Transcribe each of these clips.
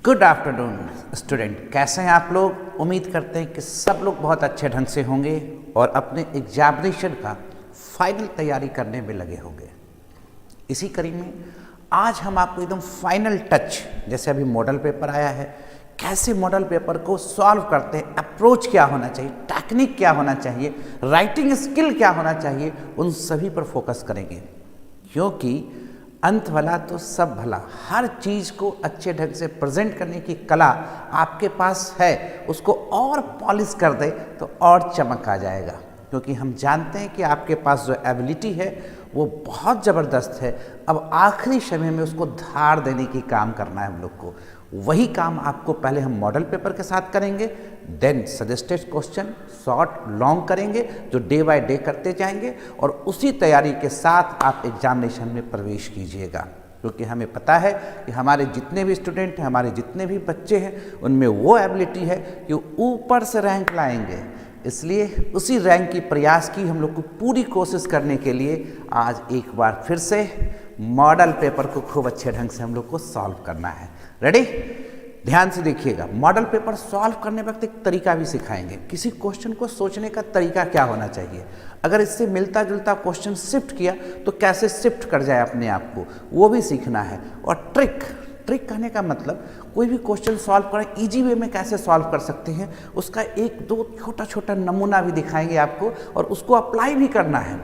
Good afternoon student, कैसे हैं आप लोग। उम्मीद करते हैं कि सब लोग बहुत अच्छे ढंग से होंगे और अपने एग्जामिनेशन का फाइनल तैयारी करने में लगे होंगे। इसी कड़ी में आज हम आपको एकदम फाइनल टच, जैसे अभी मॉडल पेपर आया है, कैसे मॉडल पेपर को सॉल्व करते हैं, अप्रोच क्या होना चाहिए, टेक्निक क्या होना चाहिए, राइटिंग स्किल क्या होना चाहिए, उन सभी पर फोकस करेंगे। क्योंकि अंत भला तो सब भला, हर चीज़ को अच्छे ढंग से प्रेजेंट करने की कला आपके पास है, उसको और पॉलिश कर दे तो और चमक आ जाएगा। क्योंकि हम जानते हैं कि आपके पास जो एबिलिटी है वो बहुत ज़बरदस्त है। अब आखिरी समय में उसको धार देने की काम करना है हम लोग को। वही काम आपको पहले हम मॉडल पेपर के साथ करेंगे, then suggested question short long करेंगे, जो डे बाय डे करते जाएंगे और उसी तैयारी के साथ आप एग्जामिनेशन में प्रवेश कीजिएगा। क्योंकि हमें पता है कि हमारे जितने भी स्टूडेंट हैं, हमारे जितने भी बच्चे हैं, उनमें वो एबिलिटी है कि ऊपर से रैंक लाएंगे। इसलिए उसी रैंक की प्रयास की हम लोग को पूरी कोशिश करने के लिए आज एक बार फिर से मॉडल पेपर को खूब अच्छे ढंग से हम लोग को सॉल्व करना है। रेडी? ध्यान से देखिएगा। मॉडल पेपर सॉल्व करने वक्त एक तरीका भी सिखाएंगे। किसी क्वेश्चन को सोचने का तरीका क्या होना चाहिए, अगर इससे मिलता जुलता क्वेश्चन शिफ्ट किया तो कैसे शिफ्ट कर जाए अपने आप को, वो भी सीखना है। और ट्रिक कहने का मतलब कोई भी क्वेश्चन सॉल्व करें इजी वे में कैसे सॉल्व कर सकते हैं, उसका एक दो छोटा छोटा नमूना भी दिखाएंगे आपको और उसको अप्लाई भी करना है।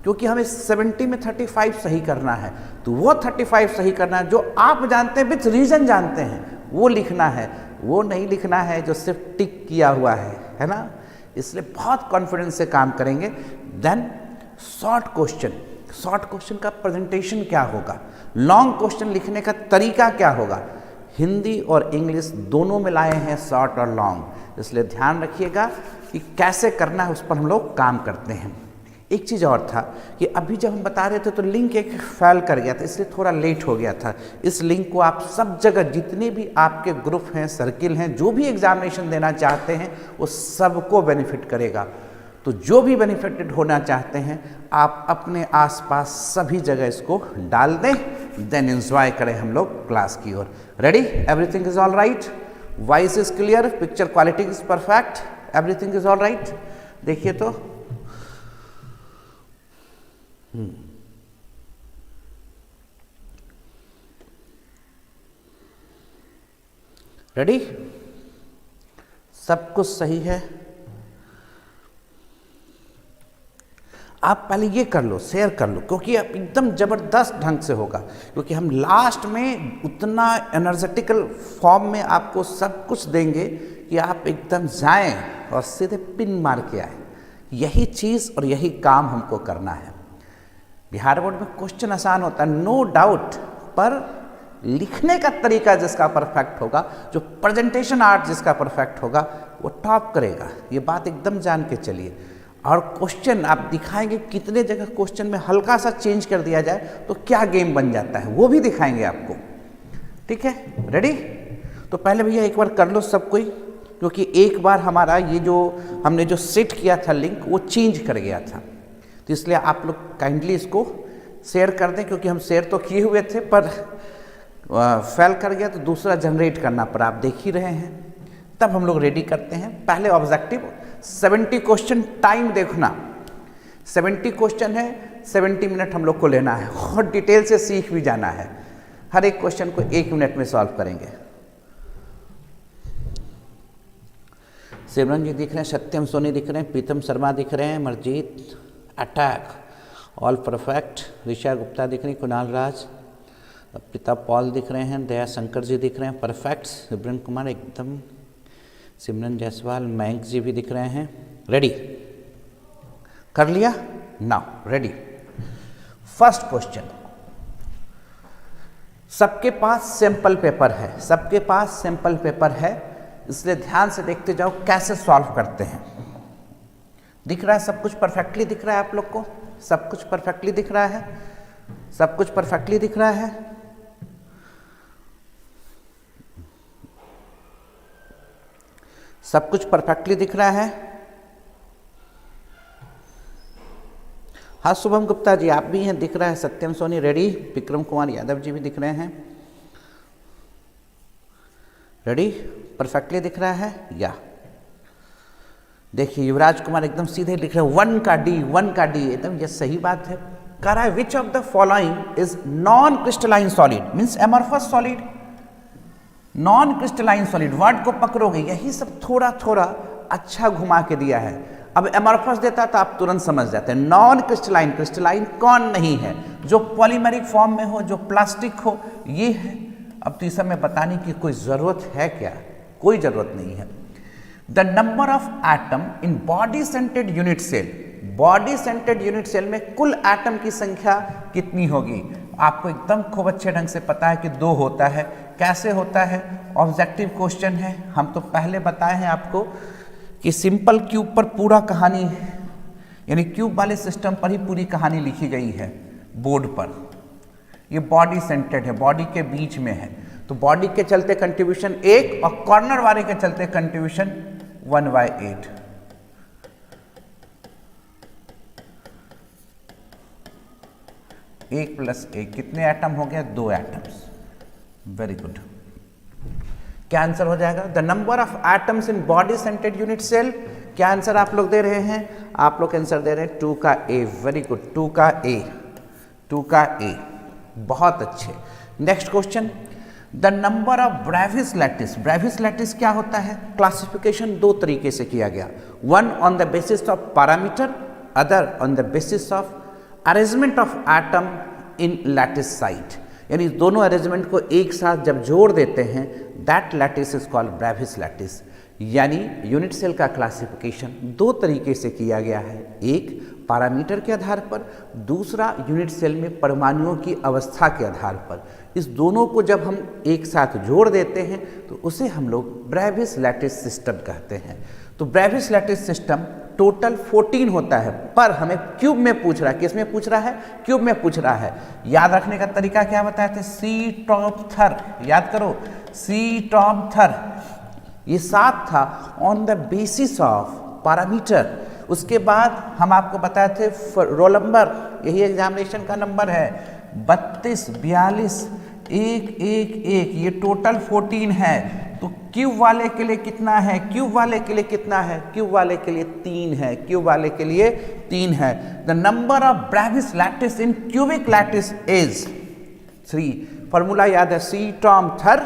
क्योंकि हमें 70 में 35 सही करना है, तो वो 35 सही करना है जो आप जानते हैं, विथ रीजन जानते हैं, वो लिखना है। वो नहीं लिखना है जो सिर्फ टिक किया हुआ है ना। इसलिए बहुत कॉन्फिडेंस से काम करेंगे। देन शॉर्ट क्वेश्चन का प्रेजेंटेशन क्या होगा, लॉन्ग क्वेश्चन लिखने का तरीका क्या होगा। हिंदी और इंग्लिश दोनों में लाए हैं शॉर्ट और लॉन्ग, इसलिए ध्यान रखिएगा कि कैसे करना है, उस पर हम लोग काम करते हैं। एक चीज़ और था कि अभी जब हम बता रहे थे तो लिंक एक फेल कर गया था, इसलिए थोड़ा लेट हो गया था। इस लिंक को आप सब जगह, जितने भी आपके ग्रुप हैं, सर्किल हैं, जो भी एग्जामिनेशन देना चाहते हैं, वो सबको बेनिफिट करेगा। तो जो भी बेनिफिटेड होना चाहते हैं, आप अपने आसपास सभी जगह इसको डाल दें, देन एंजॉय करें हम लोग क्लास की ओर। Ready? Everything is all right, voice is clear, picture quality is perfect, everything is all right. देखिए तो रेडी? सब कुछ सही है। आप पहले ये कर लो, शेयर कर लो, क्योंकि अब एकदम ज़बरदस्त ढंग से होगा। क्योंकि हम लास्ट में उतना एनर्जेटिकल फॉर्म में आपको सब कुछ देंगे कि आप एकदम जाएं और सीधे पिन मार के आए। यही चीज़ और यही काम हमको करना है। बिहार बोर्ड में क्वेश्चन आसान होता है, नो डाउट, पर लिखने का तरीका जिसका परफेक्ट होगा, जो प्रेजेंटेशन आर्ट जिसका परफेक्ट होगा, वो टॉप करेगा। ये बात एकदम जान के चलिए। और क्वेश्चन आप दिखाएंगे, कितने जगह क्वेश्चन में हल्का सा चेंज कर दिया जाए तो क्या गेम बन जाता है, वो भी दिखाएंगे आपको। ठीक है? रेडी? तो पहले भैया एक बार कर लो सब कोई, क्योंकि एक बार हमारा ये जो हमने जो सेट किया था लिंक, वो चेंज कर गया था। तो इसलिए आप लोग काइंडली इसको शेयर कर दें, क्योंकि हम शेयर तो किए हुए थे पर फेल कर गया, तो दूसरा जनरेट करना पड़ा। आप देख ही रहे हैं। तब हम लोग रेडी करते हैं। पहले ऑब्जेक्टिव 70 क्वेश्चन, टाइम देखना। 70 क्वेश्चन है, 70 मिनट हम लोग को लेना है और डिटेल से सीख भी जाना है। हर एक क्वेश्चन को 1 मिनट में सॉल्व करेंगे। सिमरन जी दिख रहे हैं, सत्यम सोनी दिख रहे हैं, प्रीतम शर्मा दिख रहे हैं, मरजीत अटैक ऑल परफेक्ट, ऋषा गुप्ता दिख रही, कुणाल राज, पिता पॉल दिख रहे हैं, दया शंकर जी दिख रहे हैं, परफेक्ट, सिमरन कुमार एकदम, सिमरन जायसवाल, मयंक जी भी दिख रहे हैं। रेडी? कर लिया? Now ready. फर्स्ट क्वेश्चन, सबके पास सैंपल पेपर है, सबके पास सैंपल पेपर है, इसलिए ध्यान से देखते जाओ कैसे सॉल्व करते हैं। दिख रहा है सब कुछ परफेक्टली दिख रहा है आप लोग को? सब कुछ परफेक्टली दिख रहा है? सब कुछ परफेक्टली दिख रहा है? सब कुछ परफेक्टली दिख रहा है? हाँ शुभम गुप्ता जी आप भी हैं, दिख रहा है। सत्यम सोनी रेडी, विक्रम कुमार यादव जी भी दिख रहे हैं। रेडी? परफेक्टली दिख रहा है या? देखिए युवराज कुमार एकदम सीधे लिख रहे हैं 1 का डी, एकदम ये सही बात है। कह रहा है which of the following is non crystalline solid, means amorphous solid, non crystalline solid, word को पकड़ोगे, यही सब थोड़ा थोड़ा अच्छा घुमा के दिया है। अब एमॉर्फस देता तो आप तुरंत समझ जाते हैं। नॉन क्रिस्टलाइन, क्रिस्टलाइन कौन नहीं है? जो पॉलीमेरिक फॉर्म में हो, जो प्लास्टिक हो, ये है। अब तो इस समय बताने की कोई जरूरत है क्या? कोई जरूरत नहीं है। The number of atom in body centred unit cell, body centred unit cell में कुल एटम की संख्या कितनी होगी? आपको एकदम खूब अच्छे ढंग से पता है कि 2 होता है। कैसे होता है? ऑब्जेक्टिव क्वेश्चन है। हम तो पहले बताए हैं आपको कि सिंपल क्यूब पर पूरा कहानी, यानी क्यूब वाले सिस्टम पर ही पूरी कहानी लिखी गई है बोर्ड पर। ये बॉडी सेंटेड है, बॉडी के बीच में है, तो बॉडी के चलते कंट्रीब्यूशन 1 और कॉर्नर वाले के चलते कंट्रीब्यूशन 1/8। एक प्लस 1 कितने एटम हो गया? 2 एटम्स। Very good. क्या आंसर हो जाएगा? The number of atoms in body centred unit cell. क्या आंसर आप लोग दे रहे हैं? आप लोग आंसर दे रहे हैं 2 का ए। वेरी गुड, 2 का ए, 2 का ए, बहुत अच्छे। Next question, the number of Brevis lattice. Brevis lattice क्या होता है? क्लासिफिकेशन 2 तरीके से किया गया, 1 on the basis of parameter, other on the basis of arrangement of atom in lattice site. यानी दोनों अरेंजमेंट को एक साथ जब जोड़ देते हैं, that lattice is called Brevis lattice. यानी यूनिट सेल का क्लासिफिकेशन 2 तरीके से किया गया है, एक पैरामीटर के आधार पर, दूसरा यूनिट सेल में परमाणुओं की अवस्था के आधार पर। इस दोनों को जब हम एक साथ जोड़ देते हैं तो उसे हम लोग ब्रेविस लैटिस सिस्टम कहते हैं। तो ब्रेविस लैटिस सिस्टम टोटल 14 होता है, पर हमें क्यूब में पूछ रहा है। किस में पूछ रहा है? क्यूब में पूछ रहा है। याद रखने का तरीका क्या बताए थे? सी टॉप थर, याद करो, सी टॉप थर, ये 7 था on the basis of parameter. उसके बाद हम आपको बताए थे रोल नंबर, यही एग्जामिनेशन का नंबर है 32, 42, 1, 1, 1, ये टोटल 14 है। तो क्यूब वाले के लिए कितना है? क्यूब वाले के लिए कितना है? क्यूब वाले के लिए 3 है, क्यूब वाले के लिए 3 है। The number of Brevis lattice in cubic lattice is 3। Formula याद है, सी टॉम थर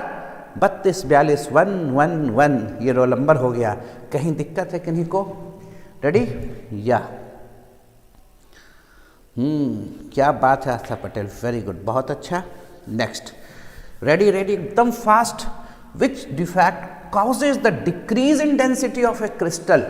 32, 42, 1, 1, 1, ये रोल नंबर हो गया। कहीं दिक्कत है किन्हीं को? रेडी? या क्या बात है आस्था पटेल, वेरी गुड, बहुत अच्छा। नेक्स्ट, रेडी रेडी, एकदम fast. Which defect causes the decrease in density of A crystal?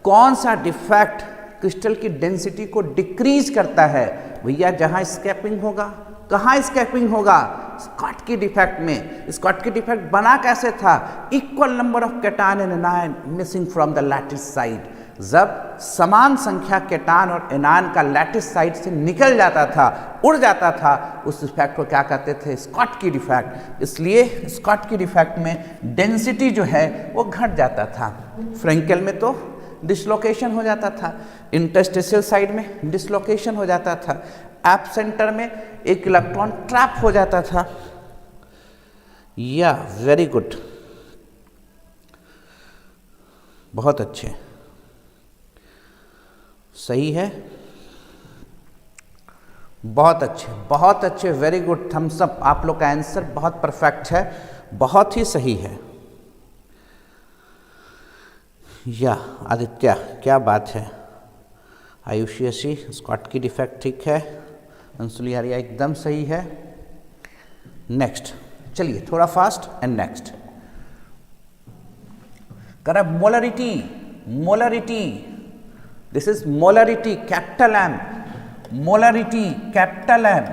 कौन सा डिफैक्ट क्रिस्टल की डेंसिटी को डिक्रीज करता है? भैया जहां स्कैपिंग होगा, कहाँ स्कैपिंग होगा? स्कॉट की डिफेक्ट में। स्कॉट की डिफेक्ट बना कैसे था? Equal number of cation and anion missing from the lattice site. जब समान संख्या केटान और एनायन का लैटिस साइड से निकल जाता था, उड़ जाता था, उस डिफेक्ट को क्या कहते थे? स्कॉट की डिफेक्ट। इसलिए स्कॉट की डिफेक्ट में डेंसिटी जो है वो घट जाता था। फ्रेंकेल में तो डिसलोकेशन हो जाता था, इंटरस्टिशियल साइड में डिसलोकेशन हो जाता था, एप सेंटर में एक इलेक्ट्रॉन ट्रैप हो जाता था। या वेरी गुड, बहुत अच्छे, सही है, बहुत अच्छे, बहुत अच्छे, वेरी गुड, थम्स अप। आप लोग का आंसर बहुत परफेक्ट है, बहुत ही सही है। या आदित्य, क्या बात है। आयुषी अशी, स्कॉट की डिफेक्ट ठीक है। अंशुली आर्या एकदम सही है। नेक्स्ट, चलिए थोड़ा फास्ट एंड नेक्स्ट। करब molarity, molarity, this is molarity, capital M, molarity capital M.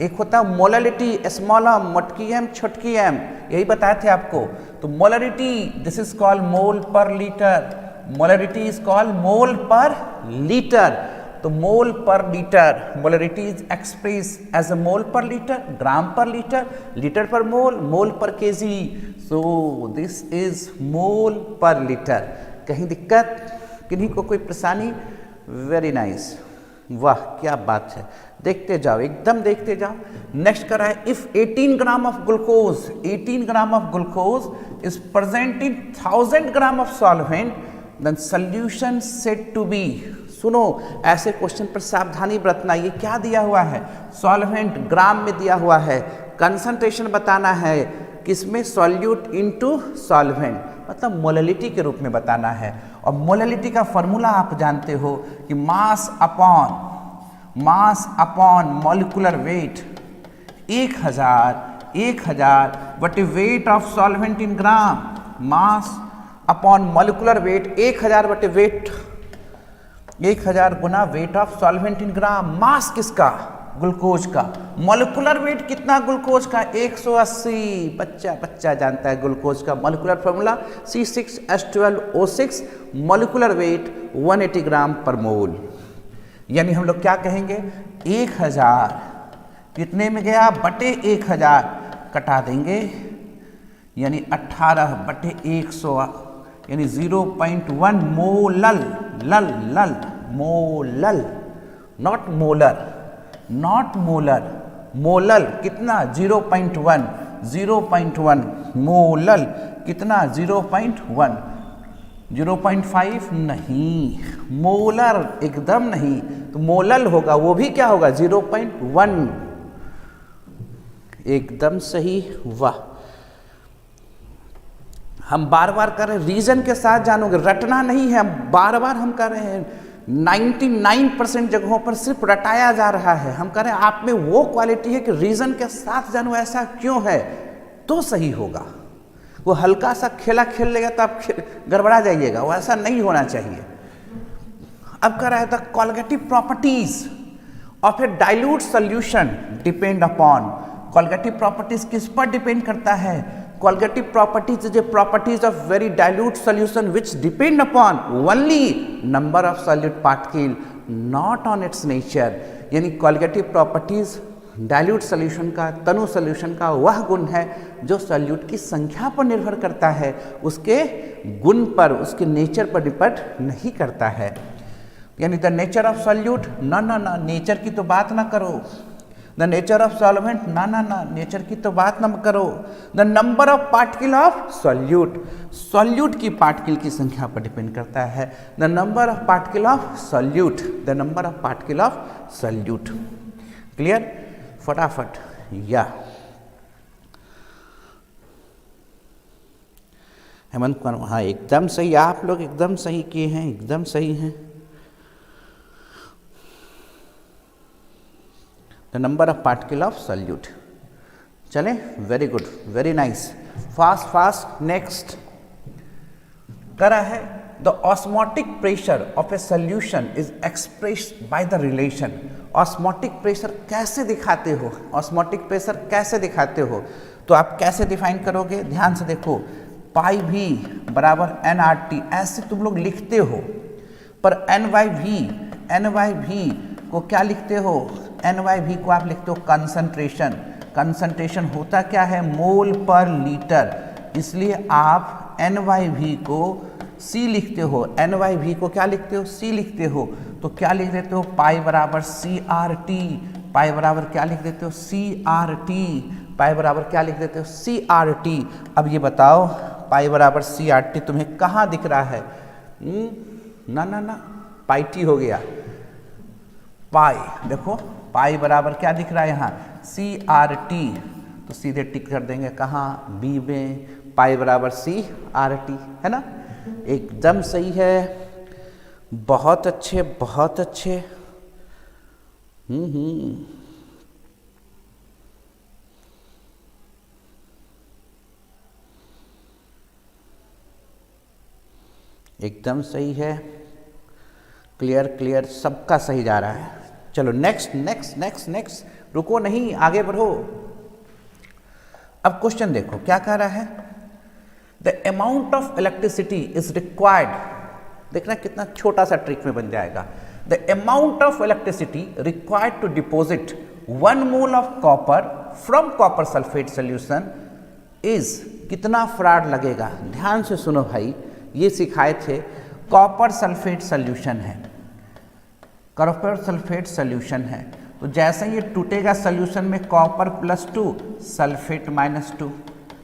एक होता है मोलरिटी स्मॉल एम, मोटकी एम, छोटकी एम, यही बताए थे आपको। तो molarity, this is called mole per litre, molarity is called mole per litre. तो mole per litre, molarity is express as a mole per litre, ग्राम पर लीटर, लीटर पर मोल, मोल पर KG. So this is mole per litre. कहीं दिक्कत, किन्हीं को कोई परेशानी? Very nice. वाह क्या बात है, देखते जाओ, एकदम देखते जाओ। नेक्स्ट करा है, if 18 gram of glucose 18 gram of glucose is present in 1000 gram of solvent then solution said to be. सुनो, ऐसे क्वेश्चन पर सावधानी बरतना। ये क्या दिया हुआ है? सॉल्वेंट ग्राम में दिया हुआ है, कंसंट्रेशन बताना है किसमें? सॉल्यूट इनटू सॉल्वेंट, मतलब मोलैलिटी के रूप में बताना है। और मोलैलिटी का फॉर्मूला आप जानते हो कि मास अपॉन मॉलिक्यूलर वेट 1000 बटे weight of solvent in gram. Mass upon molecular weight 1000 बटे वेट, 1000 गुना weight of solvent in gram. Mass किसका? ग्लूकोज का। मॉलिक्यूलर वेट कितना ग्लूकोज का? 180। बच्चा जानता है ग्लूकोज का molecular formula C6H12O6, molecular weight 180 ग्राम पर मोल। यानी हम लोग क्या कहेंगे? 1000 कितने में गया? बटे 1000 कटा देंगे, यानी 18 बटे 100, यानी 0.1 molal. Molal, not molar. Molal कितना? 0.1 मोलल कितना? 0.1, 0.5 नहीं, मोलर एकदम नहीं, तो मोलल होगा, वो भी क्या होगा? 0.1। एकदम सही, वाह। हम बार बार कर रहे हैं, रीजन के साथ जानोगे, रटना नहीं है, बार बार हम कर रहे हैं। 99% जगहों पर सिर्फ रटाया जा रहा है। हम कह रहे हैं आप में वो क्वालिटी है कि रीजन के साथ जानो, ऐसा क्यों है तो सही होगा। वो हल्का सा खेला खेल लेगा तो आप गड़बड़ा जाइएगा, वो ऐसा नहीं होना चाहिए। अब कह रहा है the qualitative properties of A dilute solution depend upon. Qualitative properties किस पर डिपेंड करता है? Qualitative properties is a properties of very dilute solution which depend upon only number of solute particle, not on its nature। यानी qualitative properties dilute solution का, तनु solution का वह गुण है जो सॉल्यूट की संख्या पर निर्भर करता है, उसके गुण पर, उसके नेचर पर डिपेंड नहीं करता है। यानी द नेचर ऑफ सॉल्यूट, ना नेचर की तो बात ना करो। द नेचर ऑफ सॉल्वेंट, ना नेचर की तो बात ना करो। The number of particle of solute की पार्टिकल की संख्या पर डिपेंड करता है। The number of particle of solute, the number of particle of solute. Clear? फटाफट या हेमंत कुमार, हाँ एकदम सही, आप लोग एकदम सही किए हैं, एकदम सही हैं। The number of particle of solute. चले, very good, very nice, fast. Next करा है the osmotic pressure of a solution is expressed by the relation. Osmotic pressure कैसे दिखाते हो? ऑस्मोटिक प्रेशर कैसे दिखाते हो? तो आप कैसे डिफाइन करोगे? ध्यान से देखो, पाई भी बराबर NRT ऐसे तुम लोग लिखते हो, पर NY को क्या लिखते हो? NY को आप लिखते हो कंसंट्रेशन। कंसंट्रेशन होता क्या है? मोल पर लीटर, इसलिए आप NY को C लिखते हो। NY को क्या लिखते हो? C लिखते हो। तो क्या लिख देते हो? पाई बराबर CRT। पाई बराबर क्या लिख देते हो? CRT। पाई बराबर क्या लिख देते हो? CRT। अब ये बताओ, पाई बराबर CRT तुम्हें कहाँ दिख रहा है? ना पाई टी हो गया। पाई देखो, पाई बराबर क्या दिख रहा है यहाँ? CRT। तो सीधे टिक कर देंगे कहाँ? बी में। पाई बराबर CRT, है ना? एकदम सही है, बहुत अच्छे, बहुत अच्छे। एकदम सही है, क्लियर, सबका सही जा रहा है। चलो नेक्स्ट, रुको नहीं, आगे बढ़ो। अब क्वेश्चन देखो क्या कह रहा है? The amount of electricity is required. देखना कितना छोटा सा ट्रिक में बन जाएगा। The amount of electricity required to deposit 1 mole of copper from copper sulphate solution is, कितना फराड लगेगा? ध्यान से सुनो भाई, ये सिखाए थे, कॉपर सल्फेट सोल्यूशन है। कॉपर सल्फेट सोल्यूशन है, तो जैसे ये टूटेगा सोल्यूशन में कॉपर +2 सल्फेट -2,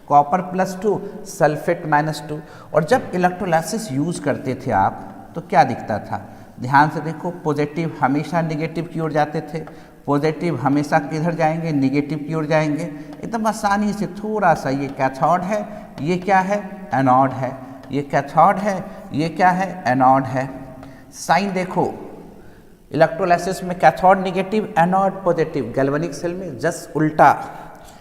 कॉपर +2 सल्फेट -2। और जब इलेक्ट्रोलाइसिस यूज़ करते थे आप तो क्या दिखता था, ध्यान से देखो, पॉजिटिव हमेशा नेगेटिव की ओर जाते थे, पॉजिटिव हमेशा किधर जाएंगे, नेगेटिव की ओर जाएंगे। एकदम आसानी से थोड़ा सा, ये कैथोड है, ये क्या है, एनोड है, ये कैथोड है, ये क्या है, एनोड है। साइन देखो, इलेक्ट्रोलाइसिस में cathode negative, anode positive, galvanic cell में जस्ट उल्टा,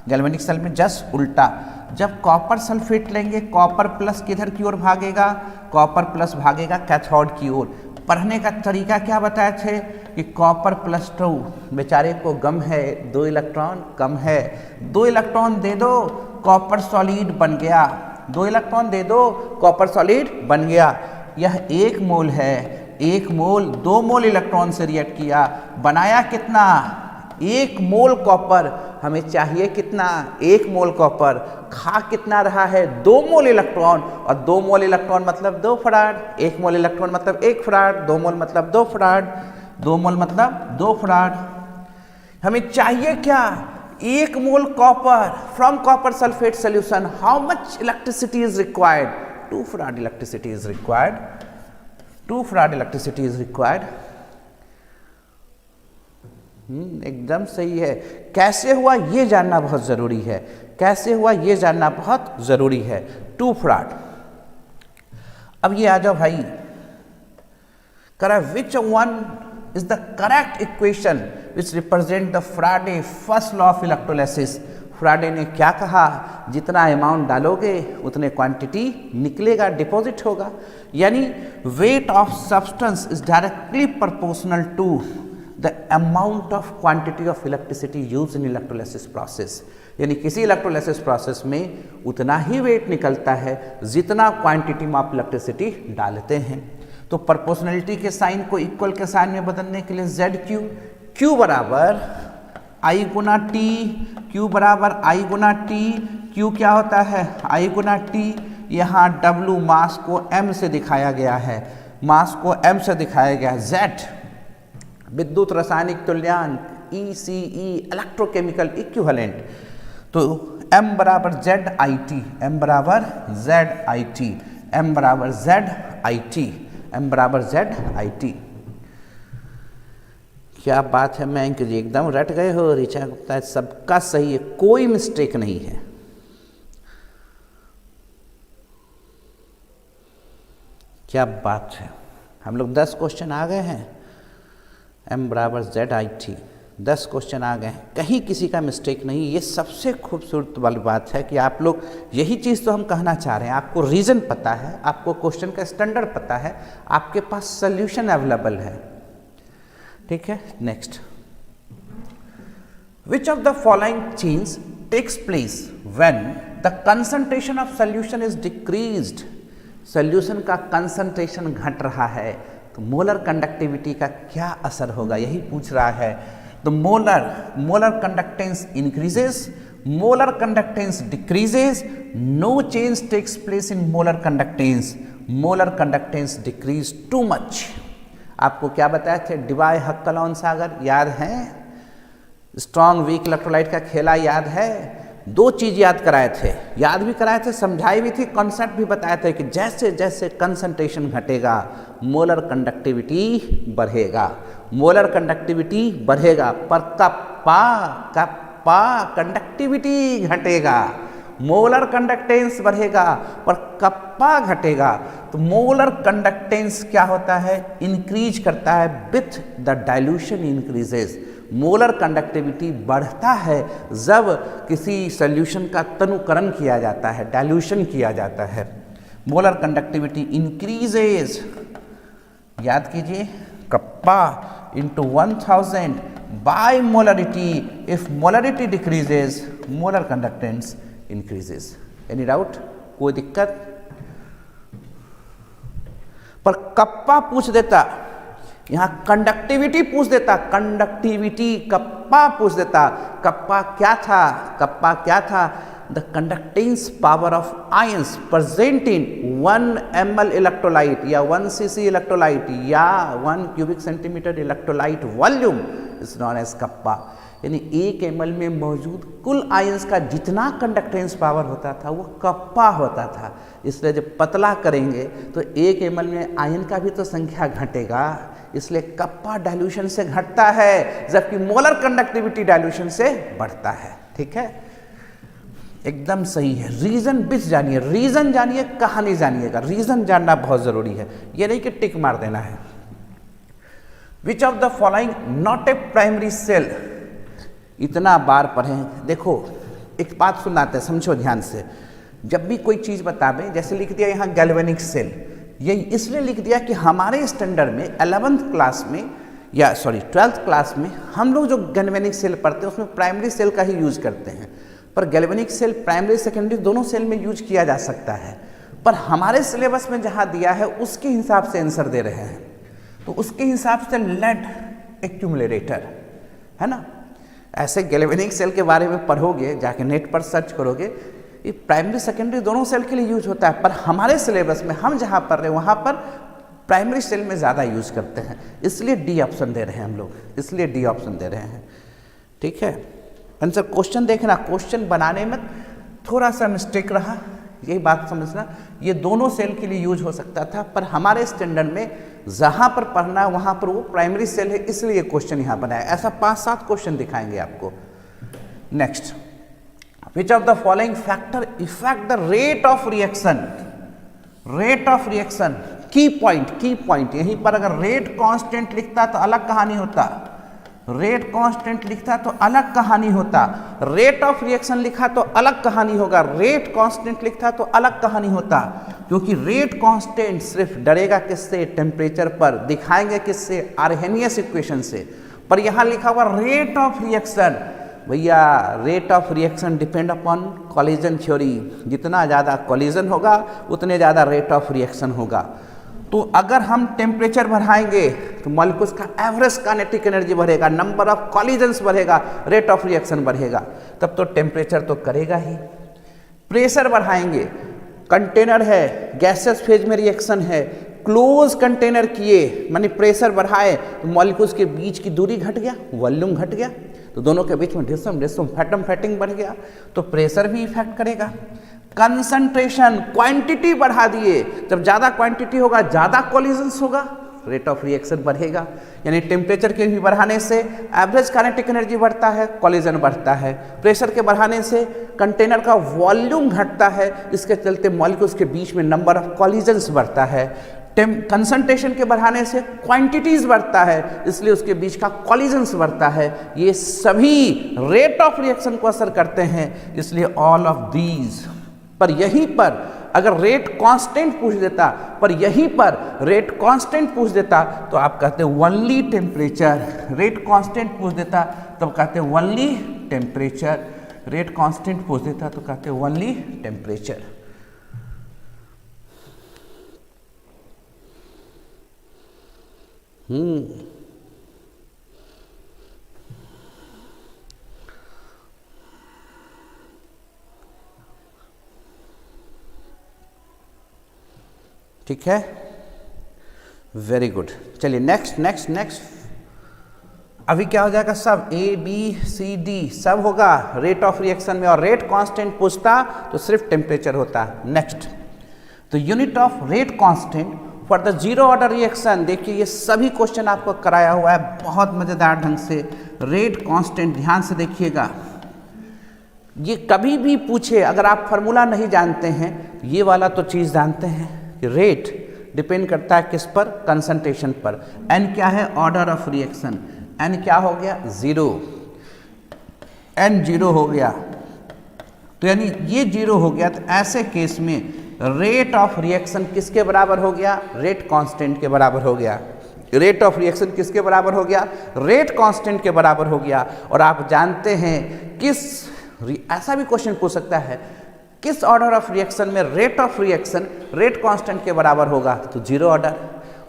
गैल्वेनिक सेल में जस्ट उल्टा। जब कॉपर सल्फेट लेंगे, कॉपर प्लस किधर की ओर भागेगा, कॉपर प्लस भागेगा कैथोड की ओर। पढ़ने का तरीका क्या बताए थे कि कॉपर +2, बेचारे को गम है, 2 इलेक्ट्रॉन कम है, 2 इलेक्ट्रॉन दे दो, कॉपर सॉलिड बन गया, 2 इलेक्ट्रॉन दे दो, कॉपर सॉलिड बन गया। यह 1 मोल है, 1 मोल 2 मोल इलेक्ट्रॉन से रिएक्ट किया, बनाया कितना, 1 मोल कॉपर। हमें चाहिए कितना, 1 मोल कॉपर, खा कितना रहा है, 2 मोल इलेक्ट्रॉन, और 2 मोल इलेक्ट्रॉन मतलब 2 फराड, 1 मोल इलेक्ट्रॉन मतलब 1 फराड, 2 मोल मतलब 2 फराड, 2 मोल मतलब 2 फराड। हमें चाहिए क्या, 1 mole copper from copper sulphate solution, how much electricity is required, 2 farad electricity is required, 2 farad electricity is required. एकदम सही है। कैसे हुआ ये जानना बहुत जरूरी है, कैसे हुआ ये जानना बहुत जरूरी है। 2 फराड। अब ये आ जाओ भाई, correct, which one is the correct equation which represent the फ्राडे first law of electrolysis. फ्राडे ने क्या कहा, जितना अमाउंट डालोगे उतने क्वांटिटी निकलेगा, डिपॉजिट होगा। यानी weight of substance is directly proportional to the amount of quantity of electricity use in electrolysis process. यानी किसी इलेक्ट्रोलाइसिस प्रोसेस में उतना ही वेट निकलता है जितना क्वांटिटी में आप इलेक्ट्रिसिटी डालते हैं। तो प्रोपोर्शनलिटी के साइन को इक्वल के साइन में बदलने के लिए ZQ, Q बराबर I गुना T, Q बराबर I गुना T, Q क्या होता है, I गुना T। यहाँ W मास को M से दिखाया गया है, मास को M से दिखाया गया है। Z विद्युत रासायनिक तुल्यांक, ECE इलेक्ट्रोकेमिकल इक्विवेलेंट। तो M बराबर ZIT, M बराबर ZIT, M बराबर ZIT, M बराबर ZIT। क्या बात है मयंक जी, एकदम रट गए हो। ऋचा गुप्ता, सबका सही है, कोई मिस्टेक नहीं है। क्या बात है, हम लोग 10 क्वेश्चन आ गए हैं। M बराबर ZIT, 10 क्वेश्चन आ गए हैं, कहीं किसी का मिस्टेक नहीं। ये सबसे खूबसूरत वाली बात है कि आप लोग, यही चीज़ तो हम कहना चाह रहे हैं, आपको रीज़न पता है, आपको क्वेश्चन का स्टैंडर्ड पता है, आपके पास सॉल्यूशन अवेलेबल है। ठीक है, next, which of the following change takes place when the concentration of solution is decreased. Solution का कंसंट्रेशन घट रहा है तो मोलर कंडक्टिविटी का क्या असर होगा, यही पूछ रहा है। तो molar conductance increases, molar conductance decreases, no change takes place in molar conductance, molar conductance decrease too much. आपको क्या बताया थे, डिबाय हक्कलॉन सागर याद है, स्ट्रॉन्ग वीक इलेक्ट्रोलाइट का खेला याद है। 2 चीज याद कराए थे, याद भी कराए थे, समझाई भी थी, कॉन्सेप्ट भी बताए थे कि जैसे जैसे कंसंट्रेशन घटेगा मोलर कंडक्टिविटी बढ़ेगा, मोलर कंडक्टिविटी बढ़ेगा, पर कप्पा कंडक्टिविटी घटेगा। मोलर कंडक्टेंस बढ़ेगा पर कप्पा घटेगा। तो मोलर कंडक्टेंस क्या होता है, इंक्रीज करता है with the dilution increases. Molar conductivity बढ़ता है जब किसी सॉल्यूशन का तनुकरण किया जाता है, डाइल्यूशन किया जाता है। मोलर कंडक्टिविटी इंक्रीजेज, याद कीजिए, kappa into 1000 by molarity. If molarity decreases, molar conductance increases. Any doubt, कोई दिक्कत? पर कप्पा पूछ देता, यहां कंडक्टिविटी पूछ देता, कंडक्टिविटी कप्पा पूछ देता। कप्पा क्या था, कप्पा क्या था? The conductance power of ions present in 1 ml electrolyte या 1 cc इलेक्ट्रोलाइट या 1 cubic centimetre electrolyte volume is known as kappa. यानी 1 ml में मौजूद कुल आयंस का जितना कंडक्टेंस पावर होता था वो कप्पा होता था। इसलिए जब पतला करेंगे तो 1 ml में आयन का भी तो संख्या घटेगा, इसलिए कप्पा डाइल्यूशन से घटता है जबकि मोलर कंडक्टिविटी डाइल्यूशन से बढ़ता है। ठीक है, एकदम सही है। रीजन बिच जानिए, रीजन जानिए, कहानी जानिएगा। रीजन जानना बहुत जरूरी है, ये नहीं कि टिक मार देना है। Which of the following not a primary cell, इतना बार पढ़ें। देखो एक बात सुनाते हैं, समझो ध्यान से। जब भी कोई चीज बतावे, जैसे लिख दिया यहाँ गैल्वेनिक सेल, ये इसलिए लिख दिया कि हमारे स्टैंडर्ड में 11th क्लास में या 12th क्लास में हम लोग जो गैल्वेनिक सेल पढ़ते हैं उसमें प्राइमरी सेल का ही यूज करते हैं। पर गैल्वेनिक सेल प्राइमरी सेकेंडरी दोनों सेल में यूज किया जा सकता है, पर हमारे सिलेबस में जहाँ दिया है उसके हिसाब से आंसर दे रहे हैं। तो उसके हिसाब से लेड एक्यूमुलेटर है ना। ऐसे गैल्वेनिक सेल के बारे में पढ़ोगे, जाके नेट पर सर्च करोगे, ये प्राइमरी सेकेंडरी दोनों सेल के लिए यूज होता है, पर हमारे सिलेबस में हम जहाँ पढ़ रहे हैं वहाँ पर प्राइमरी सेल में ज़्यादा यूज करते हैं, इसलिए डी ऑप्शन दे रहे हैं हम लोग, इसलिए डी ऑप्शन दे रहे हैं। ठीक है, आंसर क्वेश्चन देखना, क्वेश्चन बनाने में थोड़ा सा मिस्टेक रहा, यही बात समझना। ये दोनों सेल के लिए यूज हो सकता था, पर हमारे स्टैंडर्ड में जहाँ पर पढ़ना है वहाँ पर वो प्राइमरी सेल है, इसलिए क्वेश्चन यहाँ बनाया। ऐसा 5-7 क्वेश्चन दिखाएंगे आपको। Next, which of the following factor effect the rate of reaction, rate of reaction, की पॉइंट यहीं पर अगर रेट कांस्टेंट लिखता तो अलग कहानी होता, रेट कांस्टेंट लिखता तो अलग कहानी होता, रेट ऑफ रिएक्शन लिखा तो अलग कहानी होगा, रेट कांस्टेंट लिखता तो अलग कहानी होता। क्योंकि रेट कांस्टेंट सिर्फ डरेगा किससे, टेम्परेचर पर, दिखाएंगे किससे, आर्हेनियस इक्वेशन से। पर यहाँ लिखा हुआ रेट ऑफ रिएक्शन, भैया rate of reaction depend upon collision theory, जितना ज़्यादा कॉलिजन होगा उतने ज़्यादा रेट ऑफ रिएक्शन होगा। तो अगर हम टेम्परेचर बढ़ाएंगे तो मॉलिक्यूल्स का एवरेज काइनेटिक एनर्जी बढ़ेगा, नंबर ऑफ कॉलिजन्स बढ़ेगा, रेट ऑफ रिएक्शन बढ़ेगा, तब तो टेम्परेचर तो करेगा ही। प्रेशर बढ़ाएंगे, कंटेनर है, गैसेस फेज में रिएक्शन है, क्लोज कंटेनर किए माने प्रेशर बढ़ाए तो मॉलिक्यूल्स के बीच की दूरी घट गया, वॉल्यूम घट गया, तो दोनों के बीच में डिस्टम फैटिंग बढ़ गया, तो प्रेशर भी इफेक्ट करेगा। कंसंट्रेशन, क्वांटिटी बढ़ा दिए, जब ज़्यादा क्वांटिटी होगा ज़्यादा कॉलिजन्स होगा, रेट ऑफ रिएक्शन बढ़ेगा। यानी टेम्परेचर के भी बढ़ाने से एवरेज काइनेटिक एनर्जी बढ़ता है, कॉलिजन बढ़ता है। प्रेशर के बढ़ाने से कंटेनर का वॉल्यूम घटता है, इसके चलते मॉलिक्यूल्स के बीच में नंबर ऑफ कॉलिजन्स बढ़ता है। कंसंट्रेशन के बढ़ाने से क्वांटिटीज बढ़ता है, इसलिए उसके बीच का कॉलिजन्स बढ़ता है। ये सभी रेट ऑफ रिएक्शन को असर करते हैं, इसलिए ऑल ऑफ दीज। पर यहीं पर अगर रेट कांस्टेंट पूछ देता, पर यहीं पर रेट कांस्टेंट पूछ देता तो आप कहते ओनली टेम्परेचर, रेट कांस्टेंट पूछ देता तो कहते ओनली टेम्परेचर, रेट कांस्टेंट पूछ देता तो कहते ओनली टेम्परेचर। ठीक है, वेरी गुड। चलिए नेक्स्ट अभी क्या हो जाएगा, सब A B C D सब होगा रेट ऑफ रिएक्शन में, और रेट कांस्टेंट पूछता तो सिर्फ टेम्परेचर होता। नेक्स्ट, तो unit of rate constant for the zero order reaction. देखिए ये सभी क्वेश्चन आपको कराया हुआ है बहुत मजेदार ढंग से। रेट कांस्टेंट ध्यान से देखिएगा, ये कभी भी पूछे अगर आप फार्मूला नहीं जानते हैं, ये वाला तो चीज जानते हैं कि रेट डिपेंड करता है किस पर, कंसंट्रेशन पर। एन क्या है, ऑर्डर ऑफ रिएक्शन, एन क्या हो गया, 0, एन 0 हो गया, तो यानी ये 0 हो गया, तो ऐसे केस में रेट ऑफ रिएक्शन किसके बराबर हो गया, रेट कांस्टेंट के बराबर हो गया। रेट ऑफ रिएक्शन किसके बराबर हो गया, रेट कांस्टेंट के बराबर हो गया। और आप जानते हैं किस, ऐसा भी क्वेश्चन पूछ सकता है, किस ऑर्डर ऑफ रिएक्शन में rate of reaction rate constant के बराबर होगा, तो 0 ऑर्डर।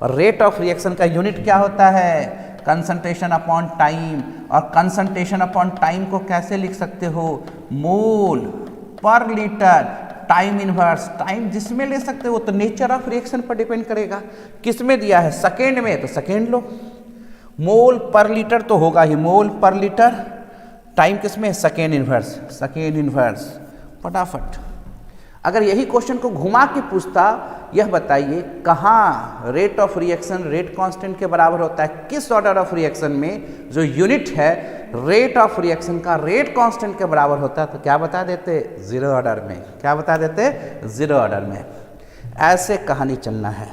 और रेट ऑफ रिएक्शन का यूनिट क्या होता है, कंसंट्रेशन अपॉन टाइम। और कंसंट्रेशन अपॉन टाइम को कैसे लिख सकते हो, मोल per litre time inverse, time जिसमें ले सकते हो तो नेचर ऑफ रिएक्शन पर डिपेंड करेगा। किस में दिया है, सेकेंड में, तो सेकेंड लो। मोल पर लीटर तो होगा ही, मोल पर लीटर, टाइम किस में, सेकेंड इनवर्स, सेकेंड इनवर्स, फटाफट। अगर यही क्वेश्चन को घुमा के पूछता, यह बताइए कहाँ rate of reaction rate constant के बराबर होता है, किस ऑर्डर ऑफ रिएक्शन में जो यूनिट है रेट ऑफ रिएक्शन का रेट कांस्टेंट के बराबर होता है, तो क्या बता देते, जीरो ऑर्डर में। क्या बता देते, जीरो ऑर्डर में। ऐसे कहानी चलना है।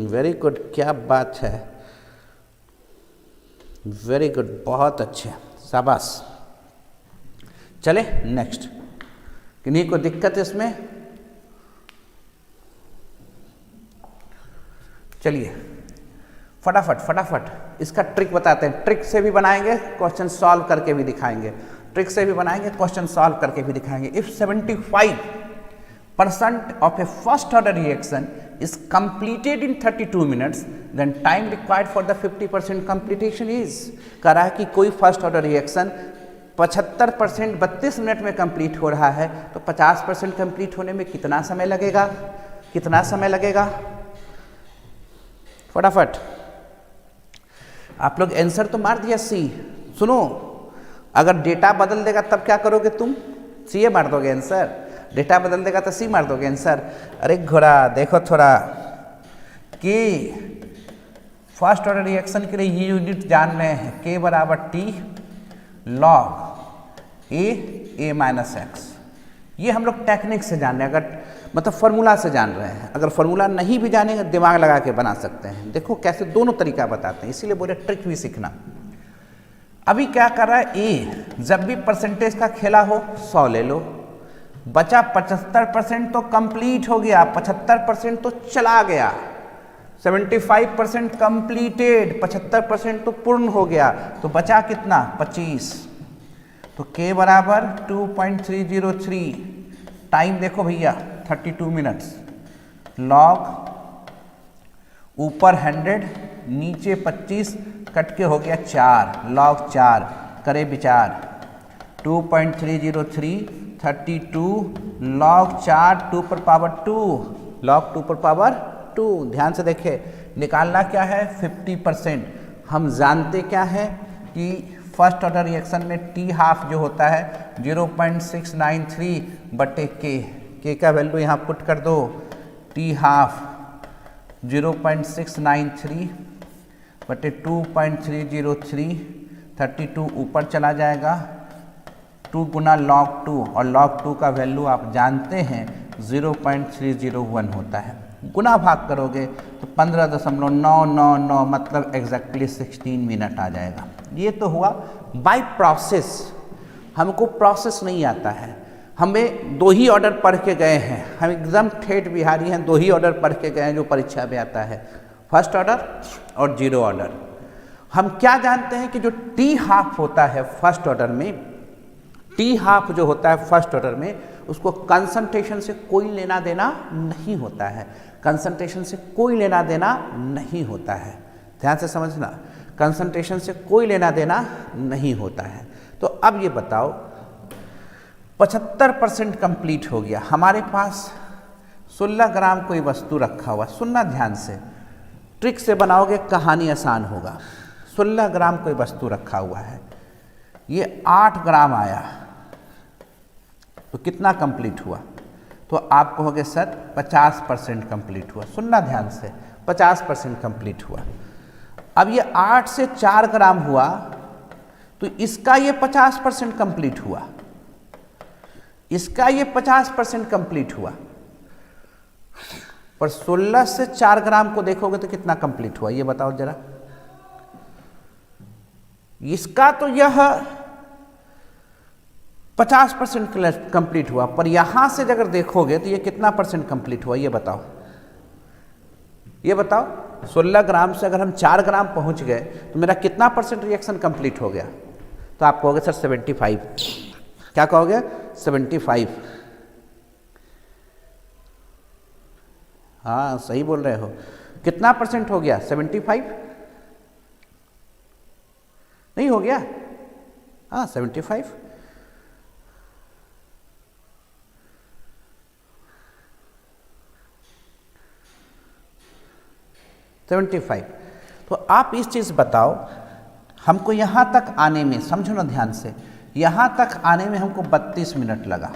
वेरी गुड, क्या बात है, वेरी गुड, बहुत अच्छे, शाबाश। चले नेक्स्ट, किन्हीं को दिक्कत है इसमें? चलिए फटाफट फटाफट इसका ट्रिक बताते हैं। ट्रिक से भी बनाएंगे, क्वेश्चन सॉल्व करके भी दिखाएंगे। ट्रिक से भी बनाएंगे, क्वेश्चन सॉल्व करके भी दिखाएंगे। If 75% of a first order reaction is completed in 32 minutes, then time required for the 50% completion is। कह रहा है कि कोई फर्स्ट ऑर्डर रिएक्शन 75% 32 मिनट में कंप्लीट हो रहा है, तो 50% कंप्लीट होने में कितना समय लगेगा, कितना समय लगेगा, फटाफट। आप लोग आंसर तो मार दिया सी। सुनो, अगर डेटा बदल देगा तब क्या करोगे तुम, सी मार दोगे आंसर, डेटा बदल देगा तो सी मार दोगे आंसर। अरे घोड़ा देखो थोड़ा कि फर्स्ट ऑर्डर रिएक्शन के लिए ये यूनिट जान रहे हैं, के बराबर टी लॉग ए माइनस एक्स। ये हम लोग टेक्निक से जान रहे हैं, अगर मतलब फॉर्मूला से जान रहे हैं। अगर फॉर्मूला नहीं भी जानेंगे दिमाग लगा के बना सकते हैं। देखो कैसे दोनों तरीका बताते हैं, इसीलिए बोले ट्रिक भी सीखना। अभी क्या कर रहा है ए, जब भी परसेंटेज का खेला हो 100 ले लो, बचा 75% तो कंप्लीट हो गया, 75% तो चला गया, 75% कंप्लीटेड, 75% तो पूर्ण हो गया, तो बचा कितना, 25। तो के बराबर 2.303, टाइम देखो भैया 32 मिनट्स, लॉग ऊपर 100 नीचे 25 कट के हो गया 4, लॉग 4, करे विचार 2.303 32 लॉग 4 2 पर पावर 2, लॉग 2 पर पावर 2। ध्यान से देखे, निकालना क्या है 50%। हम जानते क्या है कि फर्स्ट ऑर्डर रिएक्शन में टी हाफ जो होता है 0.693 बटे के का वैल्यू यहाँ पुट कर दो, टी हाफ 0.693 बटे 2.303, 32 ऊपर चला जाएगा, 2 गुना लॉग 2, और लॉग 2 का वैल्यू आप जानते हैं 0.301 होता है। गुना भाग करोगे तो 15.999, मतलब एग्जैक्टली 16 मिनट आ जाएगा। ये तो हुआ बाय प्रोसेस। हमको प्रोसेस नहीं आता है, हमें 2 ही ऑर्डर पढ़ के गए हैं, हम एकदम ठेठ बिहारी हैं, 2 ही ऑर्डर पढ़ के गए हैं जो परीक्षा में आता है, फर्स्ट ऑर्डर और जीरो ऑर्डर। हम क्या जानते हैं कि जो टी हाफ होता है फर्स्ट ऑर्डर में, टी हाफ जो होता है फर्स्ट ऑर्डर में, उसको कंसंट्रेशन से कोई लेना देना नहीं होता है, कंसंट्रेशन से कोई लेना देना नहीं होता है। ध्यान से समझना, कंसंट्रेशन से कोई लेना देना नहीं होता है। तो अब ये बताओ 75% कंप्लीट हो गया, हमारे पास 16 ग्राम कोई वस्तु रखा हुआ, सुनना ध्यान से, ट्रिक से बनाओगे कहानी आसान होगा। 16 ग्राम कोई वस्तु रखा हुआ है, ये 8 ग्राम आया, तो कितना कंप्लीट हुआ, तो आप कहोगे सर 50% कंप्लीट हुआ। सुनना ध्यान से, 50% कंप्लीट हुआ। अब ये 8 से 4 ग्राम हुआ, तो इसका ये 50% कंप्लीट हुआ, इसका ये 50% कंप्लीट हुआ, पर 16 से 4 ग्राम को देखोगे तो कितना कंप्लीट हुआ, ये बताओ जरा। इसका तो यह 50% कंप्लीट हुआ, पर यहां से अगर देखोगे तो ये कितना परसेंट कंप्लीट हुआ, ये बताओ, ये बताओ। 16 ग्राम से अगर हम 4 ग्राम पहुंच गए तो मेरा कितना परसेंट रिएक्शन कंप्लीट हो गया, तो आप कहोगे सर 75। क्या कहोगे, 75। हाँ सही बोल रहे हो। कितना परसेंट हो गया, 75 नहीं हो गया, हाँ 75। तो आप इस चीज़ बताओ, हमको यहाँ तक आने में, समझो ना ध्यान से, यहाँ तक आने में हमको 32 मिनट लगा,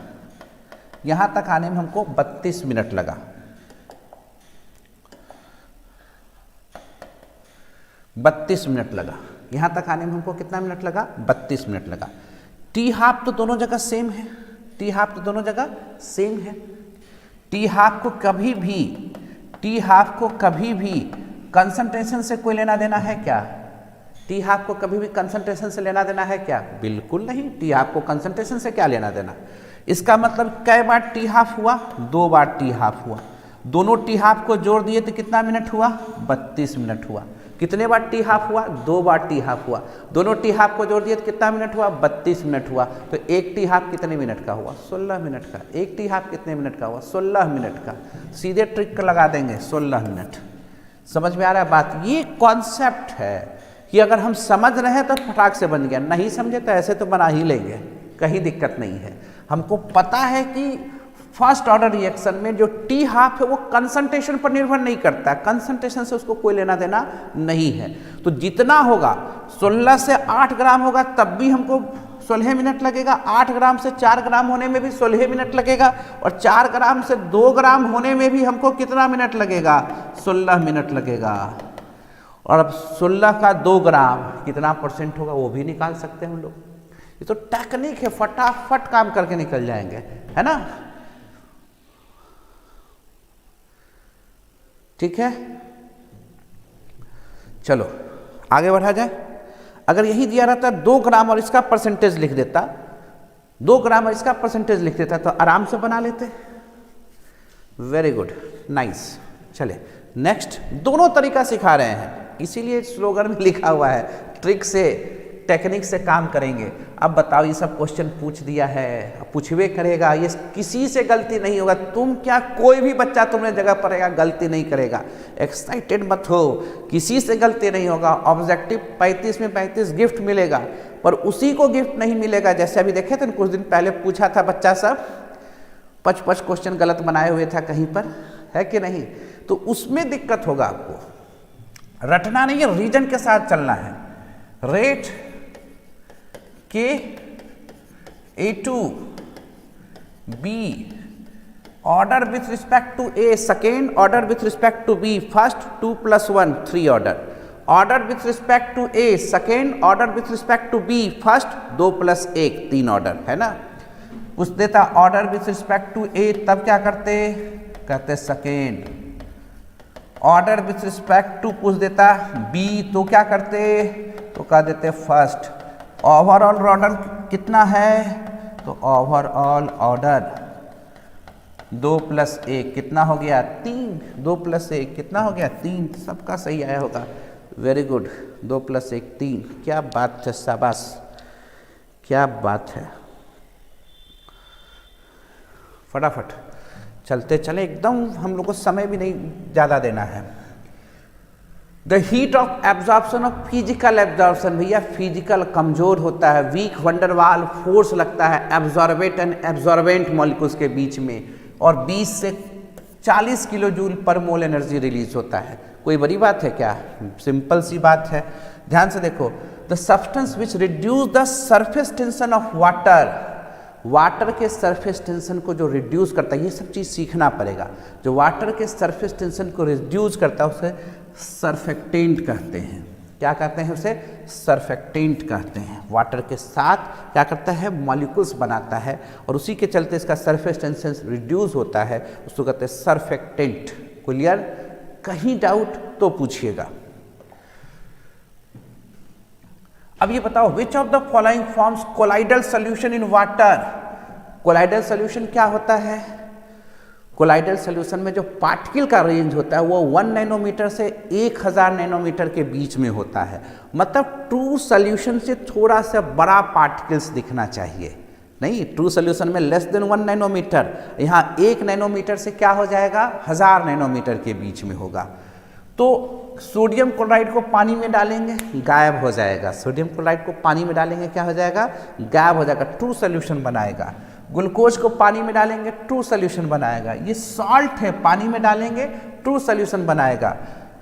यहाँ तक आने में हमको 32 मिनट लगा, 32 मिनट लगा। यहाँ तक आने में हमको कितना मिनट लगा? 32 मिनट लगा। टी हाफ तो दोनों जगह सेम है, टी हाफ तो दोनों जगह सेम है। टी हाफ को कभी भी कंसंट्रेशन से कोई लेना देना है क्या? टी हाफ को कभी भी कंसंट्रेशन से लेना देना है क्या? बिल्कुल नहीं। टी हाफ को कंसंट्रेशन से क्या लेना देना? इसका मतलब कई बार टी हाफ हुआ? 2 बार टी हाफ हुआ। दोनों टी हाफ को जोड़ दिए तो कितना मिनट हुआ? 32 मिनट हुआ। कितने बार टी हाफ हुआ? 2 बार टी हाफ हुआ। दोनों टी हाफ को जोड़ दिए तो कितना मिनट हुआ? 32 मिनट हुआ। तो एक टी हाफ कितने मिनट का हुआ? 16 मिनट का। एक टी हाफ कितने मिनट का हुआ? 16 मिनट का। सीधे ट्रिक लगा देंगे, 16 मिनट। समझ में आ रहा है बात? ये कॉन्सेप्ट है कि अगर हम समझ रहे हैं तो फटाक से बन गया, नहीं समझे तो ऐसे तो बना ही लेंगे, कहीं दिक्कत नहीं है। हमको पता है कि फर्स्ट ऑर्डर रिएक्शन में जो टी हाफ है वो कंसंट्रेशन पर निर्भर नहीं करता, कंसंट्रेशन से उसको कोई लेना देना नहीं है। तो जितना होगा 16 से 8 ग्राम होगा तब भी हमको 16 मिनट लगेगा, 8 ग्राम से 4 ग्राम होने में भी 16 मिनट लगेगा, और 4 ग्राम से 2 ग्राम होने में भी हमको कितना मिनट लगेगा? 16 मिनट लगेगा। और अब 16 का 2 ग्राम कितना परसेंट होगा वो भी निकाल सकते हैं हम लोग। ये तो टेक्निक है, फटाफट काम करके निकल जाएंगे, है ना? ठीक है, चलो आगे बढ़ा जाए। अगर यही दिया रहता 2 ग्राम और इसका परसेंटेज लिख देता, 2 ग्राम और इसका परसेंटेज लिख देता तो आराम से बना लेते। Very good, nice. चले नेक्स्ट, दोनों तरीका सिखा रहे हैं, इसीलिए स्लोगन में लिखा हुआ है ट्रिक से टेक्निक से काम करेंगे। अब बताओ, ये सब क्वेश्चन पूछ दिया है, पूछवे करेगा, ये किसी से गलती नहीं होगा। तुम क्या, कोई भी बच्चा तुम्हारे जगह पढ़ेगा गलती नहीं करेगा। एक्साइटेड मत हो, किसी से गलती नहीं होगा। ऑब्जेक्टिव 35 में 35 गिफ्ट मिलेगा, पर उसी को गिफ्ट नहीं मिलेगा। जैसे अभी देखे थे कुछ दिन पहले पूछा था बच्चा सब 5 क्वेश्चन गलत बनाए हुए था कहीं पर, है कि नहीं? तो उसमें दिक्कत होगा आपको। रटना नहीं है, रीजन के साथ चलना है। रेट के A to B, order with respect to A second, order with respect to B first, 2 + 1 3 order, order with respect to A second, order with respect to B first, 2 + 1 3 order, है ना? पूछ देता order with respect to A, तब क्या करते? कहते second. Order with respect to पूछ देता बी, तो क्या करते? तो कह देते फर्स्ट। ओवरऑल ऑर्डर कितना है? तो ओवरऑल ऑर्डर 2 + 1 कितना हो गया? 3। 2 + 1 कितना हो गया? 3। सबका सही आया होगा। Very good, 2 + 1 3। क्या बात है, शाबाश, क्या बात है। फटाफट चलते चले, एकदम हम लोग को समय भी नहीं ज़्यादा देना है। The heat of absorption of physical absorption, भैया फिजिकल कमजोर होता है, वीक वंडरवाल फोर्स लगता है एब्जॉर्बेट एंड एब्जॉर्बेंट मॉलिक्यूल्स के बीच में, और 20 से 40 किलो जूल पर मोल एनर्जी रिलीज होता है। कोई बड़ी बात है क्या? सिंपल सी बात है। ध्यान से देखो, the substance which reduce the surface tension of water, water के सरफेस टेंशन को जो रिड्यूस करता है, ये सब चीज़ सीखना पड़ेगा। जो वाटर के सरफेस टेंशन को रिड्यूस करता है उसे सरफेक्टेंट कहते हैं। क्या कहते हैं? उसे सरफेक्टेंट कहते हैं। वाटर के साथ क्या करता है? मॉलिक्यूल्स बनाता है, और उसी के चलते इसका सरफेस टेंशन रिड्यूस होता है, उसको कहते हैं सरफेक्टेंट। क्लियर? कहीं डाउट तो पूछिएगा। अब ये बताओ, विच of the following forms colloidal solution in water? Colloidal solution क्या होता है? कोलाइडल सोल्यूशन में जो पार्टिकल का रेंज होता है वो 1 नैनोमीटर से 1000 नैनोमीटर के बीच में होता है। मतलब ट्रू सोल्यूशन से थोड़ा सा बड़ा पार्टिकल्स दिखना चाहिए। नहीं, ट्रू सोल्यूशन में लेस देन 1 नैनोमीटर, यहाँ 1 नैनोमीटर से क्या हो जाएगा? 1000 नैनोमीटर के बीच में होगा। तो सोडियम क्लोराइड को पानी में डालेंगे, गायब हो जाएगा। सोडियम क्लोराइड को पानी में डालेंगे, क्या हो जाएगा? गायब हो जाएगा, ट्रू सोल्यूशन बनाएगा। ग्लूकोज को पानी में डालेंगे, ट्रू सोल्यूशन बनाएगा। ये सॉल्ट है, पानी में डालेंगे ट्रू सोल्यूशन बनाएगा।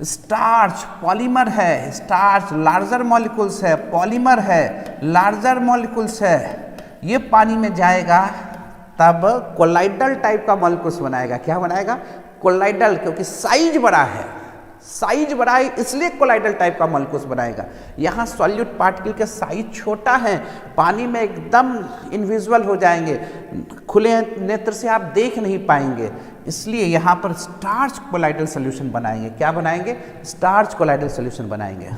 स्टार्च पॉलीमर है, स्टार्च लार्जर मॉलिक्यूल्स है, पॉलीमर है, लार्जर मॉलिक्यूल्स है, ये पानी में जाएगा तब कोलाइडल टाइप का मॉलिक्यूल्स बनाएगा। क्या बनाएगा? कोलाइडल, क्योंकि साइज बड़ा है, साइज बड़ा है इसलिए कोलाइडल टाइप का मॉलिक्यूल्स बनाएगा। यहाँ सॉल्यूट पार्टिकल के साइज छोटा है, पानी में एकदम इनविजिबल हो जाएंगे, खुले नेत्र से आप देख नहीं पाएंगे, इसलिए यहाँ पर स्टार्च कोलाइडल सॉल्यूशन बनाएंगे। क्या बनाएंगे? स्टार्च कोलाइडल सॉल्यूशन बनाएंगे।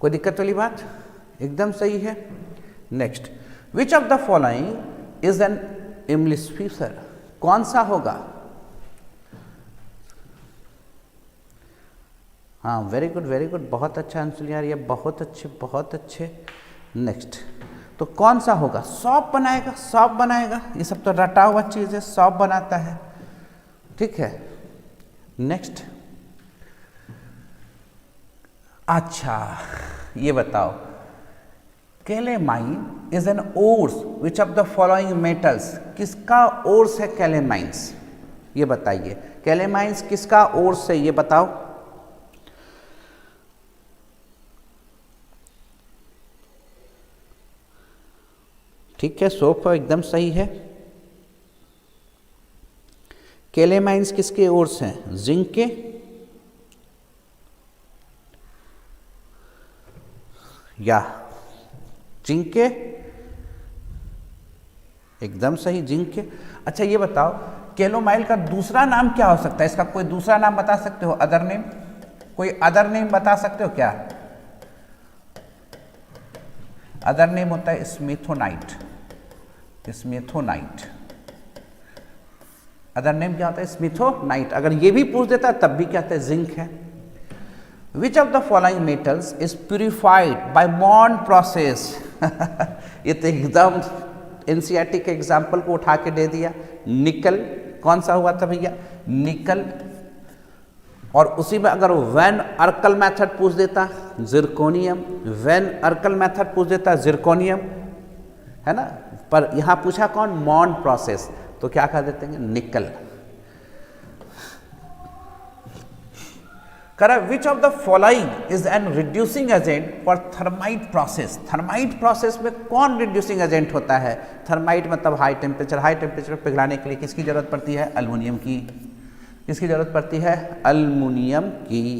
कोई दिक्कत वाली बात? एकदम सही है। Next, which of the following is an emulsifier? कौन सा होगा? हाँ, वेरी गुड वेरी गुड, बहुत अच्छा आंसर यार, ये बहुत अच्छे बहुत अच्छे। नेक्स्ट, तो कौन सा होगा? सॉप बनाएगा, सॉप बनाएगा, ये सब तो रटा हुआ चीज है, सॉप बनाता है, ठीक है। नेक्स्ट, अच्छा ये बताओ, calamine is an ores which of the following metals? किसका ओर्स है कैलेमाइंस? ये बताइए, कैलेमाइंस किसका ओर्स है, ये बताओ। ठीक है, सोप एकदम सही है। कैलेमाइंस किसके ओर्स हैं? जिंक के, या जिंक के? एकदम सही, जिंक के। अच्छा ये बताओ, कैलोमाइल का दूसरा नाम क्या हो सकता है? इसका कोई दूसरा नाम बता सकते हो? अदर नेम, कोई अदर नेम बता सकते हो क्या? अदर नेम होता है स्मिथोनाइट, स्मिथोनाइट। अदर नेम क्या होता है? स्मिथोनाइट। अगर ये भी पूछ देता तब भी क्या होता है? जिंक है। Which of the following metals is purified by Mond process? ये तो एकदम NCERT के एग्जाम्पल को उठा के दे दिया। निकल कौन सा हुआ था भैया? निकल। और उसी में अगर वैन अर्कल मेथड पूछ देता, जिरकोनियम। वैन अर्कल मेथड पूछ देता, जिरकोनियम, है ना। पर यहाँ पूछा कौन? मॉन्ड प्रोसेस, तो क्या कह देते हैं? निकल। Correct. Which of the following is N reducing agent for thermite process? Thermite process में कौन रिड्यूसिंग एजेंट होता है? थर्माइट मतलब हाई टेम्परेचर पिघलाने के लिए किसकी जरूरत पड़ती है? अल्युमिनियम की। किसकी जरूरत पड़ती है? अल्युमिनियम की।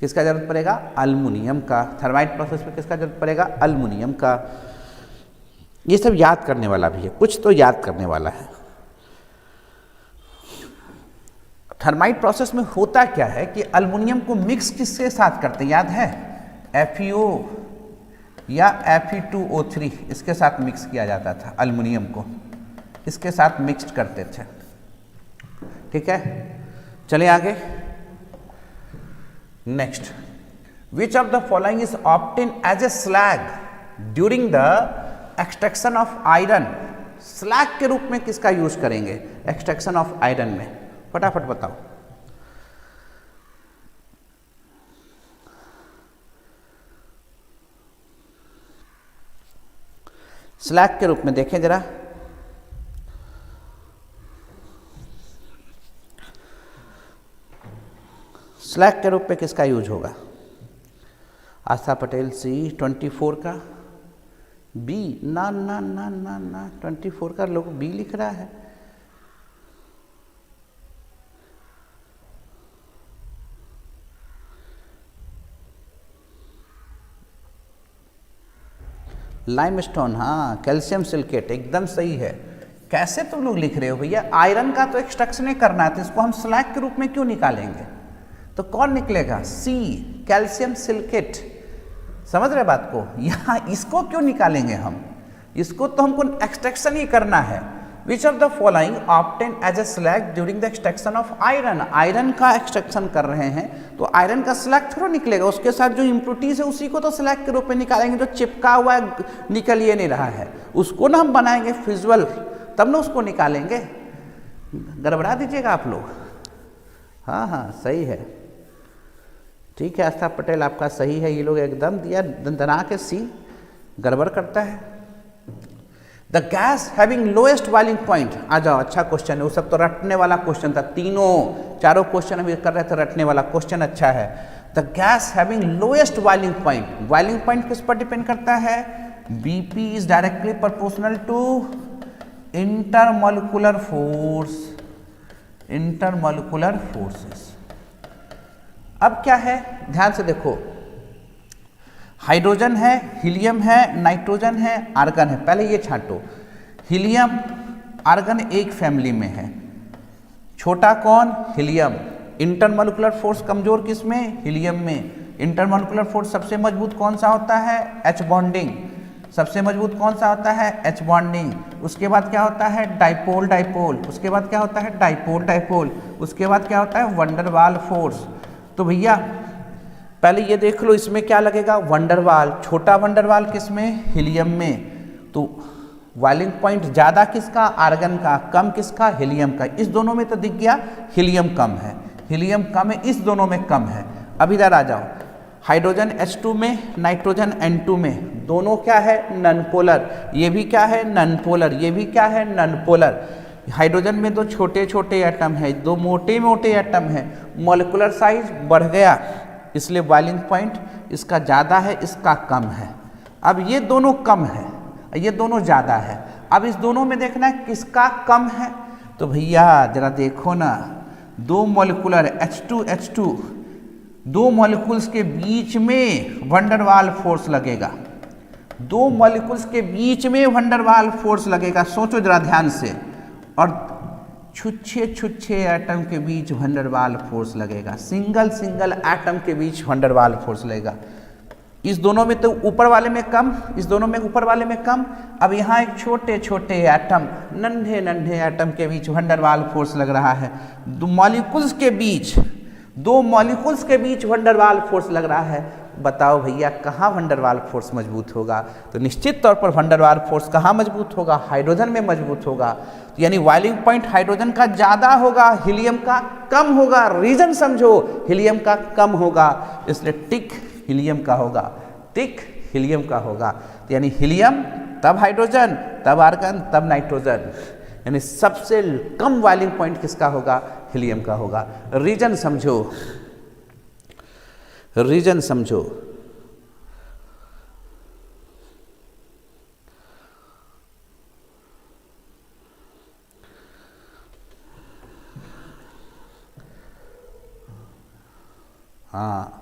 किसका जरूरत पड़ेगा? अल्युमिनियम का। थर्माइट प्रोसेस में किसका जरूरत पड़ेगा? अल्युमिनियम का। ये सब याद करने वाला भी है, कुछ तो याद करने वाला है। थर्माइट प्रोसेस में होता क्या है कि अल्युमिनियम को मिक्स किसके साथ करते हैं? याद है? FeO या Fe2O3, इसके साथ मिक्स किया जाता था। अल्युमिनियम को इसके साथ मिक्स करते थे, ठीक है। चलिए आगे। Next, which of the following is obtain as a slag during the extraction of iron? Slag के रूप में किसका यूज करेंगे एक्सट्रैक्शन ऑफ आयरन में? फटाफट बताओ। स्लैग के रूप में देखें जरा। स्लैग के रूप में किसका यूज होगा? आस्था पटेल C24 का। बी? ना ना ना ना ना, 24 का लोग बी लिख रहा है। लाइमस्टोन, हाँ, कैल्शियम सिलिकेट, एकदम सही है। कैसे तुम लोग लिख रहे हो भैया? आयरन का तो एक्सट्रैक्शन ही करना है, तो इसको हम स्लैग के रूप में क्यों निकालेंगे? तो कौन निकलेगा? सी, कैल्शियम सिलिकेट। समझ रहे बात को? यहाँ इसको क्यों निकालेंगे हम? इसको तो हमको एक्सट्रैक्शन ही करना है। Which of the following obtain as a slag during the extraction of iron, iron का एक्सट्रैक्शन कर रहे हैं तो आयरन का स्लैग थोड़ा निकलेगा, उसके साथ जो इम्प्योरिटीज है उसी को तो स्लैग के रूप में निकालेंगे, जो चिपका हुआ है निकल ये नहीं रहा है उसको ना हम बनाएंगे फिजुअल, तब ना उसको निकालेंगे। गड़बड़ा दीजिएगा आप लोग। हाँ हाँ सही है, ठीक है आस्था पटेल आपका सही है, ये लोग एकदम दिया दना के सी गड़बड़ करता है। The gas having lowest boiling point, आ जाओ अच्छा क्वेश्चन है, वो सब तो रटने वाला क्वेश्चन था, तीनों चारों क्वेश्चन अभी कर रहे थे रटने वाला क्वेश्चन अच्छा है। The gas having lowest boiling point, boiling point किस पर डिपेंड करता है, BP is directly proportional to intermolecular force, intermolecular forces. अब क्या है ध्यान से देखो, हाइड्रोजन है, हीलियम है, नाइट्रोजन है, आर्गन है, पहले ये छांटो, हीलियम आर्गन एक फैमिली में है, छोटा कौन, हीलियम। इंटरमोलिकुलर फोर्स कमजोर किस में, हीलियम में। इंटरमोलिकुलर फोर्स सबसे मजबूत कौन सा होता है, एच बॉन्डिंग, सबसे मजबूत कौन सा होता है, एच बॉन्डिंग। उसके बाद क्या होता है, डाइपोल डाइपोल, उसके बाद क्या होता है, डाइपोल डाइपोल, उसके बाद क्या होता है, वंडरवाल फोर्स। तो भैया पहले ये देख लो इसमें क्या लगेगा, वंडरवाल, छोटा वंडरवाल किसमें, हीलियम में। तो बॉइलिंग पॉइंट ज़्यादा किसका, आर्गन का, कम किसका, हीलियम का। इस दोनों में तो दिख गया हीलियम कम है, हीलियम कम है, इस दोनों में कम है। अब इधर आ जाओ, हाइड्रोजन H2 में, नाइट्रोजन N2 में, दोनों क्या है, नॉन पोलर, ये भी क्या है, नॉन पोलर, ये भी क्या है, नॉन पोलर। हाइड्रोजन में दो छोटे छोटे एटम है, दो मोटे मोटे एटम है, मॉलिक्यूलर साइज बढ़ गया, इसलिए बॉइलिंग पॉइंट इसका ज़्यादा है, इसका कम है। अब ये दोनों कम है, ये दोनों ज़्यादा है, अब इस दोनों में देखना है किसका कम है। तो भैया जरा देखो ना, दो मॉलिक्यूलर H2 दो मॉलिक्यूल्स के बीच में वंडरवाल फोर्स लगेगा, दो मॉलिक्यूल्स के बीच में वंडरवाल फोर्स लगेगा, सोचो जरा ध्यान से। और छुच्छे एटम के बीच वंडरवाल फोर्स लगेगा, सिंगल एटम के बीच वंडरवाल फोर्स लगेगा। इस दोनों में तो ऊपर वाले में कम, इस दोनों में ऊपर वाले में कम। अब यहाँ एक छोटे छोटे एटम, नन्हे एटम के बीच वंडरवाल फोर्स लग रहा है, दो मॉलिक्यूल्स के बीच वंडरवाल फोर्स लग रहा है। बताओ भैया कहाँ वंडरवाल फोर्स मजबूत होगा, तो निश्चित तौर पर वंडरवाल फोर्स कहाँ मजबूत होगा, हाइड्रोजन में मजबूत होगा। तो यानी बॉइलिंग पॉइंट हाइड्रोजन का ज़्यादा होगा, हीलियम का कम होगा। रीजन समझो, हीलियम का कम होगा, इसलिए टिक हीलियम का होगा, टिक हीलियम का होगा। तो यानी हीलियम तब हाइड्रोजन तब आर्गन तब नाइट्रोजन, यानी सबसे कम बॉइलिंग पॉइंट किसका होगा, हीलियम का होगा। रीजन समझो, रीजन समझो। हाँ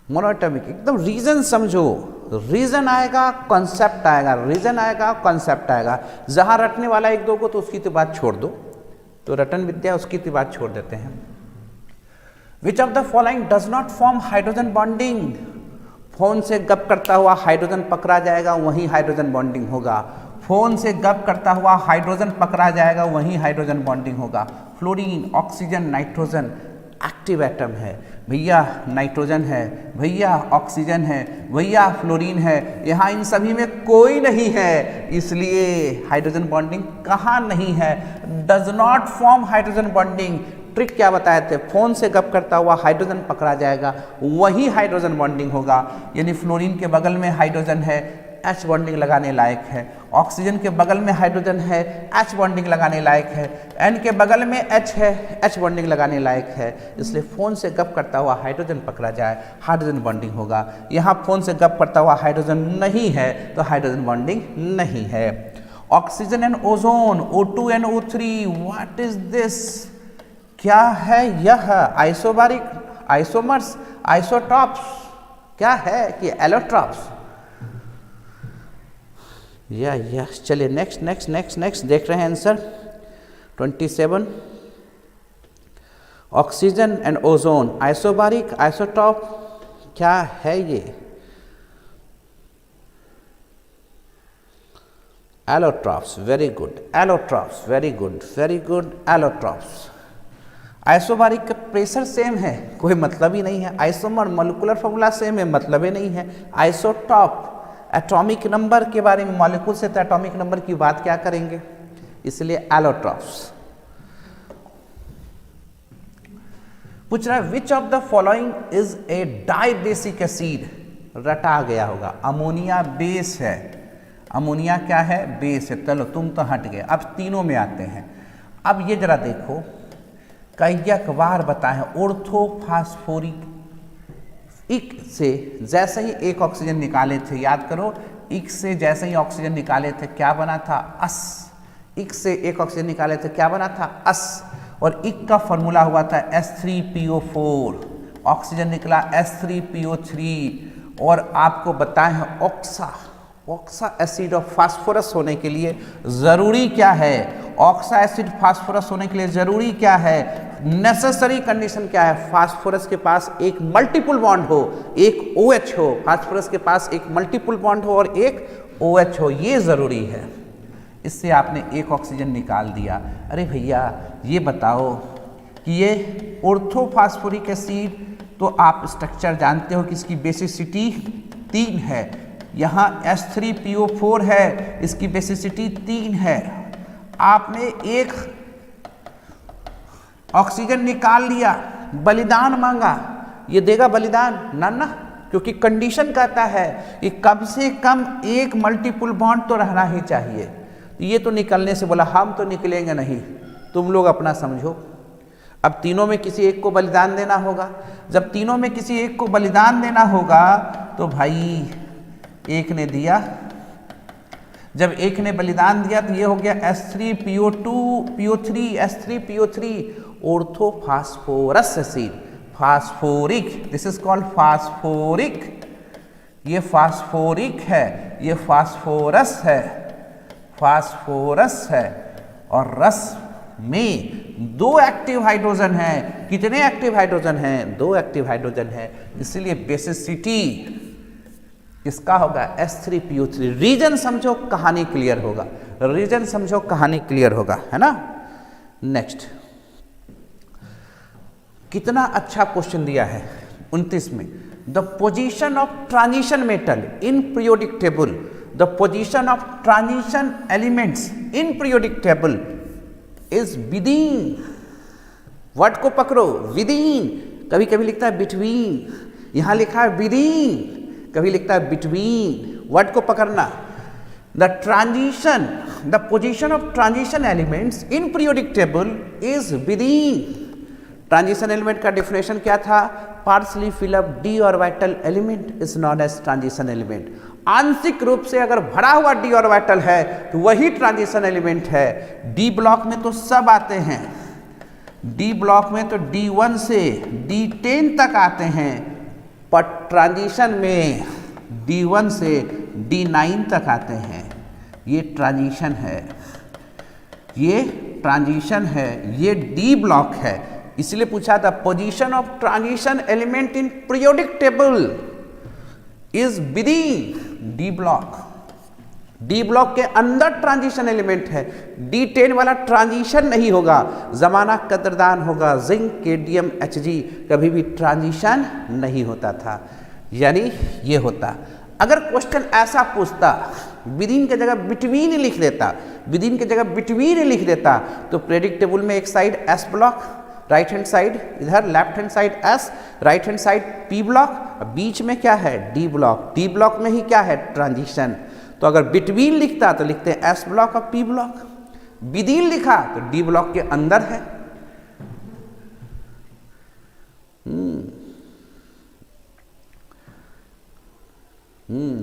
मोनोएटॉमिक, एकदम रीजन समझो, रीजन आएगा कॉन्सेप्ट आएगा, रीजन आएगा कॉन्सेप्ट आएगा। जहां रटने वाला एक दो को तो उसकी तो बात छोड़ दो, तो रटन विद्या उसकी तो बात छोड़ देते हैं। Which of the following does not form hydrogen bonding, phone से गप करता हुआ हाइड्रोजन पकड़ा जाएगा वहीं हाइड्रोजन बॉन्डिंग होगा, फोन से गप करता हुआ हाइड्रोजन पकड़ा जाएगा वहीं हाइड्रोजन बॉन्डिंग होगा। Fluorine, oxygen, nitrogen active atom है भैया, नाइट्रोजन है भैया, ऑक्सीजन है भैया, फ्लोरीन है, यहाँ इन सभी में कोई नहीं है, इसलिए हाइड्रोजन बॉन्डिंग कहाँ नहीं है, does not form hydrogen bonding. Trick क्या बताए थे, फोन से गप करता हुआ हाइड्रोजन पकड़ा जाएगा वही हाइड्रोजन बॉन्डिंग होगा। यानी फ्लोरीन के बगल में हाइड्रोजन है, एच बॉन्डिंग लगाने लायक है, ऑक्सीजन के बगल में हाइड्रोजन है, एच बॉन्डिंग लगाने लायक है, एन के बगल में एच है, एच बॉन्डिंग लगाने लायक है, इसलिए फोन से गप करता हुआ हाइड्रोजन पकड़ा जाए हाइड्रोजन बॉन्डिंग होगा। यहाँ फोन से गप करता हुआ हाइड्रोजन नहीं है तो हाइड्रोजन बॉन्डिंग नहीं है। Oxygen and ozone, O2 and O3, what is this, क्या है यह, आइसोबारिक, आइसोमर्स, आइसोटॉप्स, क्या है कि एलोट्रॉप्स, या चलिए नेक्स्ट देख रहे हैं answer 27। Oxygen and ozone, isobaric, isotope, क्या है ये, allotropes, very good, allotropes, very good, very good, allotropes. Isobaric का प्रेशर सेम है, कोई मतलब ही नहीं है। आइसोमर मॉलिक्यूलर फॉर्मूला सेम है, मतलब ही नहीं है। आइसोटॉप एटॉमिक नंबर के बारे में, मॉलिक्यूल से तो एटॉमिक नंबर की बात क्या करेंगे, इसलिए एलोट्रॉप्स। पूछ रहा है which of the following is a dibasic acid, रटा गया होगा, अमोनिया बेस है, अमोनिया क्या है, बेस है। चलो तुम तो हट गए, अब तीनों में आते हैं। अब ये जरा देखो, कईक बार बताएं, ऑर्थोफॉस्फोरिक, इक से जैसे ही एक ऑक्सीजन निकाले थे, याद करो, इक से जैसे ही ऑक्सीजन निकाले थे क्या बना था, अस। इक से एक ऑक्सीजन निकाले थे क्या बना था, अस। और इक का फॉर्मूला हुआ था H3PO4, ऑक्सीजन निकला H3PO3। और आपको बताए हैं ऑक्सा, ऑक्सा एसिड और फास्फोरस होने के लिए ज़रूरी क्या है, ऑक्सा एसिड फास्फोरस होने के लिए ज़रूरी क्या है, नेसेसरी कंडीशन क्या है, फास्फोरस के पास एक मल्टीपल बॉन्ड हो, एक OH हो, फास्फोरस के पास एक मल्टीपल बॉन्ड हो और एक OH हो, ये ज़रूरी है। इससे आपने एक ऑक्सीजन निकाल दिया। अरे भैया ये बताओ कि ये ऑर्थोफॉस्फोरिक एसिड, तो आप स्ट्रक्चर जानते हो कि इसकी बेसिसिटी 3 है, यहाँ H3PO4 है, इसकी बेसिसिटी 3 है। आपने एक ऑक्सीजन निकाल लिया, बलिदान मांगा, ये देगा बलिदान ना ना, क्योंकि कंडीशन कहता है कि कम से कम एक मल्टीपल बॉन्ड तो रहना ही चाहिए। ये तो निकलने से बोला हम तो निकलेंगे नहीं, तुम लोग अपना समझो। अब तीनों में किसी एक को बलिदान देना होगा, जब तीनों में किसी एक को बलिदान देना होगा तो भाई एक ने दिया, जब एक ने बलिदान दिया तो ये हो गया H3PO2PO3, H3PO3, orthophosphorous acid, phosphoric, this is called phosphoric. ये फास्फोरिक है, ये फास्फोरस है, फास्फोरस है। और रस में 2 एक्टिव हाइड्रोजन हैं। कितने एक्टिव हाइड्रोजन हैं, 2 एक्टिव हाइड्रोजन है, इसलिए बेसिसिटी किसका होगा, H3PO3। रीजन समझो कहानी क्लियर होगा, रीजन समझो कहानी क्लियर होगा, है ना। नेक्स्ट, कितना अच्छा क्वेश्चन दिया है 29 में, the position of transition metal in periodic table, the position of transition elements in periodic table is within, word को पकड़ो, विदिन, कभी कभी लिखता है बिटवीन, यहां लिखा है विदिन, कभी लिखता है बिटवीन, वर्ड को पकड़ना। The transition, the position of transition elements in periodic table is within. Transition element का डेफिनेशन क्या था, partially fill up d orbital element is known as transition element. आंशिक रूप से अगर भरा हुआ डी ऑर्बिटल है तो वही ट्रांजिशन एलिमेंट है। डी ब्लॉक में तो सब आते हैं, डी ब्लॉक में तो D1 से D10 तक आते हैं, पर ट्रांजिशन में D1 से D9 तक आते हैं। ये ट्रांजिशन है, ये ट्रांजिशन है, ये डी ब्लॉक है। इसलिए पूछा था position of transition element in periodic table is within D block. D block के अंदर ट्रांजिशन एलिमेंट है, D10 वाला ट्रांजिशन नहीं होगा, जमाना कदरदान होगा, जिंक केडियम Hg, कभी भी ट्रांजिशन नहीं होता था, यानी ये होता। अगर क्वेश्चन ऐसा पूछता, विदिन की जगह बिटवीन लिख देता, विदिन की जगह बिटवीन लिख देता, तो पीरियोडिक टेबल में एक side S block, right hand side इधर, left hand side S, right hand side P block, बीच में क्या है D ब्लॉक, D ब्लॉक में ही क्या है ट्रांजिशन। तो अगर बिटवीन लिखता तो लिखते हैं S ब्लॉक और P ब्लॉक, विदिन लिखा तो D ब्लॉक के अंदर है।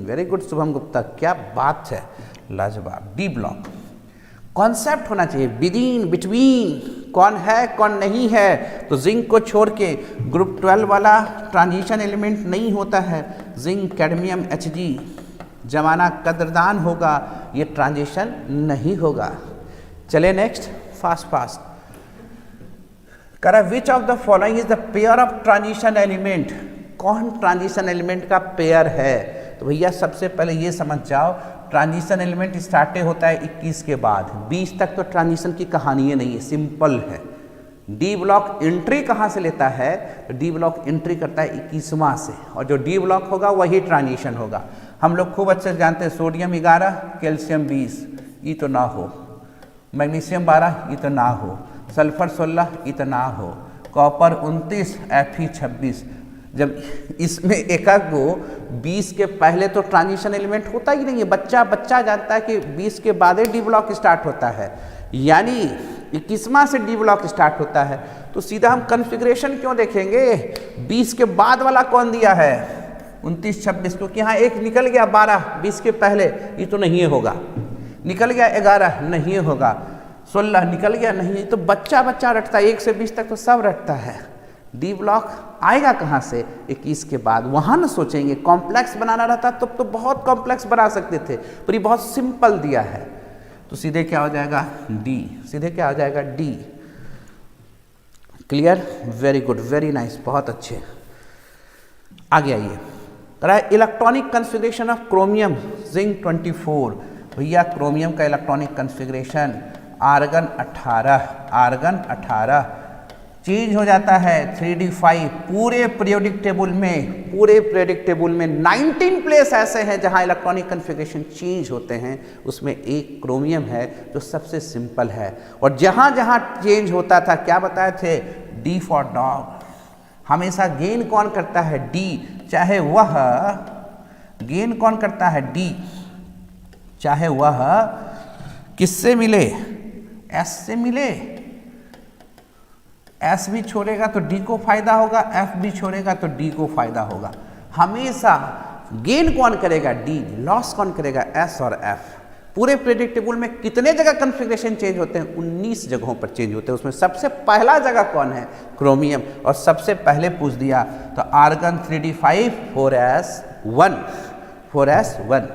वेरी गुड शुभम गुप्ता, क्या बात है, लाजवाब। डी ब्लॉक कॉन्सेप्ट होना चाहिए, विदिन बिटवीन, कौन है कौन नहीं है। तो जिंक को छोड़ के ग्रुप 12 वाला ट्रांजिशन एलिमेंट नहीं होता है, जिंक कैडमियम Hg, जमाना कदरदान होगा, ये ट्रांजिशन नहीं होगा। चले नेक्स्ट, फास्ट फास्ट करा, which of the following is the pair of transition element, कौन ट्रांजिशन एलिमेंट का पेयर है। तो भैया सबसे पहले ये समझ जाओ, ट्रांजिशन एलिमेंट स्टार्ट होता है 21 के बाद, 20 तक तो ट्रांजिशन की कहानी नहीं है, सिंपल है। डी ब्लॉक एंट्री कहाँ से लेता है? तो डी ब्लॉक एंट्री करता है 21वां से, और जो डी ब्लॉक होगा वही ट्रांजिशन होगा। हम लोग खूब अच्छे से जानते हैं, सोडियम 11, कैल्शियम 20, ये तो ना हो, मैग्नीशियम 12, ये तो ना हो, सल्फर 16, ये तो ना हो, कॉपर 29, Fe 26। जब इसमें एक को 20 के पहले तो ट्रांजिशन एलिमेंट होता ही नहीं है, बच्चा जानता है कि 20 के बाद डी ब्लॉक स्टार्ट होता है, यानी 21वां से डी ब्लॉक स्टार्ट होता है। तो सीधा हम कॉन्फ़िगरेशन क्यों देखेंगे, 20 के बाद वाला कौन दिया है? 29, 26, क्योंकि यहाँ एक निकल गया 12 20 के पहले, ये तो नहीं होगा। निकल गया 11, नहीं होगा। 16 निकल गया, नहीं। तो बच्चा रटता है, 1 से 20 तक तो सब रटता है। डी ब्लॉक आएगा कहाँ से? 21 के बाद। वहाँ ना सोचेंगे, कॉम्प्लेक्स बनाना रहता तो बहुत कॉम्प्लेक्स बना सकते थे, पर ये बहुत सिंपल दिया है। तो सीधे क्या हो जाएगा? डी। सीधे क्या हो जाएगा? D. Clear? Very good, very nice, बहुत अच्छे। आगे आइए, electronic configuration of chromium zinc 24। भैया क्रोमियम का इलेक्ट्रॉनिक कॉन्फ़िगरेशन आर्गन 18 चेंज हो जाता है 3d5। पूरे पीरियोडिक टेबल में 19 प्लेस ऐसे हैं जहां इलेक्ट्रॉनिक कॉन्फ़िगरेशन चेंज होते हैं, उसमें एक क्रोमियम है जो सबसे सिंपल है। और जहां जहां चेंज होता था, क्या बताए थे? D for dog. हमेशा गेन कौन करता है? डी। चाहे वह गेन कौन करता है? डी। चाहे वह किससे मिले? एस से मिले। एस भी छोड़ेगा तो डी को फायदा होगा, एफ भी छोड़ेगा तो डी को फायदा होगा। हमेशा गेन कौन करेगा? डी। लॉस कौन करेगा? एस और एफ। पूरे प्रेडिक्टेबल में कितने जगह कॉन्फ़िगरेशन चेंज होते हैं? 19 जगहों पर चेंज होते हैं। उसमें सबसे पहला जगह कौन है? क्रोमियम। और सबसे पहले पूछ दिया तो आर्गन 3d5 4s1।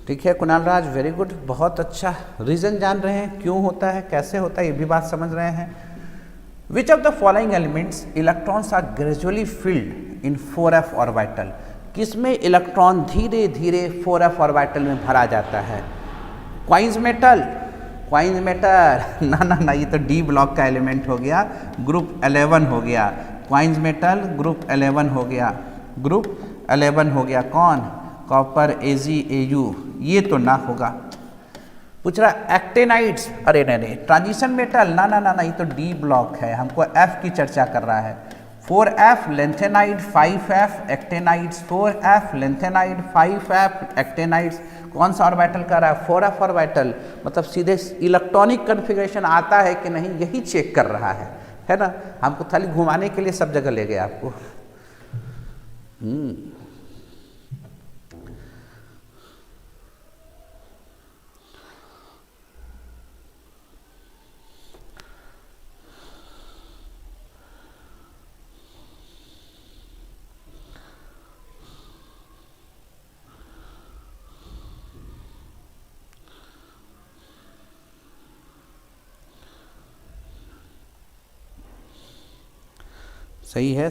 ठीक है कुणाल राज, वेरी गुड, बहुत अच्छा। रीज़न जान रहे हैं, क्यों होता है, कैसे होता है, ये भी बात समझ रहे हैं। Which of the following elements electrons are gradually filled in 4f orbital? किसमें इलेक्ट्रॉन धीरे धीरे 4f ऑर्बिटल में भरा जाता है? क्वाइंस मेटल ना, ये तो डी ब्लॉक का एलिमेंट हो गया, ग्रुप 11 हो गया। क्वाइंस मेटल ग्रुप 11 हो गया, कौन? कॉपर AgAu, ये तो ना होगा। पूछ रहा एक्टेनाइड्स, अरे नहीं, ट्रांजिशन मेटल, ना, ये तो डी ब्लॉक है, हमको एफ की चर्चा कर रहा है। 4f lanthanide, 5f एक्टेनाइड्स, 4f lanthanide, 5f एक्टेनाइड्स। कौन सा ऑर्बिटल कर रहा है? 4f orbital. मतलब सीधे इलेक्ट्रॉनिक कॉन्फ़िगरेशन आता है कि नहीं, यही चेक कर रहा है ना। हमको खाली घुमाने के लिए सब जगह ले गए आपको।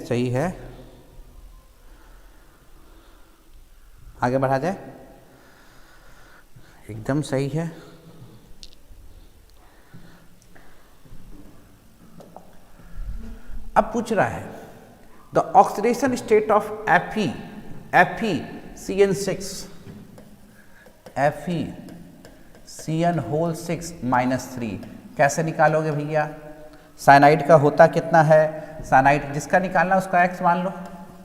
सही है। आगे बढ़ा जाए, एकदम सही है। अब पूछ रहा है the oxidation state of FeCN6 -3 कैसे निकालोगे भैया? साइनाइड का होता कितना है? साइनाइड जिसका निकालना उसका x मान लो,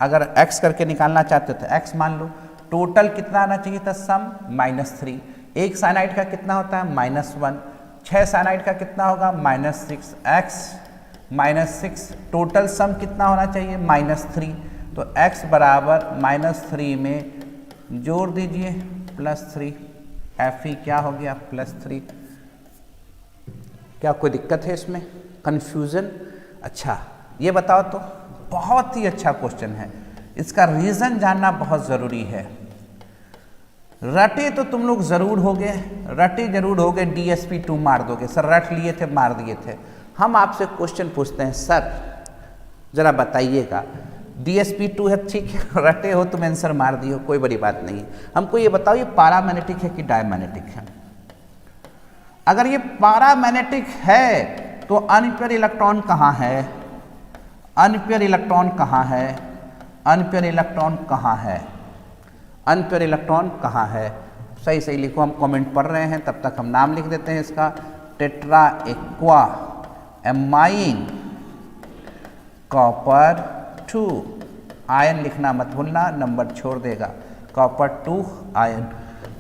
अगर x करके निकालना चाहते हो तो x मान लो। टोटल कितना आना चाहिए था? सम -3। एक साइनाइड का कितना होता है? -1। 6 साइनाइड का कितना होगा? -6। x -6, टोटल सम कितना होना चाहिए? -3। तो x बराबर -3 में जोड़ दीजिए +3। Fe क्या हो गया? +3। क्या कोई दिक्कत है इसमें? कन्फ्यूज़न? अच्छा ये बताओ तो, बहुत ही अच्छा क्वेश्चन है, इसका रीज़न जानना बहुत ज़रूरी है। रटे तो तुम लोग जरूर होगे, रटे जरूर होगे, DSP2 मार दोगे सर, रट लिए थे मार दिए थे। हम आपसे क्वेश्चन पूछते हैं सर जरा बताइएगा, DSP2 है ठीक है, रटे हो तुम आंसर मार दिए हो, कोई बड़ी बात नहीं है। हमको ये बताओ ये पैरामैग्नेटिक है कि डायमैग्नेटिक है? अगर ये पैरामैग्नेटिक है तो अनपेयर इलेक्ट्रॉन कहाँ है? अनपेयर इलेक्ट्रॉन कहाँ है? अनपेयर इलेक्ट्रॉन कहाँ है? अनपेयर इलेक्ट्रॉन कहाँ है? सही सही लिखो, हम कमेंट पढ़ रहे हैं तब तक हम नाम लिख देते हैं इसका। Tetra aqua amine copper 2, ion लिखना मत भूलना, नंबर छोड़ देगा। कॉपर 2 आयन,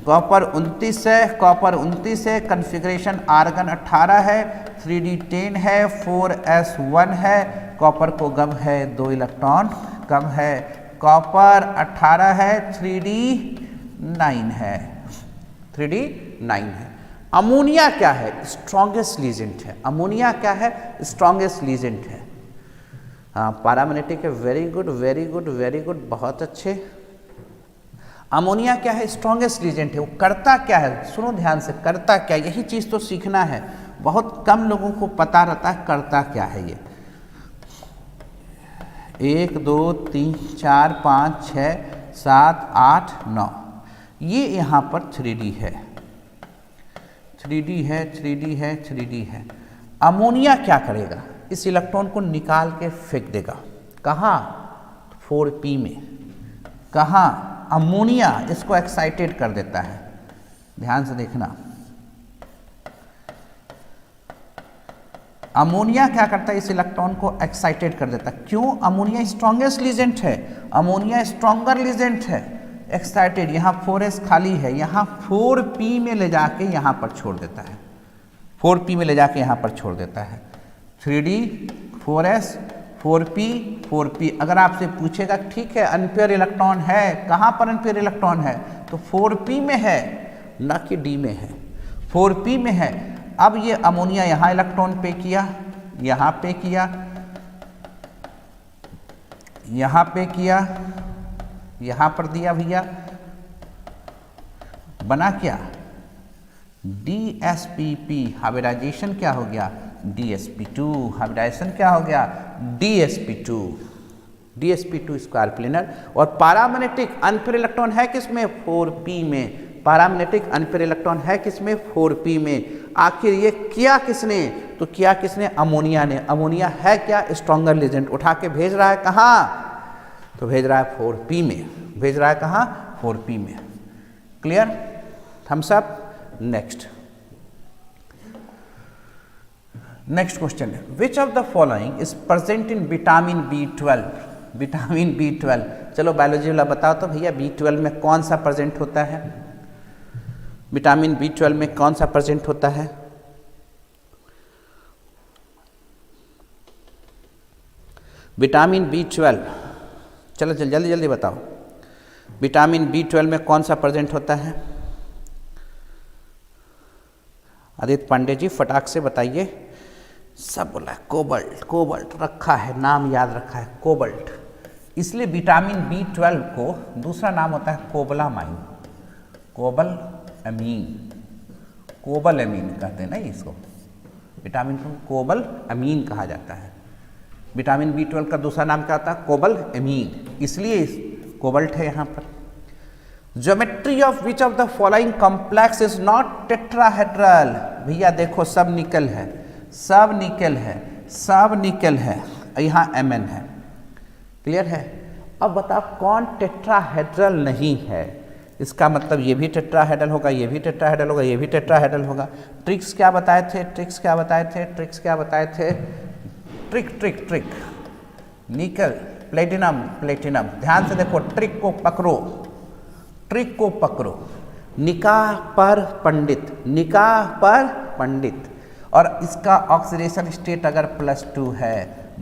कॉपर 29 है, कॉपर 29 है, कन्फिग्रेशन आर्गन 18 है, 3d10 है, 4s1 है, कॉपर को गम है 2 इलेक्ट्रॉन कम है, कॉपर 18 है, 3d9 है, 3d9 है। अमोनिया क्या है? स्ट्रॉन्गेस्ट लीजेंट है। अमोनिया क्या है? स्ट्रॉन्गेस्ट लीजेंट है। हाँ पैरामैग्नेटिक है, very good very good very good, बहुत अच्छे। अमोनिया क्या है? स्ट्रॉन्गेस्ट लीजेंट है। वो करता क्या है? सुनो ध्यान से, करता क्या, यही चीज़ तो सीखना है, बहुत कम लोगों को पता रहता है करता क्या है ये। 1 2 3 4 5 6 7 8 9, ये यहाँ पर 3d है, 3d है, 3d है, 3d है। अमोनिया क्या करेगा? इस इलेक्ट्रॉन को निकाल के फेंक देगा। कहाँ? 4p में। कहाँ? अमोनिया इसको एक्साइटेड कर देता है, ध्यान से देखना। अमोनिया क्या करता है? इस इलेक्ट्रॉन को एक्साइटेड कर देता है। क्यों? अमोनिया स्ट्रॉन्गेस्ट लीजेंट है, अमोनिया स्ट्रॉन्गर लीजेंट है, एक्साइटेड। यहाँ 4s खाली है, यहाँ 4p में ले जाके यहाँ पर छोड़ देता है, 4p में ले जाके यहाँ पर छोड़ देता है। 3d 4s 4p 4p। अगर आपसे पूछेगा ठीक है अनपेयर इलेक्ट्रॉन है, कहाँ पर अनपेयर इलेक्ट्रॉन है? तो 4p में है, ना कि d में है, 4p में है। अब ये अमोनिया यहाँ इलेक्ट्रॉन पे किया, यहाँ पे किया, यहाँ पे किया, यहाँ पर दिया भैया, बना क्या? DSPP। हाइब्रिडाइजेशन क्या हो गया? DSP2। हाइब्रिडाइजेशन क्या हो गया? DSP2। DSP2 square planar. और पैरामैग्नेटिक अनपेयर इलेक्ट्रॉन है किसमें? 4p में। पैरामैग्नेटिक अनपेयर इलेक्ट्रॉन है किसमें? 4p में। आखिर ये किया किसने? तो किया किसने? अमोनिया ने। अमोनिया है क्या? Stronger legend. उठा के भेज रहा है कहाँ? तो भेज रहा है 4p में। भेज रहा है कहाँ? 4p में। Clear? Thumbs up. Next question है, which of the following is present in vitamin B12? Vitamin B12, चलो बायोलॉजी वाला बताओ तो भैया B12 में कौन सा प्रेजेंट होता है? विटामिन B12 में कौन सा प्रेजेंट होता है? विटामिन B12, चलो जल्दी जल्दी बताओ, विटामिन B12 में कौन सा प्रेजेंट होता है? आदित्य पांडे जी फटाक से बताइए। सब बोला है कोबाल्ट, कोबाल्ट रखा है, नाम याद रखा है कोबाल्ट। इसलिए विटामिन B12 को दूसरा नाम होता है कोबलामाइन, कोबल अमीन, कोबल अमीन कहते हैं ना इसको, विटामिन को कोबल अमीन कहा जाता है। विटामिन B12 का दूसरा नाम क्या होता है? कोबल अमीन, इसलिए कोबाल्ट है यहाँ पर। Geometry of which of the following complex is not tetrahedral? भैया देखो सब निकल है, सब निकल है, सब निकल है, यहाँ Mn है। क्लियर है? अब बताओ कौन टेट्राहेड्रल नहीं है? इसका मतलब ये भी टेट्राहेड्रल होगा, ये भी टेट्राहेड्रल होगा, ये भी टेट्राहेड्रल होगा। ट्रिक्स क्या बताए थे? ट्रिक्स क्या बताए थे? ट्रिक्स क्या बताए थे? ट्रिक ट्रिक ट्रिक, निकल, प्लेटिनम, प्लेटिनम। ध्यान से देखो, ट्रिक को पकड़ो, ट्रिक को पकड़ो। निकाह पर पंडित, निकाह पर पंडित, और इसका ऑक्सीडेशन स्टेट अगर +2 है,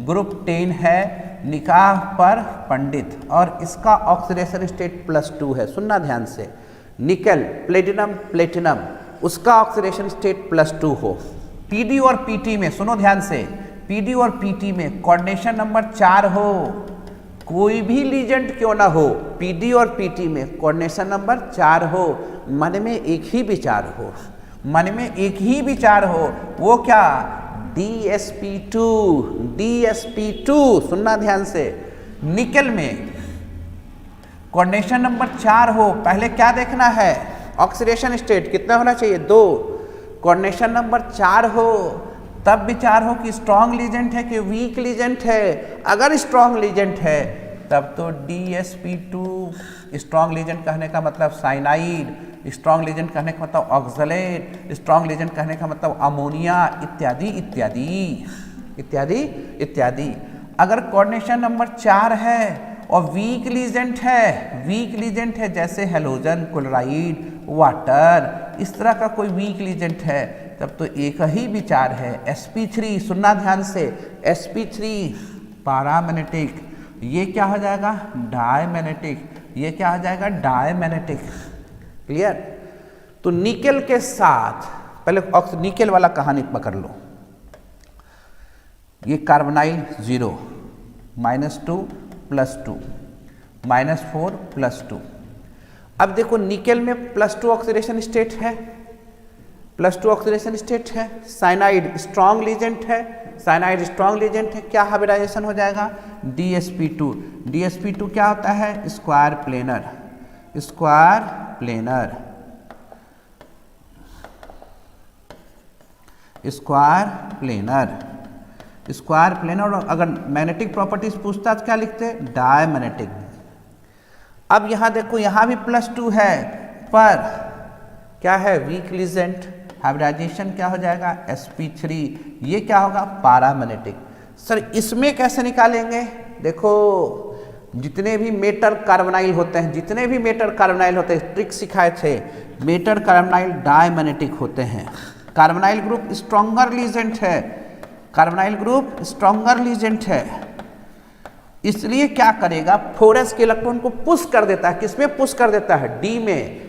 ग्रुप 10 है, निकाह पर पंडित, और इसका ऑक्सीडेशन स्टेट +2 है। सुनना ध्यान से, निकल, प्लेटिनम, प्लेटिनम, उसका ऑक्सीडेशन स्टेट +2 हो। पीडी और पीटी में, सुनो ध्यान से, पीडी और पीटी में कोऑर्डिनेशन नंबर 4 हो, कोई भी लीजेंट क्यों ना हो, पीडी और पीटी में कोऑर्डिनेशन नंबर 4 हो, मन में एक ही विचार हो, मन में एक ही विचार हो, वो क्या, DsP2, DsP2, सुनना ध्यान से। निकल में कोऑर्डिनेशन नंबर 4 हो, पहले क्या देखना है, ऑक्सीडेशन स्टेट कितना होना चाहिए, 2। कोऑर्डिनेशन नंबर 4 हो, तब विचार हो कि स्ट्रॉन्ग लीजेंट है कि वीक लीजेंट है। अगर स्ट्रॉन्ग लीजेंट है तब तो DsP2, स्ट्रॉन्ग लीजेंट कहने का मतलब साइनाइड, स्ट्रॉन्ग लीजेंट कहने का मतलब ऑक्सलेट, स्ट्रॉन्ग लीजेंट कहने का मतलब अमोनिया, इत्यादि इत्यादि इत्यादि इत्यादि। अगर कोऑर्डिनेशन नंबर 4 है और वीक लीजेंट है, वीक लीजेंट है जैसे हेलोजन, क्लोराइड, वाटर, इस तरह का कोई वीक लीजेंट है, तब तो एक ही विचार है, sp3, सुनना ध्यान से, sp3 पैरामैग्नेटिक, ये क्या हो जाएगा, डायमैग्नेटिक, ये क्या हो जाएगा, डायमैग्नेटिक। क्लियर। तो निकेल के साथ पहले निकेल वाला कहानी पकड़ लो, ये कार्बोनाइल 0, -2 + 2, -4 + 2। अब देखो निकेल में +2 ऑक्सीडेशन स्टेट है, +2 ऑक्सीडेशन स्टेट है, साइनाइड स्ट्रॉन्ग लीजेंट है, साइनाइड स्ट्रॉन्ग लीजेंट है, क्या हाइब्रिडाइजेशन हो जाएगा, DsP2। DsP2 क्या होता है, square planar, square planar, square planar, square planar. और अगर मैग्नेटिक प्रॉपर्टीज पूछता तो क्या लिखते, डायमैग्नेटिक। अब यहां देखो, यहां भी +2 है, पर क्या है, वीक लीजेंट, हाइब्रिडाइजेशन क्या हो जाएगा, sp3, ये क्या होगा, पैरामैग्नेटिक। सर इसमें कैसे निकालेंगे, देखो जितने भी मेटर कार्बोनाइल होते हैं, जितने भी मेटर कार्बोनाइल होते हैं, ट्रिक सिखाए थे, मेटर कार्बोनाइल डायमैग्नेटिक होते हैं। कार्बोनाइल ग्रुप स्ट्रॉन्गर लीजेंट है, कार्बोनाइल ग्रुप स्ट्रॉन्गर लीजेंट है, इसलिए क्या करेगा, फोरस के इलेक्ट्रॉन को पुश कर देता है, किसमें पुश कर देता है, D में,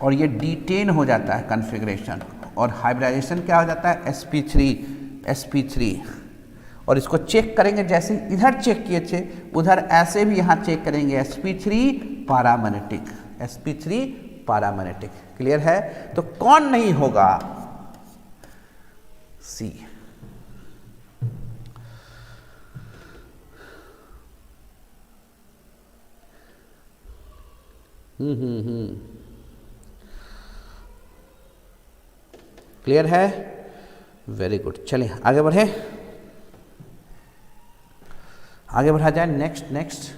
और ये D10 हो जाता है कॉन्फ़िगरेशन, और हाइब्रिडाइजेशन क्या हो जाता है, sp3। और इसको चेक करेंगे, जैसे इधर चेक किए थे उधर ऐसे भी यहाँ चेक करेंगे, sp3 paramagnetic, sp3 paramagnetic. Clear है। तो कौन नहीं होगा, C। क्लियर है, वेरी गुड। चलिए आगे बढ़े, आगे बढ़ा जाए। Next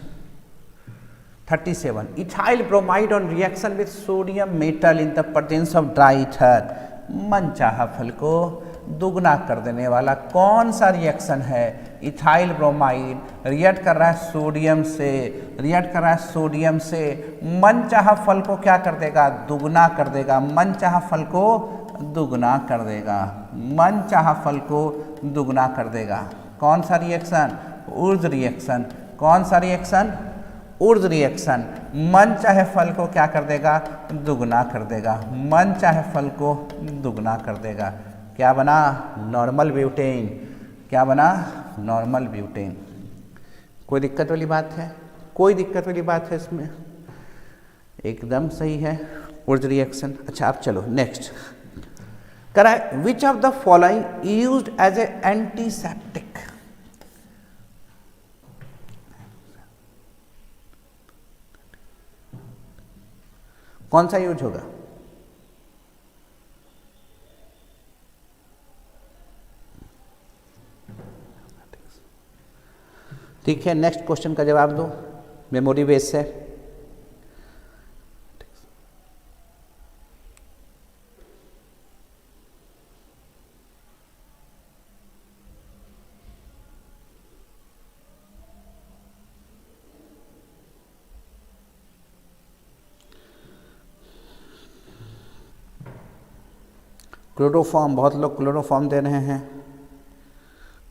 37, ethyl bromide on reaction with sodium metal in the presence of dry ether, मनचाहा फल को दुगना कर देने वाला कौन सा रिएक्शन है, इथाइल ब्रोमाइड रिएक्ट कर रहा है सोडियम से, रिएक्ट कर रहा है सोडियम से, मनचाहा फल को क्या कर देगा, दुगना कर देगा, मनचाहा फल को दुगना कर देगा, मनचाहा फल को दुगना कर देगा। कौन सा रिएक्शन, ऊर्ज रिएक्शन। कौन सा रिएक्शन, ऊर्ज रिएक्शन। मन चाहे फल को क्या कर देगा, दुगना कर देगा, मन चाहे फल को दुगना कर देगा। क्या बना, नॉर्मल ब्यूटेन। क्या बना, नॉर्मल ब्यूटेन। कोई दिक्कत वाली बात है, कोई दिक्कत वाली बात है इसमें, एकदम सही है ऊर्ज रिएक्शन। अच्छा अब चलो नेक्स्ट करा है, which of the following used as a antiseptic. कौन सा यूज होगा, ठीक है। नेक्स्ट क्वेश्चन का जवाब दो, मेमोरी बेस से। क्लोरोफॉर्म, बहुत लोग क्लोरोफॉर्म दे रहे हैं,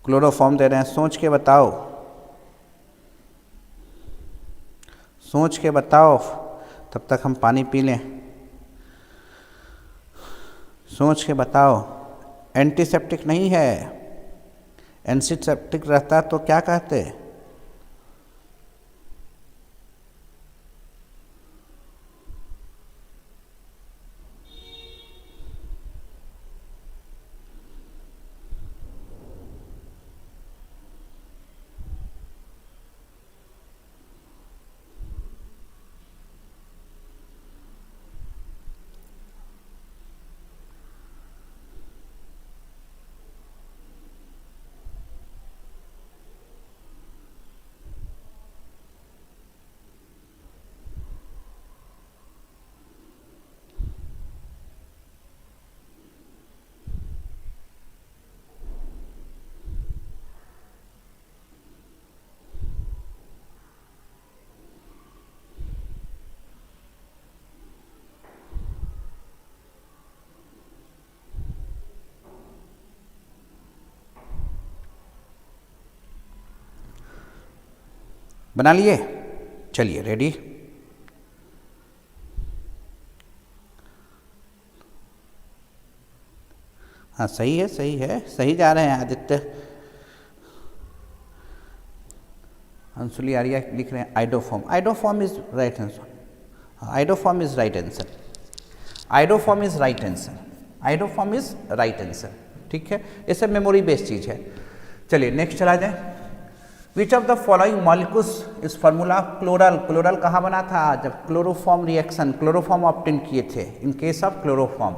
क्लोरोफॉर्म दे रहे हैं, सोच के बताओ, सोच के बताओ, तब तक हम पानी पी लें। सोच के बताओ, एंटीसेप्टिक नहीं है, एंटीसेप्टिक रहता तो क्या कहते, बना लिए? चलिए रेडी। हाँ सही है, सही है, सही जा रहे हैं आदित्य। अंशुली आर्या लिख रहे हैं iodoform. Iodoform is right answer. Iodoform is right answer. Iodoform is right answer. Iodoform is right answer. ठीक है, ये सब मेमोरी बेस्ड चीज है। चलिए नेक्स्ट चला जाए। विच ऑफ द फॉलोइंग मॉलिक्यूल्स इस फार्मूला क्लोरल। क्लोरल कहाँ बना था? जब क्लोरोफॉर्म रिएक्शन, क्लोरोफॉर्म ऑब्टेन किए थे। इन केस ऑफ क्लोरोफॉर्म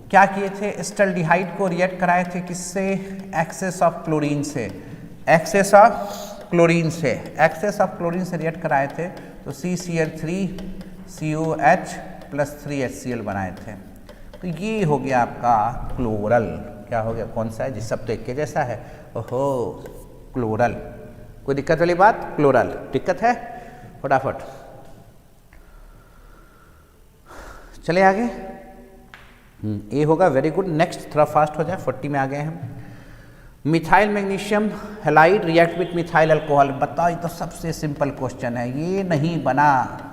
क्या किए थे? एस्टल्डिहाइड को रिएक्ट कराए थे किससे? एक्सेस ऑफ क्लोरीन से। एक्सेस ऑफ क्लोरीन से, एक्सेस ऑफ क्लोरीन से रिएक्ट कराए थे तो CCl3 COH प्लस 3HCl बनाए थे। तो ये हो गया आपका क्लोरल। क्या हो गया? कौन सा है? जी सब तो एक के जैसा है। ओहो, क्लोरल। कोई दिक्कत वाली बात? क्लोरल। दिक्कत है? फटाफट चले आगे। ये होगा, वेरी गुड। नेक्स्ट थोड़ा फास्ट हो जाए, 40 में आ गए हम। Methyl magnesium halide react with methyl alcohol. बताओ, ये तो सबसे सिंपल क्वेश्चन है। ये नहीं बना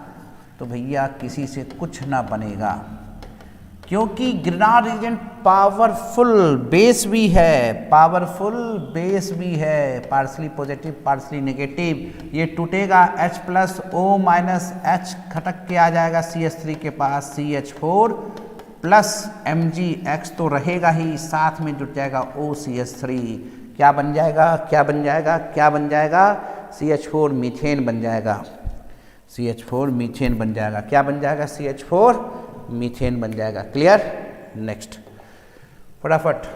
तो भैया किसी से कुछ ना बनेगा, क्योंकि ग्रिनार्ड रिएजेंट पावरफुल बेस भी है, पावरफुल बेस भी है, पार्सली पॉजिटिव पार्सली नेगेटिव। ये टूटेगा H plus O minus H खटक के आ जाएगा CH3 के पास, CH4 प्लस MgX तो रहेगा ही, साथ में जुट जाएगा OCH3। क्या बन जाएगा? क्या बन जाएगा? क्या बन जाएगा? CH4 मीथेन बन जाएगा। CH4 मीथेन बन जाएगा। क्या बन जाएगा? CH4 मीथेन बन जाएगा। क्लियर? नेक्स्ट फटाफट।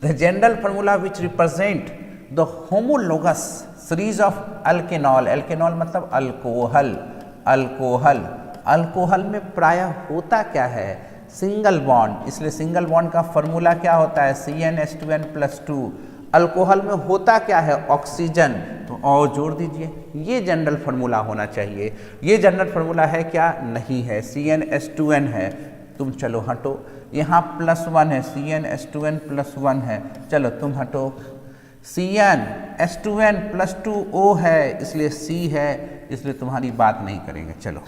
The general formula which represent the homologous series of alkanol. Alkanol मतलब अल्कोहल। अल्कोहल, अल्कोहल में प्रायः होता क्या है? Single bond. इसलिए सिंगल बॉन्ड का फॉर्मूला क्या होता है? CnH2n+2। अल्कोहल में होता क्या है? ऑक्सीजन। तो और जोड़ दीजिए, ये जनरल फार्मूला होना चाहिए। ये जनरल फार्मूला है क्या? नहीं है। CnH2n है। तुम चलो हटो, यहाँ +1 है, CnH2n+1 है। चलो तुम हटो, CnH2n+2O है, इसलिए C है, इसलिए तुम्हारी बात नहीं करेंगे। चलो,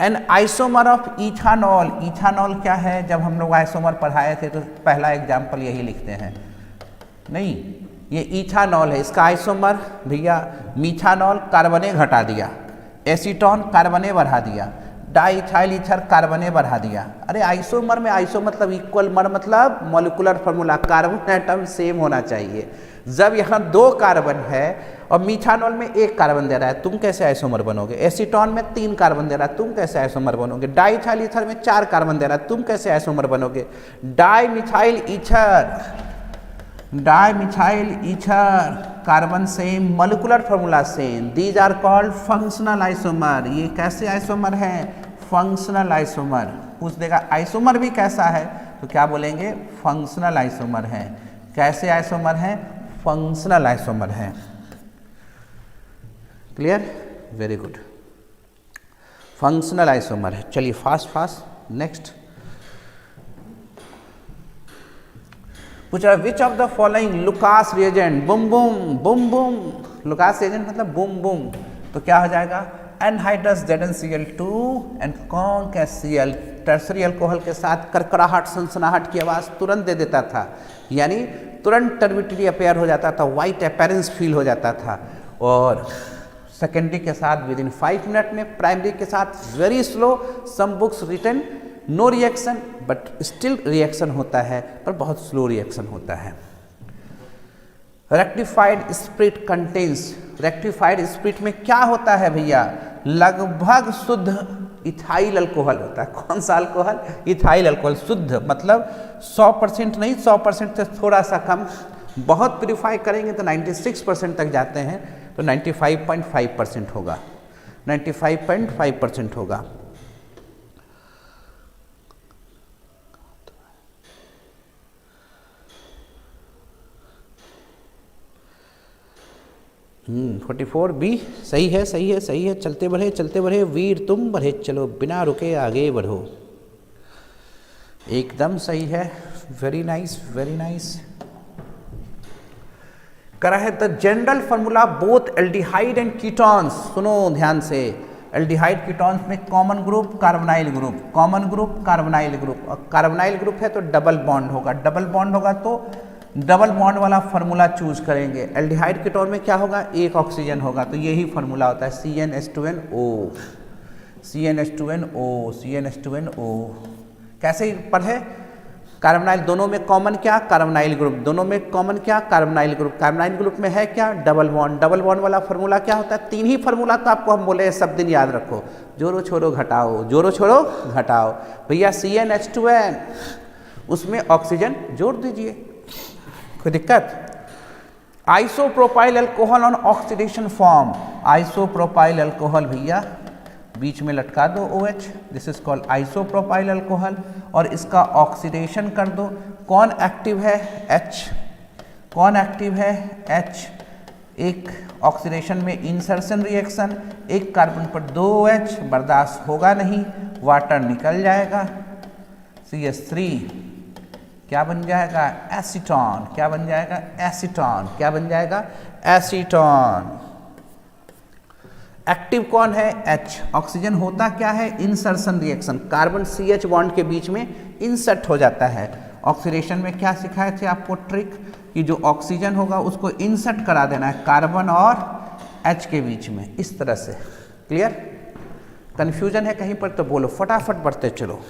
an isomer of ethanol. Ethanol क्या है? जब हम लोग आइसोमर पढ़ाए थे तो पहला एग्जाम्पल यही लिखते हैं। नहीं, ये इथानॉल है, इसका आइसोमर भैया मीथानॉल, कार्बने घटा दिया, एसीटोन कार्बने बढ़ा दिया, डाइथाइल ईथर कार्बने बढ़ा दिया। अरे आइसोमर में आइसो मतलब इक्वल, मर मतलब molecular formula, carbon atom same होना चाहिए। जब यहाँ 2 कार्बन है और मीथानॉल में 1 कार्बन दे रहा है, तुम कैसे आइसोमर बनोगे? एसीटोन में 3 कार्बन दे रहा है, तुम कैसे आइसोमर बनोगे? डाइथाइल ईथर में 4 कार्बन दे रहा है, तुम कैसे आइसोमर बनोगे? Dimethyl ether, dimethyl ether carbon same, molecular formula same. These are called functional isomer. ये कैसे आइसोमर है? Functional isomer. पूछ देगा आइसोमर भी कैसा है, तो क्या बोलेंगे? फंक्शनल आइसोमर है। कैसे आइसोमर है? फंक्शनल आइसोमर है। Clear? Very good, functional isomer है। चलिए फास्ट फास्ट नेक्स्ट। पूछ रहा है which of the following Lucas reagent. Boom boom boom boom, Lucas reagent मतलब बूम बूम। तो क्या हो जाएगा? एनहाइड्रस ZnCl2 एंड कौन का Cl। टर्सरी अल्कोहल के साथ करकराहट सनसनाहट की आवाज़ तुरंत दे देता था, यानी तुरंत टर्बिडिटी अपेयर हो जाता था, वाइट अपेरेंस फील हो जाता था। और सेकेंडरी के साथ विद इन 5 मिनट में, प्राइमरी के साथ very slow, some books written no reaction but still reaction होता है, पर बहुत स्लो रिएक्शन होता है। Rectified spirit contains. Rectified spirit में क्या होता है भैया? लगभग शुद्ध इथाइल अल्कोहल होता है। कौन सा अल्कोहल? Ethyl alcohol. शुद्ध मतलब 100% नहीं, 100% से थोड़ा सा कम। बहुत प्यूरिफाई करेंगे तो 96% तक जाते हैं, तो 95.5% होगा, 95.5% होगा। हम्म, 44 बी सही है, सही है, सही है। चलते बढ़े वीर तुम बढ़े चलो, बिना रुके आगे बढ़ो। एकदम सही है। Very nice, very nice. करा है the general formula both aldehyde and ketones. सुनो ध्यान से, एल्डिहाइड कीटोन्स में common group carbonyl group, common group carbonyl group, और कार्बोनाइल ग्रुप है तो डबल बॉन्ड होगा, डबल बॉन्ड होगा तो डबल बॉन्ड वाला फार्मूला चूज करेंगे। एल्डिहाइड कीटोन में क्या होगा, एक ऑक्सीजन होगा, तो यही फार्मूला होता है CnH2nO, CnH2nO, CnH2nO। कैसे पढ़े, कार्बोनाइल दोनों में कॉमन क्या, कार्बोनाइल ग्रुप, दोनों में कॉमन क्या, कार्बोनाइल ग्रुप, कार्बोनाइल ग्रुप में है क्या, डबल बॉन्ड। डबल बॉन्ड वाला फार्मूला क्या होता है, तीन ही फार्मूला तो आपको हम बोले सब दिन याद रखो, जोड़ो छोड़ो घटाओ, जोड़ो छोड़ो घटाओ। भैया CnH2n, उसमें ऑक्सीजन जोड़ दीजिए, कोई दिक्कत। Isopropyl alcohol on oxidation form, isopropyl alcohol भैया बीच में लटका दो OH, this is called isopropyl alcohol, और इसका ऑक्सीडेशन कर दो। कौन एक्टिव है, H, कौन एक्टिव है, H। एक ऑक्सीडेशन में इंसर्शन रिएक्शन, एक कार्बन पर 2 OH बर्दाश्त होगा नहीं, वाटर निकल जाएगा, CH3 क्या बन जाएगा, एसीटोन, क्या बन जाएगा, एसीटोन, क्या बन जाएगा, एसीटोन। एक्टिव कौन है, H। ऑक्सीजन होता क्या है, insertion reaction, carbon CH bond के बीच में इंसर्ट हो जाता है। ऑक्सीडेशन में क्या सिखाए थे आपको ट्रिक, कि जो ऑक्सीजन होगा उसको इंसर्ट करा देना है कार्बन और H के बीच में, इस तरह से। क्लियर, कंफ्यूजन है कहीं पर तो बोलो, फटाफट बढ़ते चलो।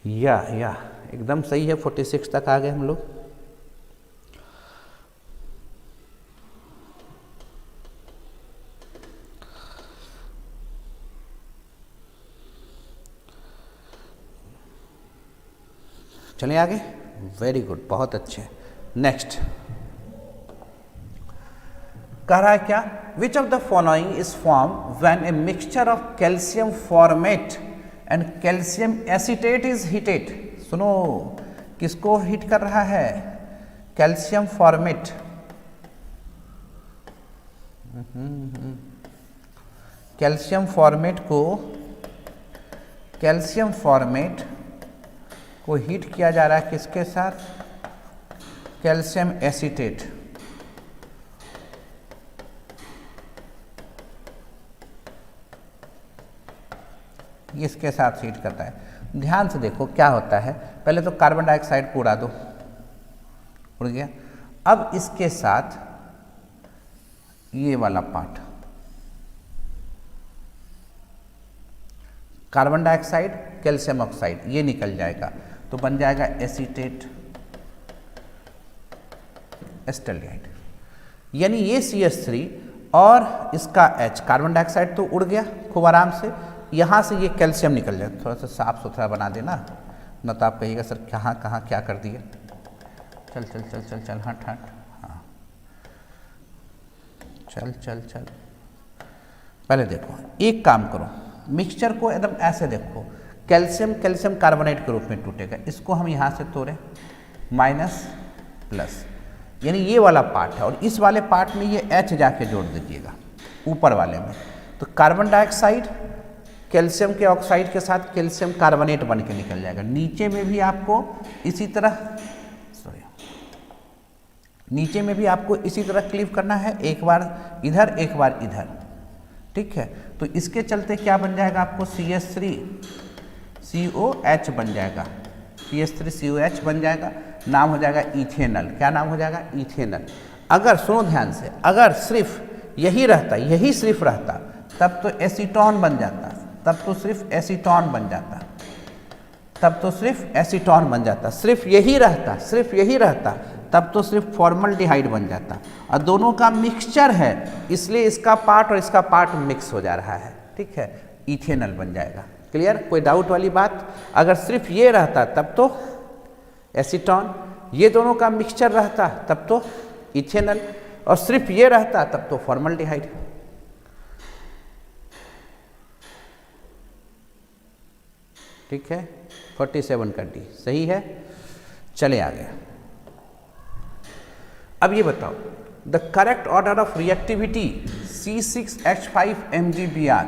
या एकदम सही है, 46 तक आ गए हम लोग। चलें आगे, वेरी गुड, बहुत अच्छे। नेक्स्ट कह रहा है क्या, विच of the following is form when a mixture of calcium formate and calcium acetate is heated. सुनो, किसको हीट कर रहा है, कैल्शियम फॉर्मेट, कैल्शियम फॉर्मेट को हीट किया जा रहा है किसके साथ, कैल्शियम एसीटेट। इसके साथ हीट करता है। ध्यान से देखो क्या होता है, पहले तो कार्बन डाइऑक्साइड को उड़ा दो, उड़ गया। अब इसके साथ ये वाला part, carbon dioxide calcium oxide, ये निकल जाएगा तो बन जाएगा एसीटेट एस्टल्डिहाइड। यानी ये CH3 और इसका H, कार्बन डाइऑक्साइड तो उड़ गया खूब आराम से, यहाँ से ये कैल्शियम निकल जाए। थोड़ा सा साफ सुथरा बना देना, न तो आप कहिएगा सर कहाँ क्या कर दिए। चल चल चल चल चल, हट, हाँ, चल। पहले देखो, एक काम करो, मिक्सचर को एकदम ऐसे देखो, कैल्शियम कार्बोनेट के रूप में टूटेगा, इसको हम यहाँ से तोड़े माइनस प्लस, यानी ये वाला पार्ट है, और इस वाले पार्ट में ये H जाके जोड़ दीजिएगा ऊपर वाले में, तो कार्बन डाइऑक्साइड कैल्शियम के ऑक्साइड के साथ कैल्शियम कार्बोनेट बन के निकल जाएगा। नीचे में भी आपको इसी तरह क्लीव करना है, एक बार इधर एक बार इधर, ठीक है। तो इसके चलते क्या बन जाएगा आपको, CH3COH बन जाएगा, CH3COH बन जाएगा, नाम हो जाएगा इथेनल। क्या नाम हो जाएगा, इथेनल। अगर सुनो ध्यान से, अगर सिर्फ यही रहता, यही सिर्फ रहता, तब तो एसीटोन बन जाता, तब तो सिर्फ एसीटोन बन जाता, सिर्फ यही रहता, तब तो सिर्फ फॉर्मल्डिहाइड बन जाता। और दोनों का मिक्सचर है, इसलिए इसका पार्ट और इसका पार्ट मिक्स हो जा रहा है, ठीक है, इथेनल बन जाएगा। क्लियर, कोई डाउट वाली बात। अगर सिर्फ ये रहता तब तो एसीटोन, ये दोनों का मिक्सचर रहता तब तो इथेनल, और सिर्फ ये रहता तब तो फॉर्मल्डिहाइड। ठीक है, 47 का डी सही है। चले आगे। अब ये बताओ, the correct order of reactivity C6H5 MgBr,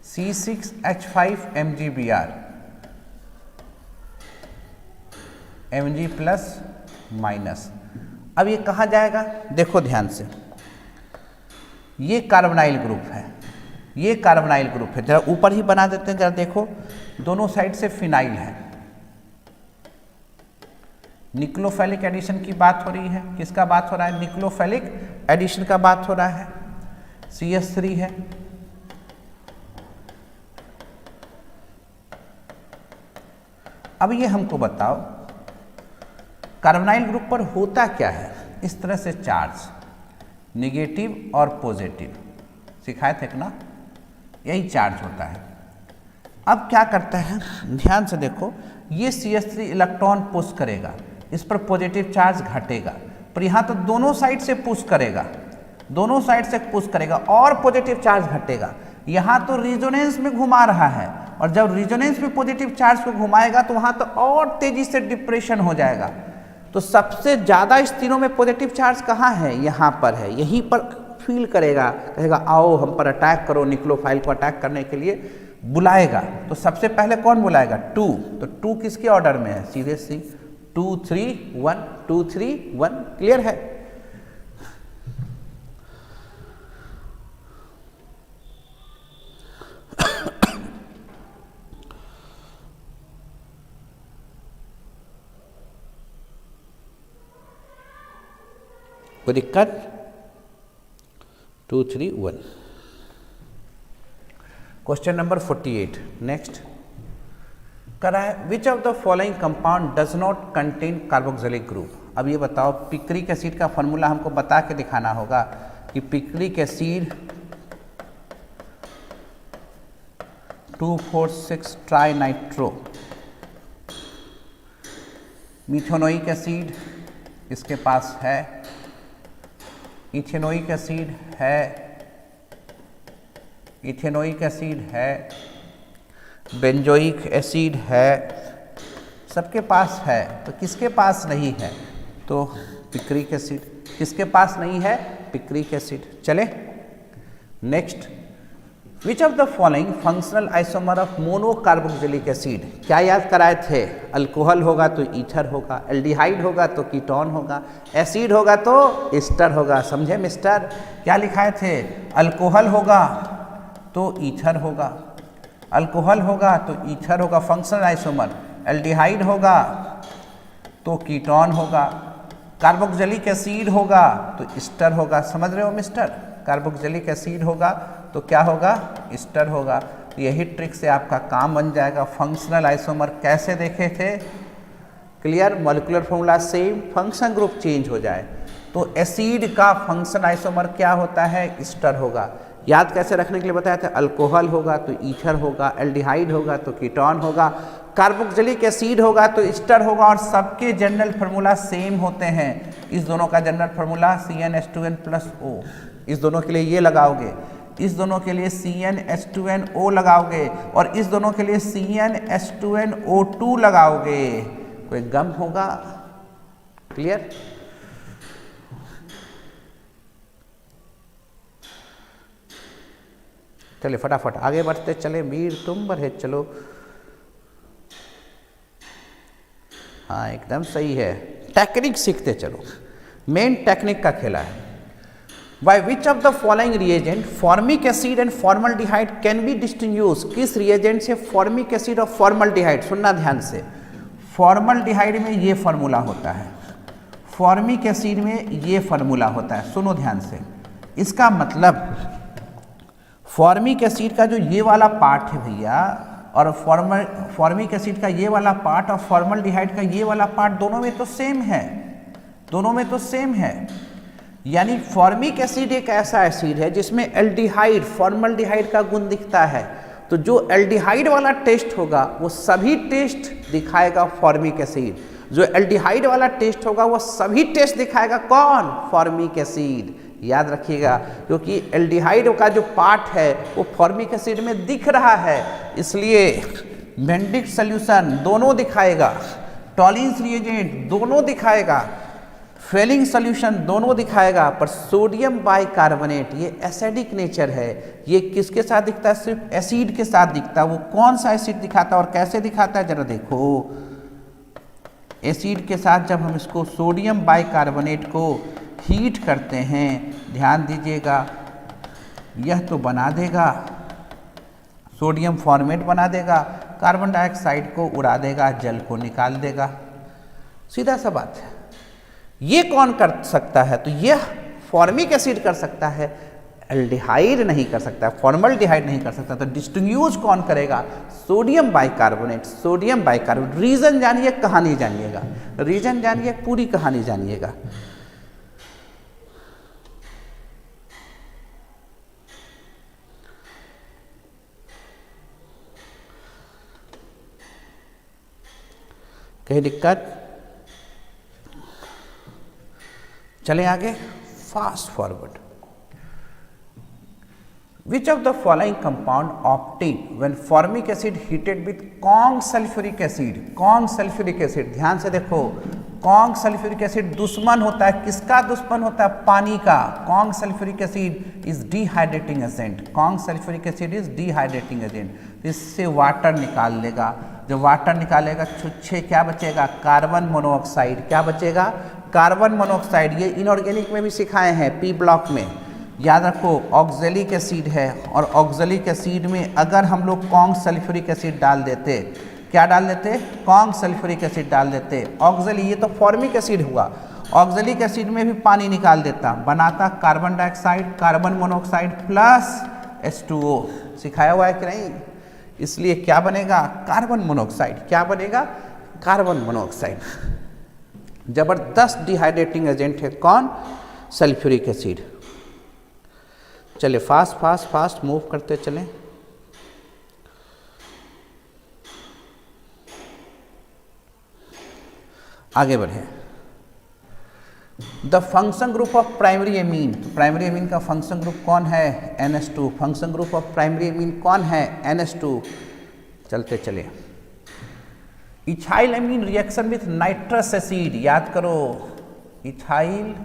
C6H5 MgBr, Mg plus minus, अब ये कहाँ जाएगा, देखो ध्यान से, ये कार्बोनाइल ग्रुप है, ये कार्बोनाइल ग्रुप है, जरा ऊपर ही बना देते हैं, जरा देखो दोनों साइड से फिनाइल है। निक्लोफेलिक एडिशन की बात हो रही है, किसका बात हो रहा है, निक्लोफेलिक एडिशन का बात हो रहा है, CH3 है। अब ये हमको बताओ कार्बोनाइल ग्रुप पर होता क्या है, इस तरह से चार्ज निगेटिव और पॉजिटिव सिखाए थे ना, यही चार्ज होता है। अब क्या करता है, ध्यान से देखो, ये CH3 इलेक्ट्रॉन पुश करेगा, इस पर पॉजिटिव चार्ज घटेगा, पर यहाँ तो दोनों साइड से पुश करेगा, दोनों साइड से पुश करेगा और पॉजिटिव चार्ज घटेगा। यहाँ तो रिजोनेंस में घुमा रहा है, और जब रिजोनेंस में पॉजिटिव चार्ज को घुमाएगा तो वहाँ तो और तेजी से डिप्रेशन हो जाएगा। तो सबसे ज़्यादा इस तीनों में पॉजिटिव चार्ज कहाँ है, यहाँ पर है, यहीं पर फील करेगा, कहेगा आओ हम पर अटैक करो, निक्लोफाइल को अटैक करने के लिए बुलाएगा। तो सबसे पहले कौन बुलाएगा, 2, तो 2 किसके ऑर्डर में है, सीधे सी 2 3 1 2 3 1, क्लियर है। कोई दिक्कत, 2 3 1। क्वेश्चन नंबर 48 नेक्स्ट करा है, which of the following compound does not contain carboxylic group. अब ये बताओ, पिक्रिक एसिड का फॉर्मूला हमको बता के दिखाना होगा कि picric acid 2,4,6 tri nitro, methanoic acid इसके पास है, इथेनोइक एसिड है, इथेनोइक एसिड है, बेंजोइक एसिड है, सबके पास है। तो किसके पास नहीं है, तो पिक्रिक एसिड। किसके पास नहीं है, पिक्रिक एसिड। चले next, which of the following functional isomer of monocarboxylic acid. क्या याद कराए थे, अल्कोहल होगा तो ईथर होगा, एल्डिहाइड होगा तो कीटोन होगा, एसिड होगा तो एस्टर होगा। समझे मिस्टर, क्या लिखाए थे, अल्कोहल होगा तो ईथर होगा, अल्कोहल होगा तो ईथर होगा फंक्शनल आइसोमर, एल्डिहाइड होगा तो कीटोन होगा, कार्बोक्सिलिक एसिड होगा तो एस्टर होगा। समझ रहे हो मिस्टर, कार्बोक्सिलिक एसिड होगा तो क्या होगा, एस्टर होगा। यही ट्रिक से आपका काम बन जाएगा। फंक्शनल आइसोमर कैसे देखे थे, clear, molecular formula same, function group change हो जाए तो एसिड का फंक्शन आइसोमर क्या होता है, एस्टर होगा। याद कैसे रखने के लिए बताया था, अल्कोहल होगा तो ईथर होगा, एल्डिहाइड होगा तो कीटोन होगा, कार्बोक्सिलिक एसिड होगा तो एस्टर होगा, और सबके जनरल फार्मूला सेम होते हैं। इस दोनों का जनरल फार्मूला CnH2n+O, इस दोनों के लिए ये लगाओगे, इस दोनों के लिए CnH2nO लगाओगे, और इस दोनों के लिए CnH2nO2 लगाओगे। कोई गम होगा, क्लियर। चले फटाफट आगे बढ़ते चले, वीर तुम बढ़े चलो। हाँ एकदम सही है, टेक्निक सीखते चलो, मेन टेक्निक का खेला है। By which of the following reagent formic acid and formaldehyde can be distinguish. किस रिएजेंट से फॉर्मिक एसिड और फॉर्मल्डिहाइड, सुनना ध्यान से, फॉर्मल्डिहाइड में ये फार्मूला होता है, फॉर्मिक एसिड में ये फार्मूला होता है। सुनो ध्यान से, इसका मतलब फॉर्मिक एसिड का जो ये वाला पार्ट है भैया, और फॉर्मिक एसिड का ये वाला पार्ट और फॉर्मल्डिहाइड का ये वाला पार्ट दोनों में तो सेम है, दोनों में तो सेम है। यानी फॉर्मिक एसिड एक ऐसा एसिड है जिसमें एल्डिहाइड फॉर्मल्डिहाइड का गुण दिखता है, तो जो एल्डिहाइड वाला टेस्ट होगा वो सभी टेस्ट दिखाएगा फॉर्मिक एसिड, जो एल्डिहाइड वाला टेस्ट होगा वो सभी टेस्ट दिखाएगा कौन, फॉर्मिक एसिड। याद रखिएगा, क्योंकि एल्डिहाइड का जो पार्ट है वो फॉर्मिक एसिड में दिख रहा है, इसलिए बेंडिक सॉल्यूशन दोनों दिखाएगा, टॉलिन्स रिएजेंट दोनों दिखाएगा, फेलिंग सॉल्यूशन दोनों दिखाएगा, पर सोडियम बाइकार्बोनेट ये एसिडिक नेचर है, ये किसके साथ दिखता है, सिर्फ एसिड के साथ दिखता है। वो कौन सा एसिड दिखाता है और कैसे दिखाता है, जरा देखो। एसिड के साथ जब हम इसको सोडियम बाइकार्बोनेट को हीट करते हैं, ध्यान दीजिएगा, यह तो बना देगा, सोडियम फॉर्मेट बना देगा, कार्बन डाइऑक्साइड को उड़ा देगा, जल को निकाल देगा। सीधा सा बात है। ये कौन कर सकता है? तो यह फॉर्मिक एसिड कर सकता है, एल्डिहाइड नहीं कर सकता, फॉर्मल्डिहाइड नहीं कर सकता। तो डिस्टिंग्विश कौन करेगा? Sodium bicarbonate. Sodium bicarbonate. Reason जानिए, कहानी जानिएगा, रीजन जानिए, पूरी कहानी जानिएगा। कहीं दिक्कत? चलें आगे, fast forward. Which of the following compound obtained when formic acid heated with Kong sulfuric acid? Kong sulfuric acid, ध्यान से देखो, Kong sulfuric acid दुश्मन होता है, किसका दुश्मन होता है? पानी का। Kong sulfuric acid is dehydrating agent. Kong sulfuric acid is dehydrating agent। इससे वाटर निकाल लेगा। जब वाटर निकालेगा, छुच्छे क्या बचेगा? Carbon monoxide. क्या बचेगा? Carbon monoxide. ये इनऑर्गेनिक में भी सिखाए हैं, पी ब्लॉक में। याद रखो, ऑक्जेलिक एसिड है, और ऑक्जेलिक एसिड में अगर हम लोग कॉन्ग सल्फ्यूरिक एसिड डाल देते, क्या डाल देते? कॉन्ग सल्फ्यूरिक एसिड डाल देते। ऑक्जेली, ये तो फॉर्मिक एसिड हुआ, ऑक्जेलिक एसिड में भी पानी निकाल देता, बनाता carbon dioxide, carbon monoxide plus H2O। सिखाया हुआ है कि नहीं? इसलिए क्या बनेगा? Carbon monoxide. क्या बनेगा? Carbon monoxide. जबरदस्त डिहाइड्रेटिंग एजेंट है कौन? Sulphuric acid. चले फास्ट फास्ट फास्ट मूव करते चलें। आगे बढ़े। The function group of primary amine. Primary amine का फंक्शन ग्रुप कौन है? NH2। Function group of primary amine कौन है? NH2। चलते चले। Ethyl amine reaction with nitrous acid. याद करो, ethyl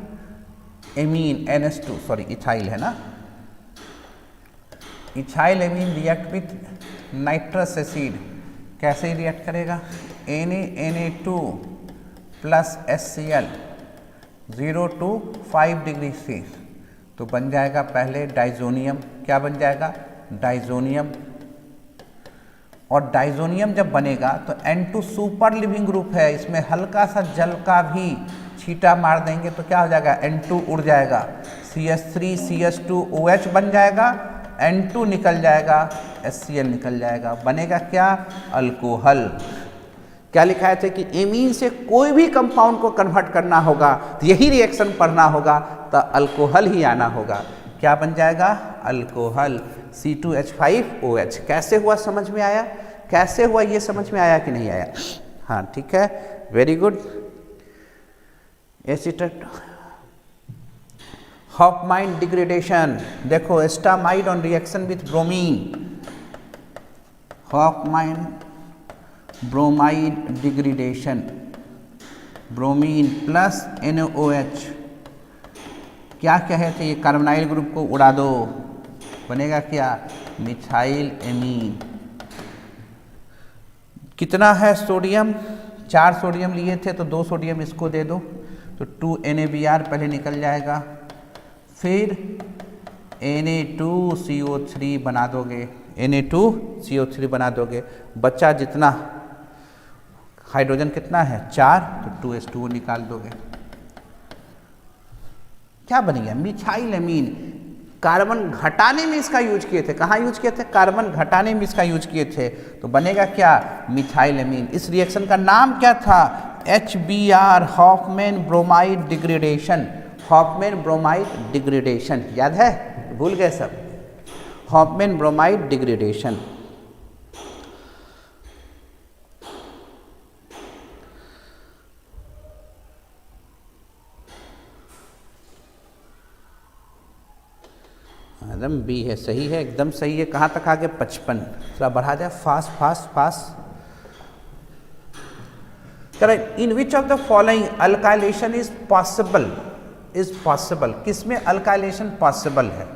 amine NH2, sorry ethyl है ना, ethyl amine react with nitrous acid. कैसे रिएक्ट करेगा? Na2 plus HCl 0 to 5 degree C, तो बन जाएगा पहले डाइजोनियम। क्या बन जाएगा? डाइजोनियम। और डाइजोनियम जब बनेगा तो N2 सुपर लिविंग ग्रुप है, इसमें हल्का सा जल का भी छींटा मार देंगे तो क्या हो जाएगा? N2 उड़ जाएगा, CH3 CH2 OH बन जाएगा, N2 निकल जाएगा, HCl निकल जाएगा, बनेगा क्या? अल्कोहल। क्या लिखा है कि एमीन से कोई भी कंपाउंड को कन्वर्ट करना होगा, तो यही रिएक्शन पढ़ना होगा, तो अल्कोहल ही आना होगा। क्या बन जाएगा? Alcohol, C2H5OH। कैसे हुआ समझ में आया? कैसे हुआ ये समझ में आया कि नहीं आया? हाँ ठीक है, very good. Acetate Hofmann degradation. देखो, acetamide on reaction with bromine, Hofmann bromide degradation, bromine plus NaOH। क्या कहे थे? ये कार्बोनाइल ग्रुप को उड़ा दो, बनेगा क्या? Methyl amine. कितना है सोडियम? 4 सोडियम लिए थे तो 2 सोडियम इसको दे दो, तो 2 NaBr पहले निकल जाएगा, फिर Na2CO3 बना दोगे, Na2CO3 बना दोगे, बच्चा जितना हाइड्रोजन कितना है? 4, तो 2H2O निकाल दोगे। क्या बन गया? Methyl amine. कार्बन घटाने में इसका यूज किए थे। कहाँ यूज किए थे? कार्बन घटाने में इसका यूज किए थे, तो बनेगा क्या? Methyl amine. इस रिएक्शन का नाम क्या था? HBr, Hoffmann bromide degradation. Hoffmann bromide degradation, याद है? भूल गए सब? Hoffmann bromide degradation. एकदम बी है, सही है, एकदम सही है। कहाँ तक आगे? 55। थोड़ा बढ़ा जाए, fast fast fast. Correct. In which of the following alkylation is possible? Is possible, किसमें अल्काइलेशन पॉसिबल है?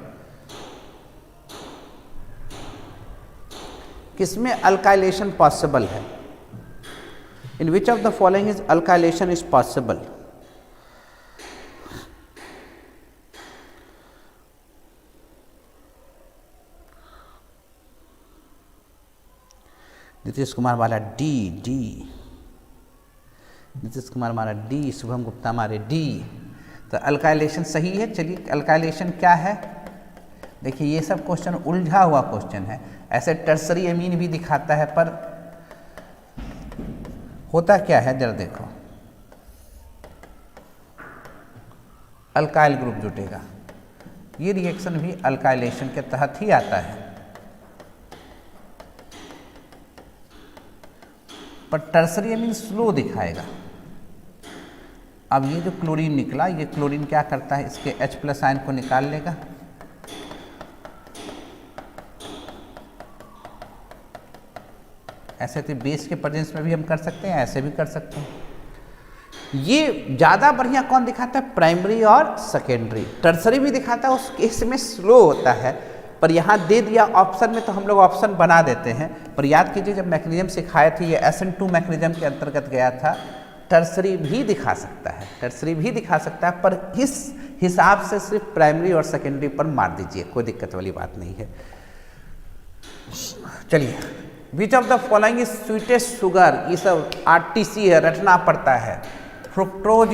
किसमें अल्काइलेशन पॉसिबल है? In which of the following is alkylation is possible? Nitish Kumar वाला डी, नीतीश कुमार मारा डी, शुभम गुप्ता मारे डी। तो अल्काइलेशन सही है। चलिए अल्काइलेशन क्या है, देखिए ये सब क्वेश्चन उलझा हुआ क्वेश्चन है। ऐसे टर्सरी अमीन भी दिखाता है, पर होता क्या है जरा देखो, अल्काइल ग्रुप जुटेगा, ये रिएक्शन भी अल्काइलेशन के तहत ही आता है, पर टर्सरी अमीन स्लो दिखाएगा। अब ये जो क्लोरीन निकला, ये क्लोरीन क्या करता है, इसके H+ आयन को निकाल लेगा, ऐसे तो बेस के प्रेजेंस में भी हम कर सकते हैं, ऐसे भी कर सकते हैं। ये ज़्यादा बढ़िया कौन दिखाता है, प्राइमरी और सेकेंडरी। टर्सरी भी दिखाता है, उस केस में स्लो होता है, पर यहाँ दे दिया ऑप्शन में तो हम लोग ऑप्शन बना देते हैं। पर याद कीजिए जब मैकेनिज्म सिखाए थे, ये SN2 मैकेनिज्म के अंतर्गत गया था। टर्सरी भी दिखा सकता है, टर्सरी भी दिखा सकता है, पर इस हिसाब से सिर्फ प्राइमरी और सेकेंडरी पर मार दीजिए, कोई दिक्कत वाली बात नहीं है। चलिए, विच of the following is sweetest sugar, ये सब RTC है, रटना पड़ता है। फ्रुक्टोज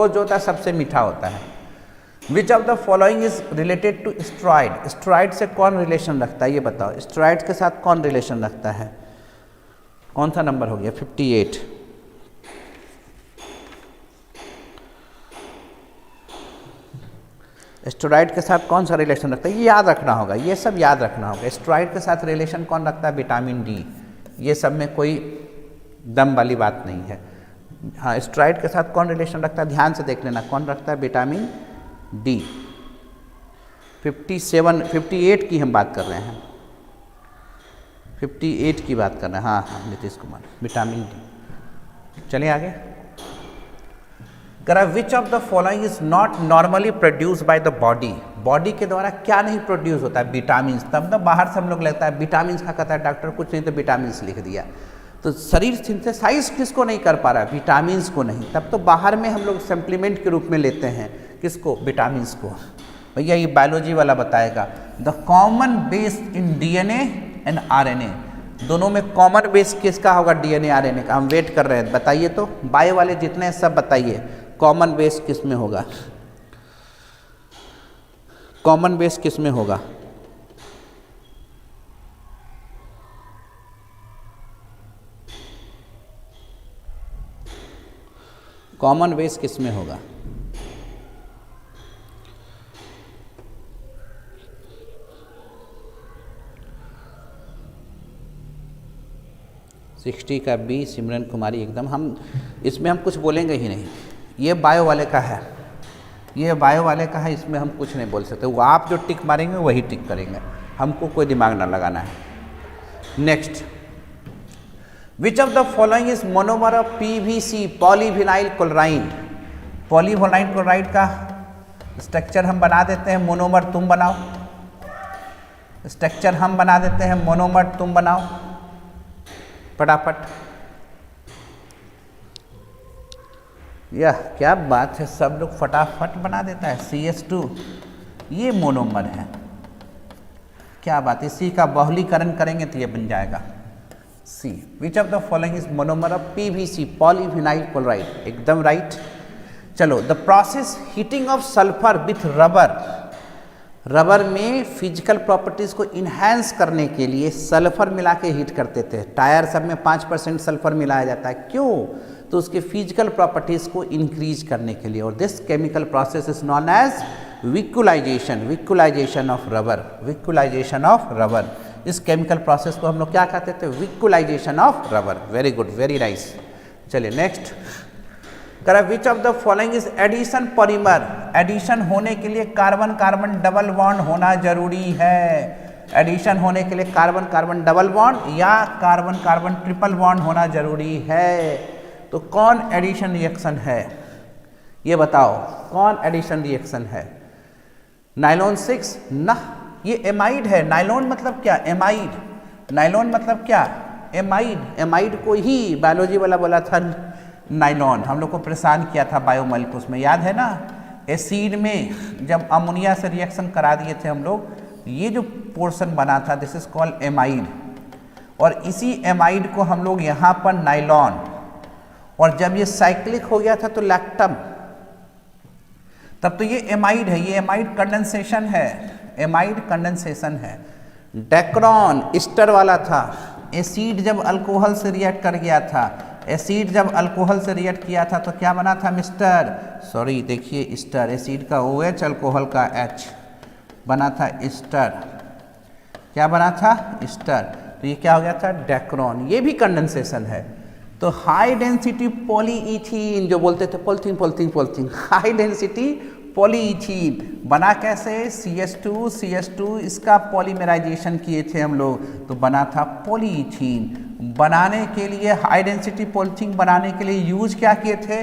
जो होता है सबसे मीठा होता है। Which of the following is related to steroid, steroid से कौन रिलेशन रखता है ये बताओ, स्टेरॉइड के साथ कौन रिलेशन रखता है? कौन सा नंबर हो गया? 58। स्टेरॉइड के साथ कौन सा रिलेशन रखता है, ये याद रखना होगा, ये सब याद रखना होगा। स्टेरॉइड के साथ रिलेशन कौन रखता है? Vitamin D. ये सब में कोई दम वाली बात नहीं है। हाँ, स्टेरॉइड के साथ कौन रिलेशन रखता है, ध्यान से देख लेना, कौन रखता है? Vitamin D. 58 की हम बात कर रहे हैं, 58 की बात कर रहे हैं। हाँ हाँ, नीतीश कुमार, विटामिन डी। चलिए आगे। करा which of the following is not normally produce by the body, body के द्वारा क्या नहीं प्रोड्यूस होता है? विटामिन। तब ना बाहर से हम लोग लेता है विटामिन का, कहता है डॉक्टर कुछ नहीं तो विटामिन लिख दिया। तो शरीर सिंथेसाइज किसको नहीं कर पा रहा है? विटामिन को नहीं। तब तो बाहर में हम लोग सप्लीमेंट के रूप में लेते हैं, किसको? विटामिन को। भैया ये बायोलॉजी वाला बताएगा। The common base in DNA and RNA, दोनों में कॉमन बेस किसका होगा? DNA RNA का। हम वेट कर रहे हैं, बताइए तो, बायो वाले जितने हैं सब बताइए, कॉमन बेस किस में होगा? कॉमन बेस किस में होगा? कॉमन बेस किस में होगा? सिक्सटी का B, सिमरन कुमारी एकदम। हम इसमें हम कुछ बोलेंगे ही नहीं, ये बायो वाले का है, ये बायो वाले का है, इसमें हम कुछ नहीं बोल सकते। वो आप जो टिक मारेंगे वही टिक करेंगे, हमको कोई दिमाग ना लगाना है। Next, which of the following is monomer of PVC, polyvinyl chloride. Polyvinyl chloride का स्ट्रक्चर हम बना देते हैं, मोनोमर तुम बनाओ। स्ट्रक्चर हम बना देते हैं, मोनोमर तुम बनाओ फटाफट। यह क्या बात है, सब लोग फटाफट बना देता है। CH2 ये मोनोमर है, क्या बात, इसी का बहुलीकरण करेंगे तो ये बन जाएगा C। Which of the following is monomer of PVC, polyvinyl chloride, एकदम राइट। चलो, the process heating of sulphur with rubber, rubber में फिजिकल प्रॉपर्टीज को इन्हांस करने के लिए सल्फर मिला के हीट करते थे। टायर सब में 5% सल्फर मिलाया जाता है, क्यों? तो उसके फिजिकल प्रॉपर्टीज को इंक्रीज करने के लिए। और this chemical process is known as vulcanization, vulcanization of rubber, vulcanization of rubber. इस केमिकल प्रोसेस को हम लोग क्या कहते थे? Vulcanization of rubber. Very good, very nice. चलिए नेक्स्ट, करा which of the following is addition polymer. Addition होने के लिए कार्बन कार्बन डबल बॉन्ड होना जरूरी है। एडिशन होने के लिए कार्बन कार्बन डबल बॉन्ड या कार्बन कार्बन ट्रिपल बॉन्ड होना जरूरी है। तो कौन एडिशन रिएक्शन है ये बताओ, कौन एडिशन रिएक्शन है? नाइलॉन 6 ना, ये एमाइड है। नाइलॉन मतलब क्या? एमाइड। नाइलॉन मतलब क्या? एमाइड, एमाइड को ही बायोलॉजी वाला बोला था नाइलॉन, हम लोग को परेशान किया था बायोमोलिक्यूल्स में, याद है ना। एसिड में जब अमोनिया से रिएक्शन करा दिए थे हम लोग, ये जो पोर्शन बना था दिस इज कॉल्ड एमाइड, और इसी एमाइड को हम लोग यहाँ पर नाइलॉन, और जब ये साइक्लिक हो गया था तो लैक्टम, तब तो ये एमाइड है, ये एमाइड कंडेंसेशन है, एमाइड कंडेंसेशन है। डेक्रॉन ईस्टर वाला था, एसिड जब अल्कोहल से रिएक्ट कर गया था, एसिड जब अल्कोहल से रिएक्ट किया था तो क्या बना था मिस्टर, सॉरी देखिए ईस्टर, एसिड का OH अल्कोहल का H बना था ईस्टर, क्या बना था ईस्टर, तो ये क्या हो गया था डेक्रॉन, ये भी कंडेंसेशन है। तो हाई डेंसिटी पॉलीइथीन जो बोलते थे polythene polythene polythene, high density polyethene बना कैसे, CH2 इसका पॉलीमराइजेशन किए थे हम लोग तो बना था पॉलीइथीन। बनाने के लिए हाई डेंसिटी पॉलीथीन बनाने के लिए यूज क्या किए थे,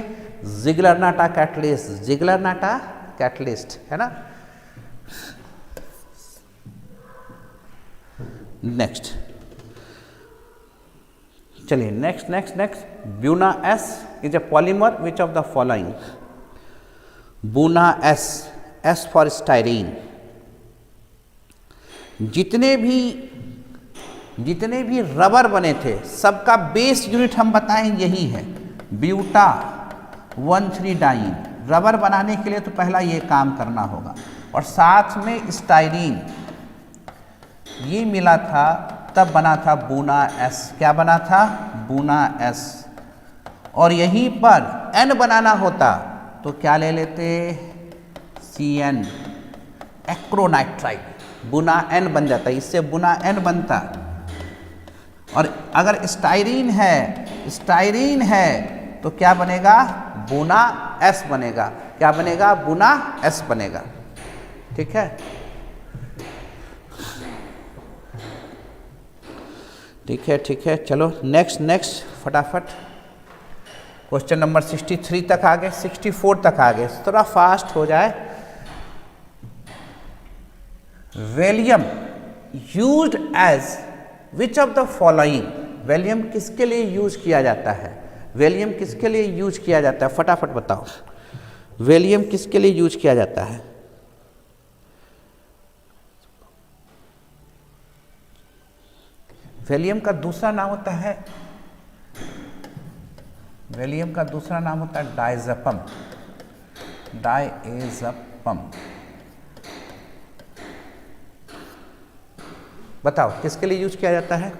जिगलर-नाटा कैटलिस्ट, जिगलर-नाटा कैटलिस्ट है ना। नेक्स्ट चलिए next Buena S is a polymer which of the following, बुना S फॉर स्टाइरीन, जितने भी रबर बने थे सबका बेस यूनिट हम बताएं यही है, ब्यूटा 1,3 डाइन। रबर बनाने के लिए तो पहला ये काम करना होगा, और साथ में स्टाइरीन ये मिला था तब बना था बुना S, क्या बना था बुना S। और यहीं पर N बनाना होता तो क्या ले लेते, CN एक्रोनाइट्राइड, बुना N बन जाता, इससे बुना N बनता। और अगर स्टाइरीन है तो क्या बनेगा, बुना S बनेगा, क्या बनेगा, बुना S बनेगा, ठीक है। ठीक है चलो नेक्स्ट फटाफट क्वेश्चन नंबर 63 तक आ गए, 64 तक आ गए, थोड़ा फास्ट हो जाए। Valium used as which of the following, Valium किसके लिए यूज किया जाता है, वैलियम किसके लिए यूज किया जाता है, फटाफट बताओ, वैलियम किसके लिए यूज किया जाता है। वैलियम का दूसरा नाम होता है, वैलियम का दूसरा नाम होता है डायज़ेपम, डायज़ेपम। बताओ किसके लिए यूज किया जाता है,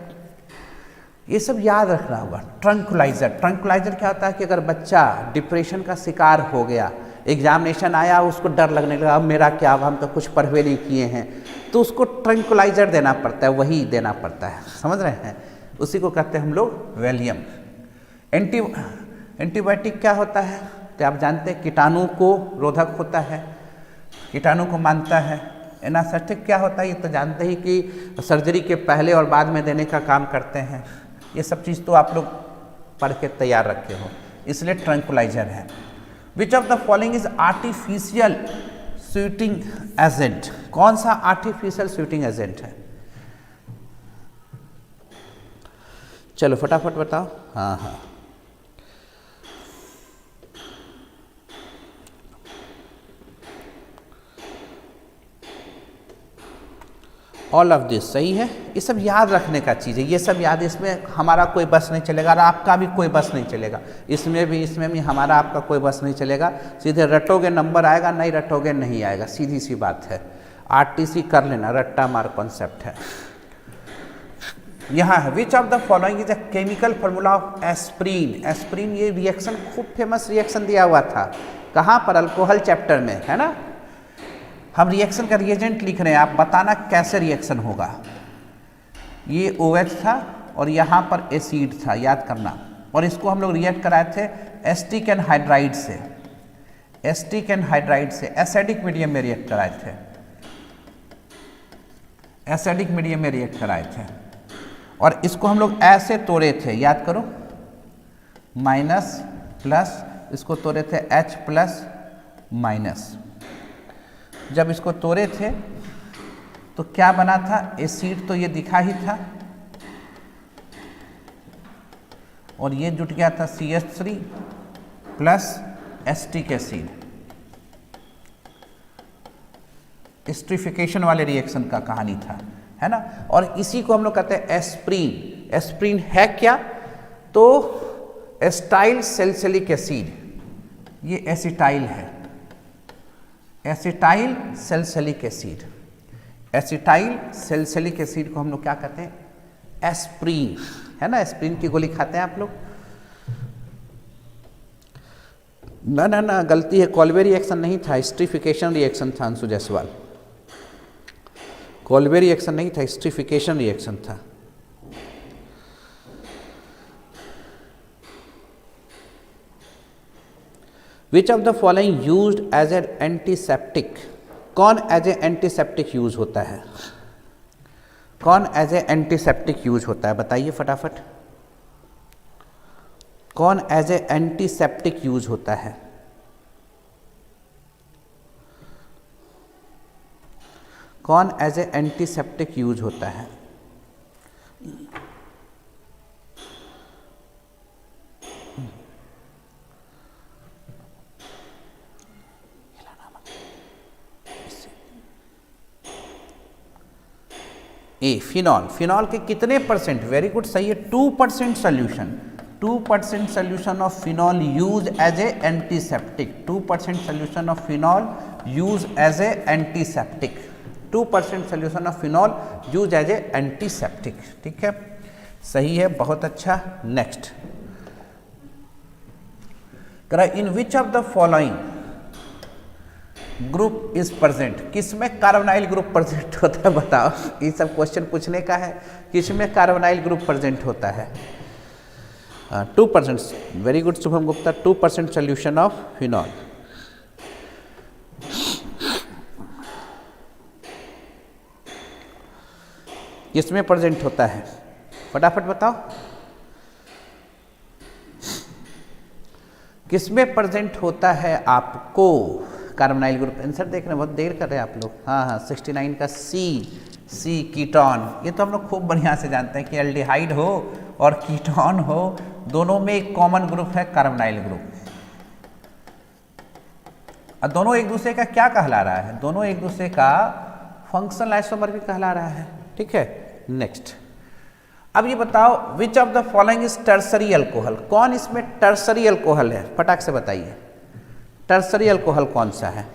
ये सब याद रखना होगा। ट्रंकुलाइजर, ट्रंकुलाइजर क्या होता है कि अगर बच्चा डिप्रेशन का शिकार हो गया, एग्जामिनेशन आया उसको डर लगने लगा, अब मेरा क्या, अब हम तो कुछ पढ़वे नहीं किए हैं, तो उसको ट्रंकुलाइजर देना पड़ता है, वही देना पड़ता है, समझ रहे हैं, उसी को कहते हैं हम लोग वैलियम। एंटीबायोटिक क्या होता है तो आप जानते हैं कीटाणु को रोधक होता है, कीटाणु को मारता है। एनासेप्टिक क्या होता है ये तो जानते ही कि सर्जरी के पहले और बाद में देने का काम करते हैं, ये सब चीज़ तो आप लोग पढ़ के तैयार रखे हो, इसलिए ट्रंकुलाइजर है। Which of the following is artificial sweating agent, कौन सा आर्टिफिशियल स्वीटिंग एजेंट है, चलो फटाफट बताओ। हाँ ऑल ऑफ दिस सही है, ये सब याद रखने का चीज़ है, ये सब याद, इसमें हमारा कोई बस नहीं चलेगा और आपका भी कोई बस नहीं चलेगा, इसमें भी हमारा आपका कोई बस नहीं चलेगा। सीधे रटोगे नंबर आएगा, नहीं रटोगे नहीं आएगा, सीधी सी बात है। RTC कर लेना, रट्टा मार कॉन्सेप्ट है। यहाँ है which of the following is a chemical formula of aspirin. Aspirin ये रिएक्शन खूब फेमस रिएक्शन दिया हुआ था, कहाँ पर, अल्कोहल चैप्टर में है ना। हम रिएक्शन का रिएजेंट लिख रहे हैं, आप बताना कैसे रिएक्शन होगा। ये OH था और यहाँ पर एसिड था, याद करना, और इसको हम लोग रिएक्ट कराए थे एसिटिक एनहाइड्राइड से, एसिटिक एनहाइड्राइड से एसिडिक मीडियम में रिएक्ट कराए थे, एसिडिक मीडियम में रिएक्ट कराए थे। और इसको हम लोग ऐसे तोड़े थे, याद करो, माइनस प्लस, इसको तोड़े थे H प्लस माइनस। जब इसको तोड़े थे तो क्या बना था, एसिड तो ये दिखा ही था, और ये जुट गया था CH3 plus acetic acid, esterification वाले रिएक्शन का कहानी था, है ना। और इसी को हम लोग कहते हैं एस्प्रीन। एस्प्रीन है क्या? तो एसिटाइल सैलिसिलिक एसिड, ये एसिटाइल है, acetyl salicylic acid. Acetyl salicylic acid को हम लोग क्या कहते हैं? एस्प्रीन, है ना। एस्प्रीन की गोली खाते हैं आप लोग? ना ना ना, गलती है, कॉल्वे रिएक्शन नहीं था, एस्टरिफिकेशन रिएक्शन था अंशु जायसवाल। कॉल्वे रिएक्शन नहीं था, एस्टरिफिकेशन रिएक्शन था। Which of the following used as an antiseptic? कौन एज ए एंटीसेप्टिक यूज होता है? कौन एज ए एंटीसेप्टिक यूज होता है? बताइए फटाफट, कौन एज ए एंटीसेप्टिक यूज होता है? कौन एज ए एंटीसेप्टिक यूज होता है? ए, फिनॉल। फिनॉल के कितने परसेंट? वेरी गुड, सही है, 2% solution. 2% solution of phenol use as a antiseptic. 2% solution of phenol use as a antiseptic. 2% solution of phenol use as a antiseptic. ठीक है, सही है, बहुत अच्छा। Next, in which of the following group is present? किसमें carbonyl group present होता है? बताओ, ये सब क्वेश्चन पूछने का है। किसमें कार्बोनाइल ग्रुप प्रेजेंट होता है? 2%। Very good Shubham Gupta, 2% solution of phenol. किसमें प्रेजेंट होता है? फटाफट बताओ, किसमें प्रेजेंट होता है आपको कार्बोनाइल ग्रुप? आंसर देख रहे हैं, बहुत देर कर रहे हैं आप लोग। हाँ हाँ, 69 का सी कीटोन। ये तो हम लोग खूब बढ़िया से जानते हैं कि एल्डिहाइड हो और कीटोन हो, दोनों में एक कॉमन ग्रुप है कार्बोनाइल ग्रुप। और दोनों एक दूसरे का क्या कहला रहा है? दोनों एक दूसरे का फंक्शनल आइसोमर भी कहला रहा है। ठीक है, नेक्स्ट। अब ये बताओ, विच of the following is tertiary alcohol? कौन इसमें टर्सरी अल्कोहल है? फटाक से बताइए, टर्सरी अल्कोहल कौन सा है?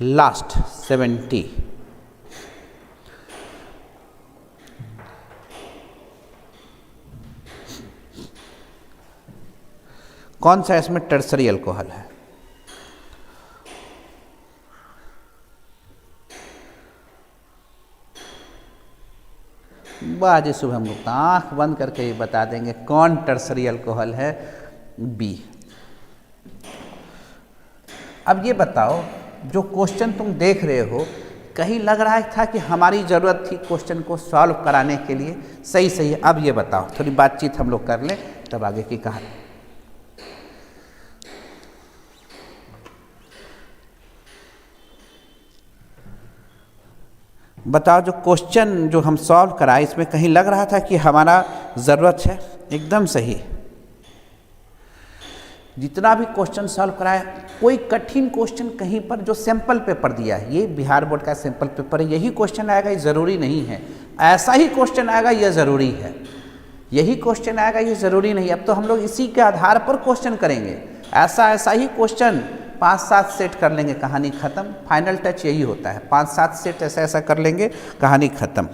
लास्ट 70। कौन सा इसमें टर्सरी अल्कोहल है? बाजी शुभम गुप्ता, आंख बंद करके ये बता देंगे कौन टर्सरी अल्कोहल है। बी। अब ये बताओ, जो क्वेश्चन तुम देख रहे हो, कहीं लग रहा था कि हमारी ज़रूरत थी क्वेश्चन को सॉल्व कराने के लिए? सही सही है। अब ये बताओ, थोड़ी बातचीत हम लोग कर लें, तब आगे की कहानी। बताओ, जो क्वेश्चन जो हम सॉल्व कराए, इसमें कहीं लग रहा था कि हमारा ज़रूरत है? एकदम सही। जितना भी क्वेश्चन सॉल्व कराया, कोई कठिन क्वेश्चन कहीं पर जो सैंपल पेपर दिया है, ये बिहार बोर्ड का सैंपल पेपर है, यही क्वेश्चन आएगा ये ज़रूरी नहीं है। ऐसा ही क्वेश्चन आएगा ये ज़रूरी है, यही क्वेश्चन आएगा ये ज़रूरी नहीं। अब तो हम लोग इसी के आधार पर क्वेश्चन करेंगे। ऐसा ही क्वेश्चन 5-7 सेट कर लेंगे, कहानी ख़त्म। फाइनल टच यही होता है, 5-7 सेट ऐसा कर लेंगे, कहानी ख़त्म।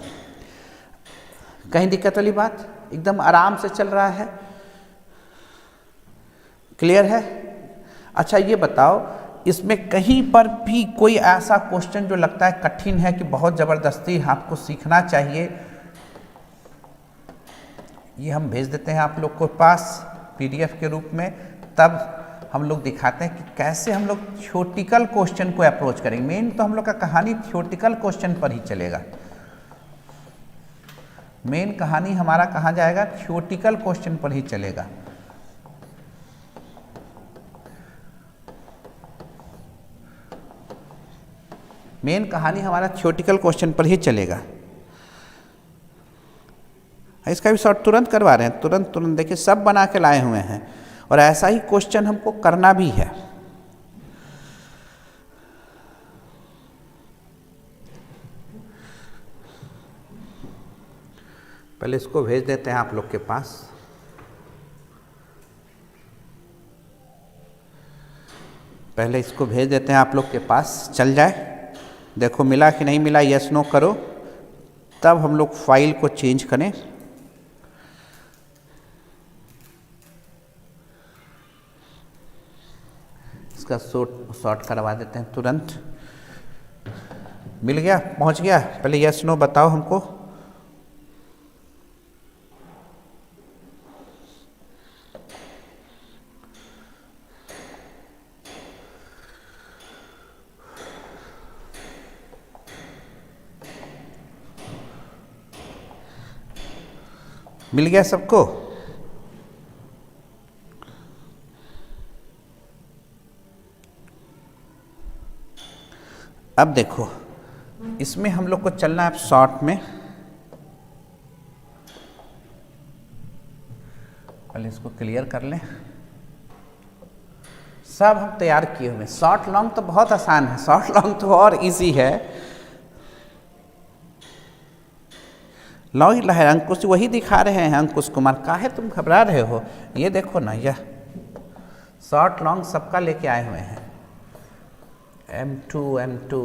कहीं दिक्कत वाली बात? एकदम आराम से चल रहा है, क्लियर है? अच्छा ये बताओ, इसमें कहीं पर भी कोई ऐसा क्वेश्चन जो लगता है कठिन है कि बहुत ज़बरदस्ती आपको सीखना चाहिए, ये हम भेज देते हैं आप लोग को पास PDF के रूप में। तब हम लोग दिखाते हैं कि कैसे हम लोग थ्योरेटिकल क्वेश्चन को अप्रोच करेंगे। मेन तो हम लोग का कहानी थ्योरेटिकल क्वेश्चन पर ही चलेगा। मेन कहानी हमारा कहाँ जाएगा? थ्योरेटिकल क्वेश्चन पर ही चलेगा। मेन कहानी हमारा थ्योरेटिकल क्वेश्चन पर ही चलेगा। इसका भी शॉर्ट तुरंत करवा रहे हैं, तुरंत तुरंत। देखिए सब बना के लाए हुए हैं और ऐसा ही क्वेश्चन हमको करना भी है। पहले इसको भेज देते हैं आप लोग के पास। पहले इसको भेज देते हैं आप लोग के पास, चल जाए। देखो मिला कि नहीं मिला, यस नो करो, तब हम लोग फाइल को चेंज करें। इसका सॉर्ट करवा देते हैं तुरंत। मिल गया, पहुंच गया। पहले यस नो बताओ हमको। मिल गया सबको? अब देखो इसमें हम लोग को चलना है शॉर्ट में। पहले इसको क्लियर कर लें। सब हम तैयार किए हुए। शॉर्ट लॉन्ग तो बहुत आसान है, शॉर्ट लॉन्ग तो और इजी है। लॉन्ग है, अंकुश वही दिखा रहे हैं। अंकुश कुमार, काहे तुम घबरा रहे हो? ये देखो ना, यह शॉर्ट लॉन्ग सबका लेके आए हुए हैं। M2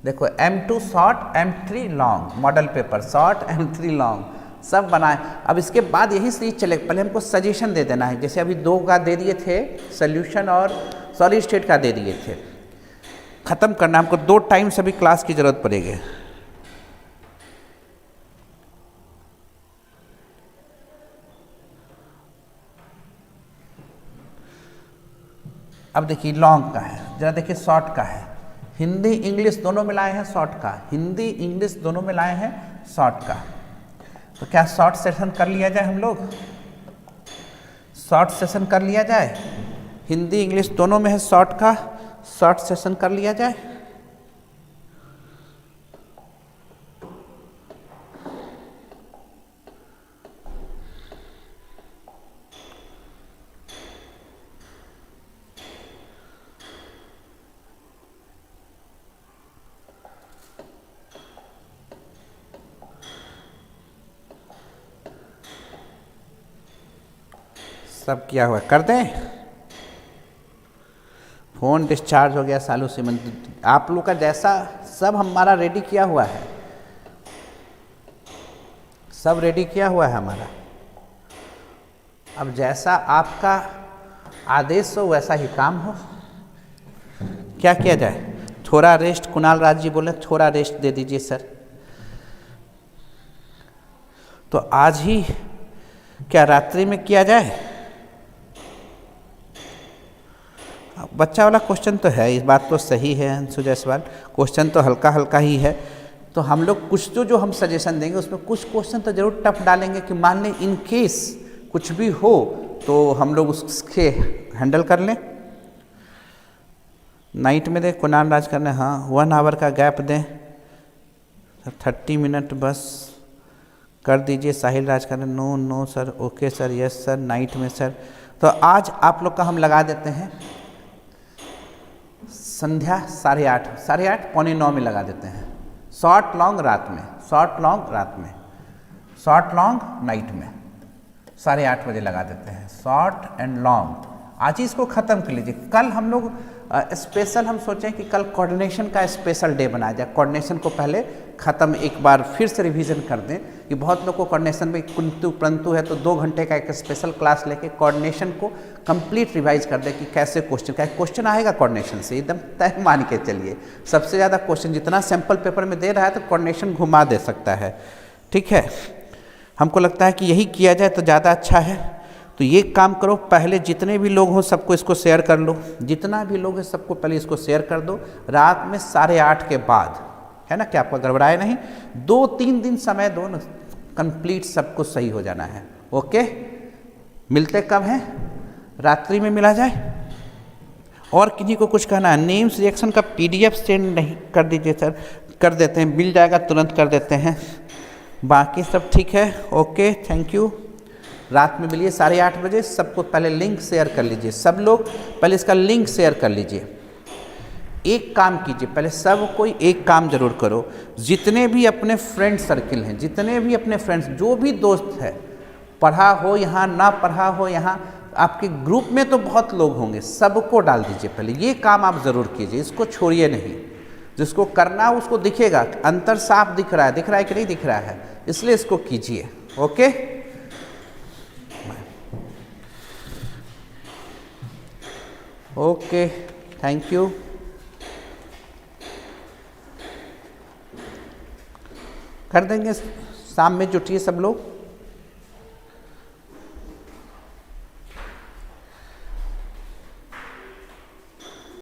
देखो, M2 short, M3 long, model paper short, M3 long सब बनाए। अब इसके बाद यही सीरीज चले। पहले हमको सजेशन दे देना है। जैसे अभी 2 का दे दिए थे, सोल्यूशन और सॉलिड स्टेट का दे दिए थे। खत्म करना हमको 2 टाइम सभी क्लास की जरूरत पड़ेगी। अब देखिए लॉन्ग का है, जरा देखिए शॉर्ट का है। हिंदी इंग्लिश दोनों में लाए हैं शॉर्ट का, हिंदी इंग्लिश दोनों में लाए हैं शॉर्ट का। तो क्या शॉर्ट सेशन कर लिया जाए? हम लोग शॉर्ट सेशन कर लिया जाए। हिंदी इंग्लिश दोनों में है शॉर्ट का, शॉर्ट सेशन कर लिया जाए। सब किया हुआ कर दें। फोन डिस्चार्ज हो गया सालू सीमंत। आप लोग का जैसा सब हमारा रेडी किया हुआ है, सब रेडी किया हुआ है हमारा। अब जैसा आपका आदेश हो वैसा ही काम हो। क्या किया जाए? थोड़ा रेस्ट, कुणाल राज जी बोले थोड़ा रेस्ट दे दीजिए सर। तो आज ही क्या रात्रि में किया जाए? बच्चा वाला क्वेश्चन तो है, इस बात तो सही है अंशु जायसवाल, क्वेश्चन तो हल्का हल्का ही है। तो हम लोग कुछ तो जो हम सजेशन देंगे उसमें कुछ क्वेश्चन तो जरूर टफ डालेंगे कि मान लें इन केस कुछ भी हो तो हम लोग उसके हैंडल कर लें। नाइट में दें, कुणाल राज करने, हाँ 1 आवर का गैप दें, 30 मिनट बस कर दीजिए। साहिल राज करने, no no sir, okay sir, yes sir, night में सर। तो आज आप लोग का हम लगा देते हैं संध्या 8:30, 8:30 पौने 9 में लगा देते हैं। शॉर्ट लॉन्ग रात में, शॉर्ट लॉन्ग रात में, शॉर्ट लॉन्ग नाइट में 8:30 बजे लगा देते हैं। शॉर्ट एंड लॉन्ग आज ही इसको ख़त्म कर लीजिए। कल हम लोग स्पेशल हम सोचें कि कल कोऑर्डिनेशन का स्पेशल डे बनाया जाए। कोऑर्डिनेशन को पहले ख़त्म एक बार फिर से रिवीजन कर दें कि बहुत लोग को कोऑर्डिनेशन में किंतु परंतु है, तो 2 घंटे का एक स्पेशल क्लास लेके कोऑर्डिनेशन को कंप्लीट रिवाइज कर दें कि कैसे क्वेश्चन आएगा कोऑर्डिनेशन से, एकदम तय मान के चलिए। सबसे ज़्यादा क्वेश्चन जितना सैम्पल पेपर में दे रहा है तो कोऑर्डिनेशन घुमा दे सकता है। ठीक है, हमको लगता है कि यही किया जाए तो ज़्यादा अच्छा है। तो ये काम करो, पहले जितने भी लोग हों सबको इसको शेयर कर लो, जितना भी लोग हैं सबको पहले इसको शेयर कर दो। रात में 8:30 के बाद, है ना, क्या आपका गड़बड़ाए नहीं। 2-3 दिन समय दो ना, कंप्लीट सबको सही हो जाना है। ओके, मिलते कब हैं? रात्रि में मिला जाए। और किसी को कुछ कहना है? नेम्स रिएक्शन का PDF सेंड नहीं कर दीजिए सर। कर देते हैं, मिल जाएगा, तुरंत कर देते हैं। बाकी सब ठीक है? Okay, thank you. रात में मिलिए 8:30 बजे। सबको पहले लिंक शेयर कर लीजिए, सब लोग पहले इसका लिंक शेयर कर लीजिए। एक काम कीजिए, पहले सब कोई एक काम जरूर करो, जितने भी अपने फ्रेंड सर्किल हैं, जितने भी अपने फ्रेंड्स, जो भी दोस्त है, पढ़ा हो यहाँ ना पढ़ा हो यहाँ, आपके ग्रुप में तो बहुत लोग होंगे, सबको डाल दीजिए। पहले ये काम आप ज़रूर कीजिए, इसको छोड़िए नहीं। जिसको करना हो उसको दिखेगा, अंतर साफ दिख रहा है कि नहीं दिख रहा है, इसलिए इसको कीजिए। Okay, okay, thank you. कर देंगे, शाम में जुटिए सब लोग।